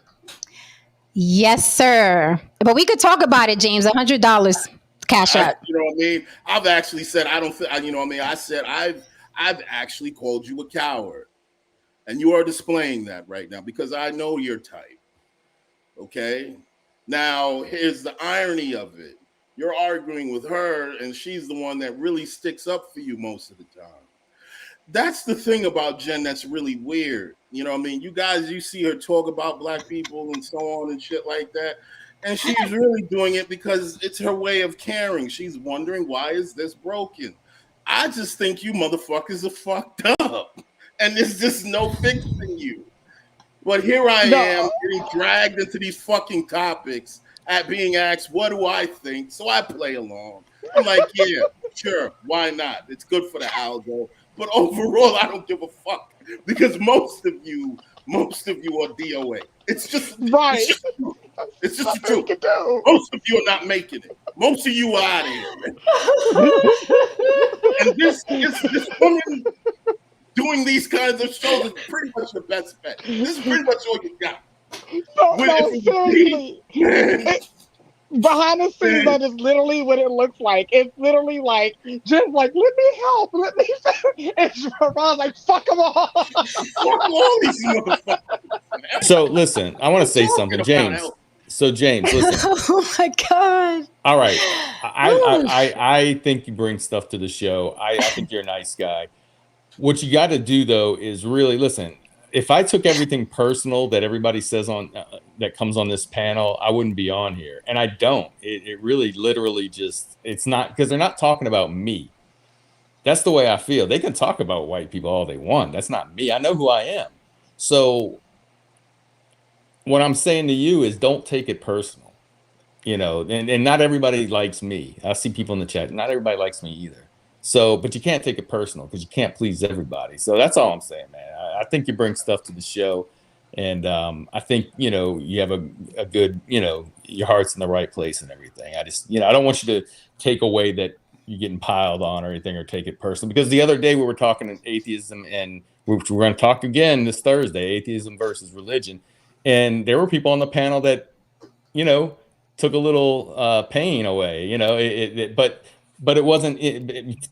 Yes, sir. But we could talk about it, James. $100 cash out. You know what I mean? I've actually said I don't. You know what I mean? I said I've actually called you a coward, and you are displaying that right now because I know your type. Okay. Now here's the irony of it: you're arguing with her, and she's the one that really sticks up for you most of the time. That's the thing about Jen that's really weird. You know what I mean? You guys, you see her talk about black people and so on and shit like that. And she's really doing it because it's her way of caring. She's wondering, why is this broken? I just think you motherfuckers are fucked up. And there's just no fixing you. But here I am getting dragged into these fucking topics at being asked, what do I think? So I play along. I'm like, yeah, sure, why not? It's good for the algo. But overall, I don't give a fuck because most of you are DOA. It's just Right. It's just the truth. Most of you are not making it. Most of you are out of here. And this woman doing these kinds of shows is pretty much your best bet. This is pretty much all you got. Seriously. Behind the scenes, that is literally what it looks like. It's literally like, just like, let me help, let me. And Ron's like, fuck them all. Fuck all these motherfuckers. So listen, I want to say something, James. So James, listen. Oh my God. All right. I think you bring stuff to the show. I think you're a nice guy. What you got to do though is really listen. If I took everything personal that everybody says on that comes on this panel, I wouldn't be on here, and I don't. It really, literally, just it's not because they're not talking about me. That's the way I feel. They can talk about white people all they want. That's not me. I know who I am. So what I'm saying to you is, don't take it personal. You know, and not everybody likes me. I see people in the chat. Not everybody likes me either. So, but you can't take it personal because you can't please everybody. So that's all I'm saying, man. I think you bring stuff to the show, and I think you have a good, your heart's in the right place and everything. I just, I don't want you to take away that you're getting piled on or anything or take it personal. Because the other day we were talking atheism, and we're going to talk again this Thursday, atheism versus religion, and there were people on the panel that, took a little pain away, but it wasn't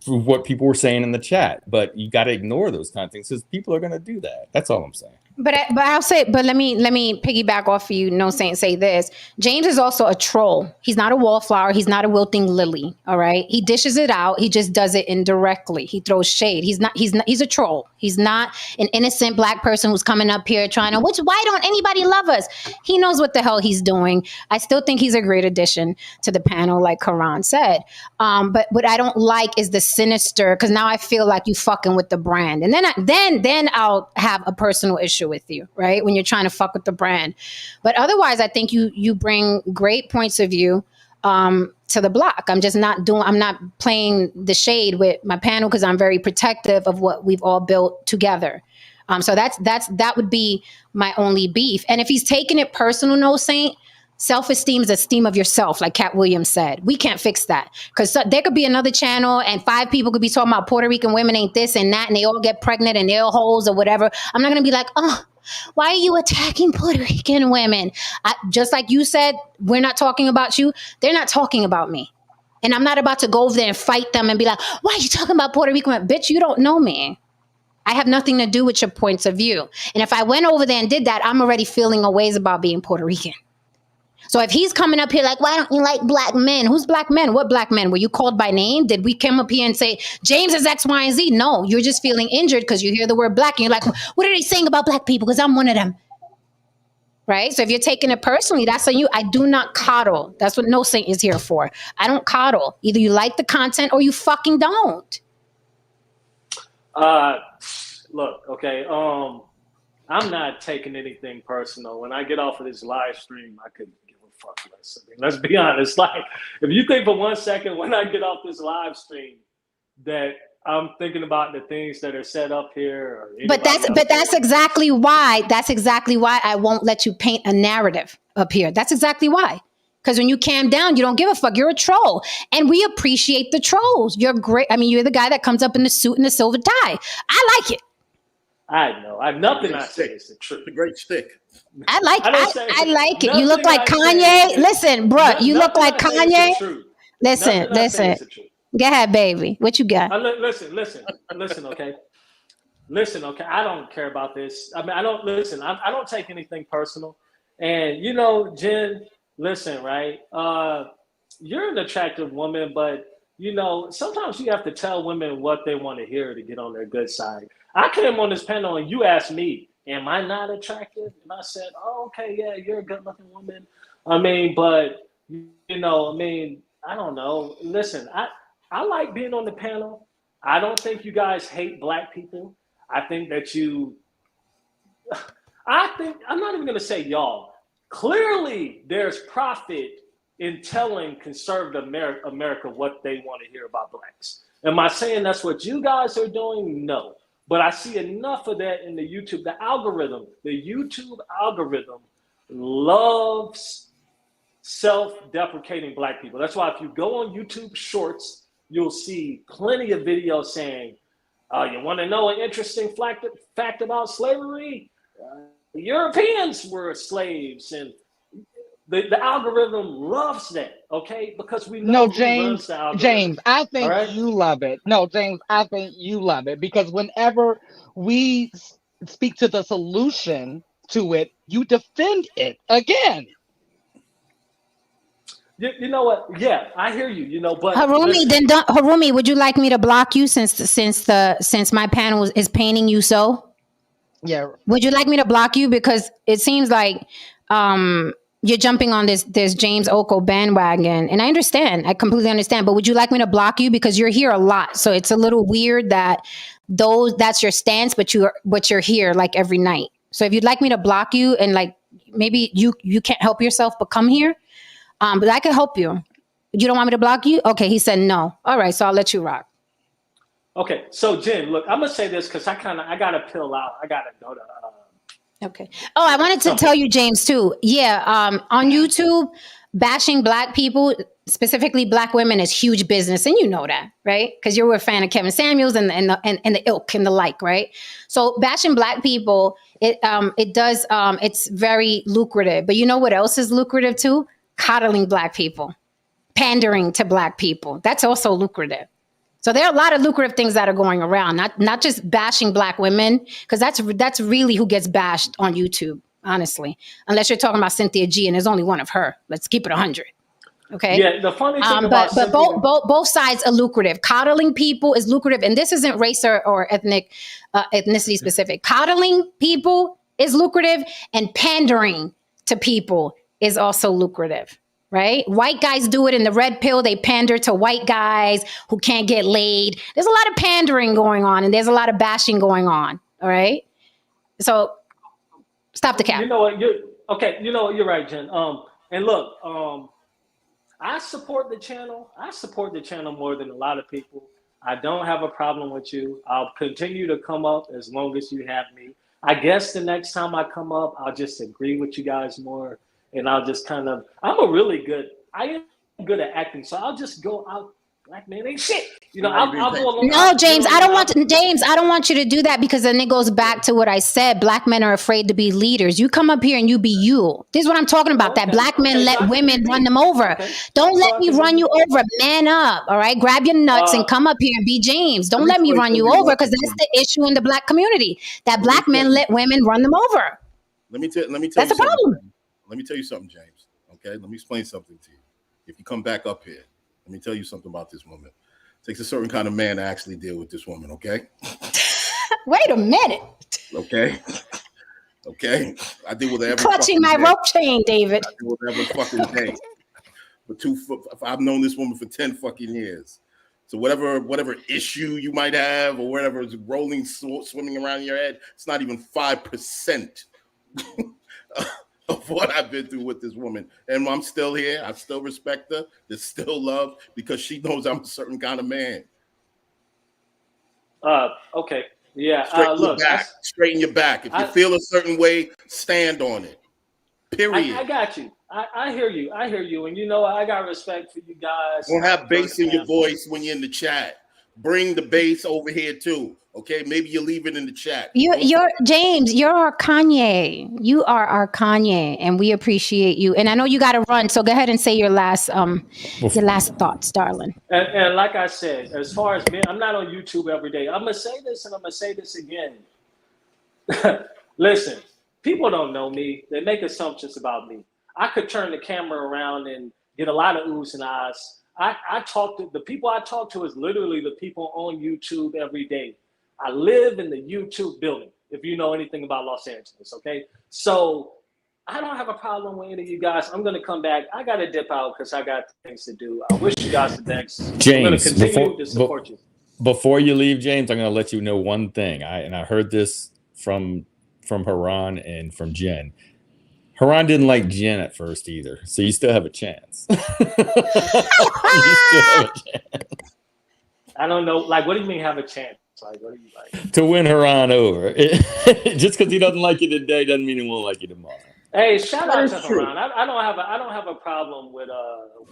what people were saying in the chat. But you got to ignore those kind of things because people are going to do that. That's all I'm saying. But I'll say, but let me piggyback off of you. No Saint say this. James is also a troll. He's not a wallflower. He's not a wilting lily. All right. He dishes it out. He just does it indirectly. He throws shade. He's a troll. He's not an innocent black person who's coming up here trying to, why don't anybody love us? He knows what the hell he's doing. I still think he's a great addition to the panel, like Karan said. But what I don't like is the sinister, because now I feel like you fucking with the brand. And then I'll have a personal issue with you, right? When you're trying to fuck with the brand. But otherwise, I think you bring great points of view to the block. I'm not playing the shade with my panel because I'm very protective of what we've all built together. So that would be my only beef. And if he's taking it personal, No Saint, self-esteem is esteem of yourself, like Cat Williams said. We can't fix that because there could be another channel and 5 people could be talking about Puerto Rican women ain't this and that, and they all get pregnant and they're hoes or whatever. I'm not going to be like, oh, why are you attacking Puerto Rican women? Just like you said, we're not talking about you. They're not talking about me. And I'm not about to go over there and fight them and be like, why are you talking about Puerto Rican women? Bitch, you don't know me. I have nothing to do with your points of view. And if I went over there and did that, I'm already feeling a ways about being Puerto Rican. So if he's coming up here like, why don't you like black men? Who's black men? What black men? Were you called by name? Did we come up here and say, James is X, Y, and Z? No, you're just feeling injured because you hear the word black and you're like, what are they saying about black people? Because I'm one of them. Right? So if you're taking it personally, that's on you. I do not coddle. That's what No Saint is here for. I don't coddle. Either you like the content or you fucking don't. Look, okay. I'm not taking anything personal. When I get off of this live stream, I could give a fuck less. I mean, let's be honest. Like, if you think for 1 second when I get off this live stream that I'm thinking about the things that are set up here, but that's exactly why I won't let you paint a narrative up here. That's exactly why. Because when you calm down, you don't give a fuck. You're a troll. And we appreciate the trolls. You're great. I mean, you're the guy that comes up in the suit and the silver tie. I like it. I know. I've nothing I say is the truth. It's a great stick. I like it. You look like Kanye. Listen, bro, you look like Kanye. Listen. Go ahead, baby. What you got? Listen, okay. Listen, okay. I don't care about this. I mean, I don't take anything personal. And, you know, Jen, listen, right? You're an attractive woman, but, you know, sometimes you have to tell women what they want to hear to get on their good side. I came on this panel and you asked me, am I not attractive? And I said, oh, okay, yeah, you're a good looking woman. I mean, but, you know, I mean, I don't know. Listen, I like being on the panel. I don't think you guys hate black people. I think that I'm not even going to say y'all. Clearly, there's profit in telling conservative America what they want to hear about blacks. Am I saying that's what you guys are doing? No. But I see enough of that in the YouTube. The YouTube algorithm loves self-deprecating black people. That's why if you go on YouTube Shorts, you'll see plenty of videos saying, you want to know an interesting fact about slavery? Europeans were slaves, and the algorithm loves that, okay? Because we know James, I think you love it. No, James, I think you love it because whenever we speak to the solution to it, you defend it again. You know what? Yeah, I hear you. You know, but Harumi, Harumi, would you like me to block you since my panel is painting you so? Yeah. Would you like me to block you because it seems like you're jumping on this James Oko bandwagon, and I understand. I completely understand. But would you like me to block you because you're here a lot? So it's a little weird that that's your stance, but you're here like every night. So if you'd like me to block you and like maybe you can't help yourself but come here, but I could help you. You don't want me to block you? Okay, he said no. All right, so I'll let you rock. Okay, so Jen, look, I'm gonna say this because I gotta peel out. I gotta go to. Okay. Oh, I wanted to tell you, James, too. Yeah, on YouTube, bashing black people, specifically black women, is huge business, and you know that, right? Because you're a fan of Kevin Samuels and the ilk and the like, right? So bashing black people, it's very lucrative. But you know what else is lucrative too? Coddling black people, pandering to black people. That's also lucrative. So there are a lot of lucrative things that are going around, not just bashing Black women, because that's really who gets bashed on YouTube, honestly. Unless you're talking about Cynthia G, and there's only one of her. Let's keep it 100. Okay. Yeah, the funny thing about but both sides are lucrative. Coddling people is lucrative, and this isn't race or ethnicity specific. Coddling people is lucrative, and pandering to people is also lucrative. Right? White guys do it in the red pill. They pander to white guys who can't get laid. There's a lot of pandering going on, and there's a lot of bashing going on. All right. So stop the cap. You know what? You know what? You're right, Jen. And look, I support the channel. I support the channel more than a lot of people. I don't have a problem with you. I'll continue to come up as long as you have me. I guess the next time I come up, I'll just agree with you guys more. And I'll just I am good at acting. So I'll just go out. Black man ain't shit. You know, I'll go along. No, James, I don't want you to do that, because then it goes back to what I said. Black men are afraid to be leaders. You come up here and you be you. This is what I'm talking about. Okay. That Black men let women run them over. Okay. Don't let me run you over. Man up. All right. Grab your nuts and come up here and be James. Don't let me run you over, because that's the issue in the Black community. That Black men let women run them over. Let me tell that's you a problem. something. Let me tell you something, James. Okay, let me explain something to you. If you come back up here, let me tell you something about this woman. It takes a certain kind of man to actually deal with this woman, okay? Wait a minute. Okay? Okay? I deal with every clutching my day. rope chain, David. I deal with every fucking day. I've known this woman for 10 fucking years. So whatever issue you might have, or whatever is rolling, swimming around in your head, it's not even 5% of what I've been through with this woman. And I'm still here. I still respect her. There's still love, because she knows I'm a certain kind of man. Okay. Yeah. Straighten your back. If you feel a certain way, stand on it. Period. I got you. I hear you. I hear you. And you know, I got respect for you guys. Don't have bass in your voice when you're in the chat. Bring the bass over here too. Okay, maybe you leave it in the chat. You're James. You're our Kanye. You are our Kanye, and we appreciate you. And I know you got to run, so go ahead and say your last thoughts, darling. And like I said, as far as me, I'm not on YouTube every day. I'm gonna say this, and I'm gonna say this again. Listen, people don't know me. They make assumptions about me. I could turn the camera around and get a lot of oohs and ahs. I talk to the people I talk to is literally the people on YouTube every day. I live in the YouTube building, if you know anything about Los Angeles, okay? So I don't have a problem with any of you guys. I'm going to come back. I got to dip out because I got things to do. I wish you guys the best. James, I'm going to continue to support you. Before you leave, James, I'm going to let you know one thing. I heard this from Haran and from Jen. Haran didn't like Jen at first either, so you still have a chance. You still have a chance. I don't know. Like, what do you mean have a chance? Like, what do you like? To win Haran over. Just because he doesn't like you today doesn't mean he won't like you tomorrow. Hey, shout out to Haran. I don't have a problem with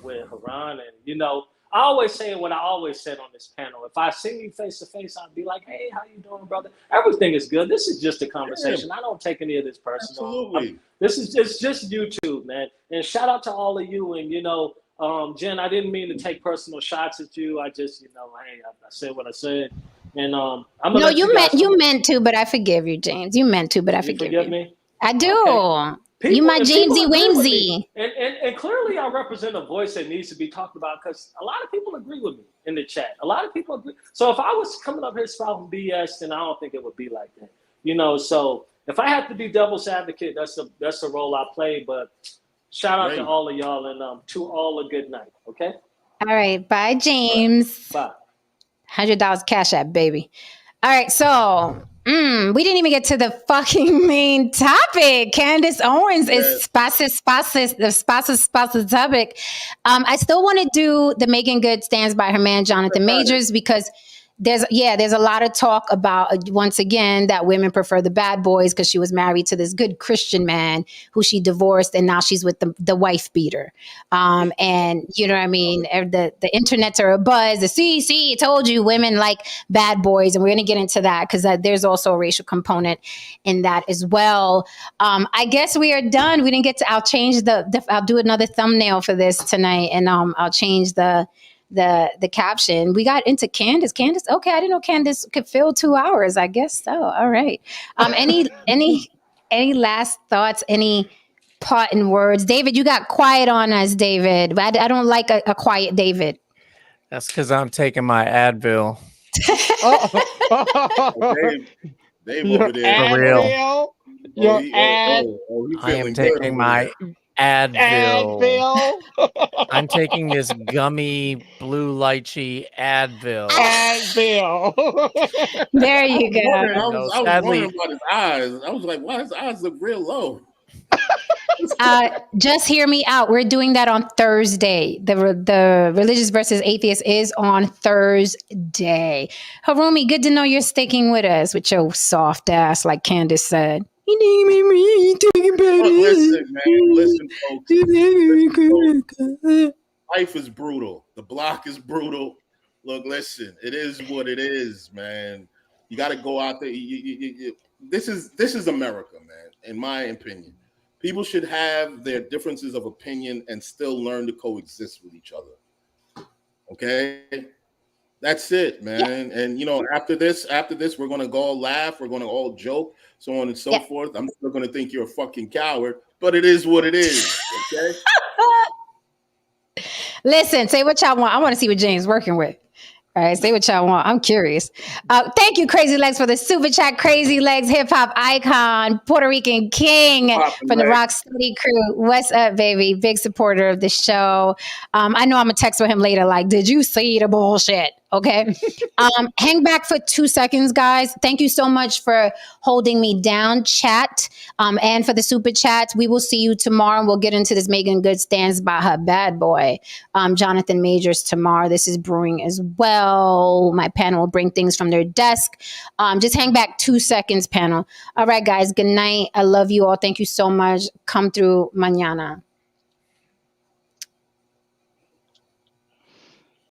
Haran, and you know, I always say what I always said on this panel. If I see you face to face, I'd be like, "Hey, how you doing, brother? Everything is good. This is just a conversation. I don't take any of this personal. Absolutely. It's just YouTube, man. And shout out to all of you. And you know, Jen, I didn't mean to take personal shots at you. I just, you know, hey, I said what I said. And you meant to, but I forgive you, James. You meant to, but I forgive you. Me? I do. Okay. You my Jamesy Wamesy. And clearly I represent a voice that needs to be talked about, because a lot of people agree with me in the chat. A lot of people agree. So if I was coming up here spouting BS, then I don't think it would be like that. You know, so if I have to be devil's advocate, that's the role I play. But shout out to all of y'all, and to all a good night. Okay? All right. Bye, James. Bye. $100 Cash App, baby. All right, so we didn't even get to the fucking main topic. Candace Owens is the topic. I still want to do the Megan Good stands by her man, Jonathan Majors, because there's a lot of talk about, once again, that women prefer the bad boys because she was married to this good Christian man who she divorced, and now she's with the wife beater. And you know what I mean? The internets are abuzz. The CC told you women like bad boys, and we're going to get into that because there's also a racial component in that as well. I guess we are done. We didn't get to. I'll change I'll do another thumbnail for this tonight, and I'll change the the caption. We got into Candace. Candace, okay, I didn't know Candace could fill 2 hours. I guess so. All right. Any last thoughts? Any parting words? David, you got quiet on us, David. I don't like a quiet David. That's because I'm taking my Advil. Dave Your over there. For real. Advil. Your he I am feeling good taking over my there. Advil. Advil. I'm taking this gummy blue lychee Advil. Advil. There you go. I No, was sadly- wondering about his eyes. I was like, why his eyes look real low? Just hear me out. We're doing that on Thursday. The religious versus atheist is on Thursday. Harumi, good to know you're sticking with us with your soft ass, like Candace said. Listen, man. Listen, folks. Life is brutal. The block is brutal. Look, listen. It is what it is, man. You got to go out there. This is America, man. In my opinion, people should have their differences of opinion and still learn to coexist with each other. Okay, that's it, man. Yeah. And after this, we're gonna go all laugh. We're gonna all joke, so on and so forth. I'm still gonna think you're a fucking coward, but it is what it is. Okay. Listen, say what y'all want. I want to see what James working with. All right, say what y'all want. I'm curious. Thank you, Crazy Legs, for the super chat. Crazy Legs, hip hop icon, Puerto Rican king from the Rock City crew. What's up, baby? Big supporter of the show. I know I'm gonna text with him later. Like, did you see the bullshit? Okay. Hang back for 2 seconds, guys. Thank you so much for holding me down, chat, and for the super chats. We will see you tomorrow. We'll get into this Megan Good stands by her bad boy, Jonathan Majors, tomorrow. This is brewing as well. My panel will bring things from their desk. Just hang back 2 seconds, panel. All right, guys. Good night. I love you all. Thank you so much. Come through mañana.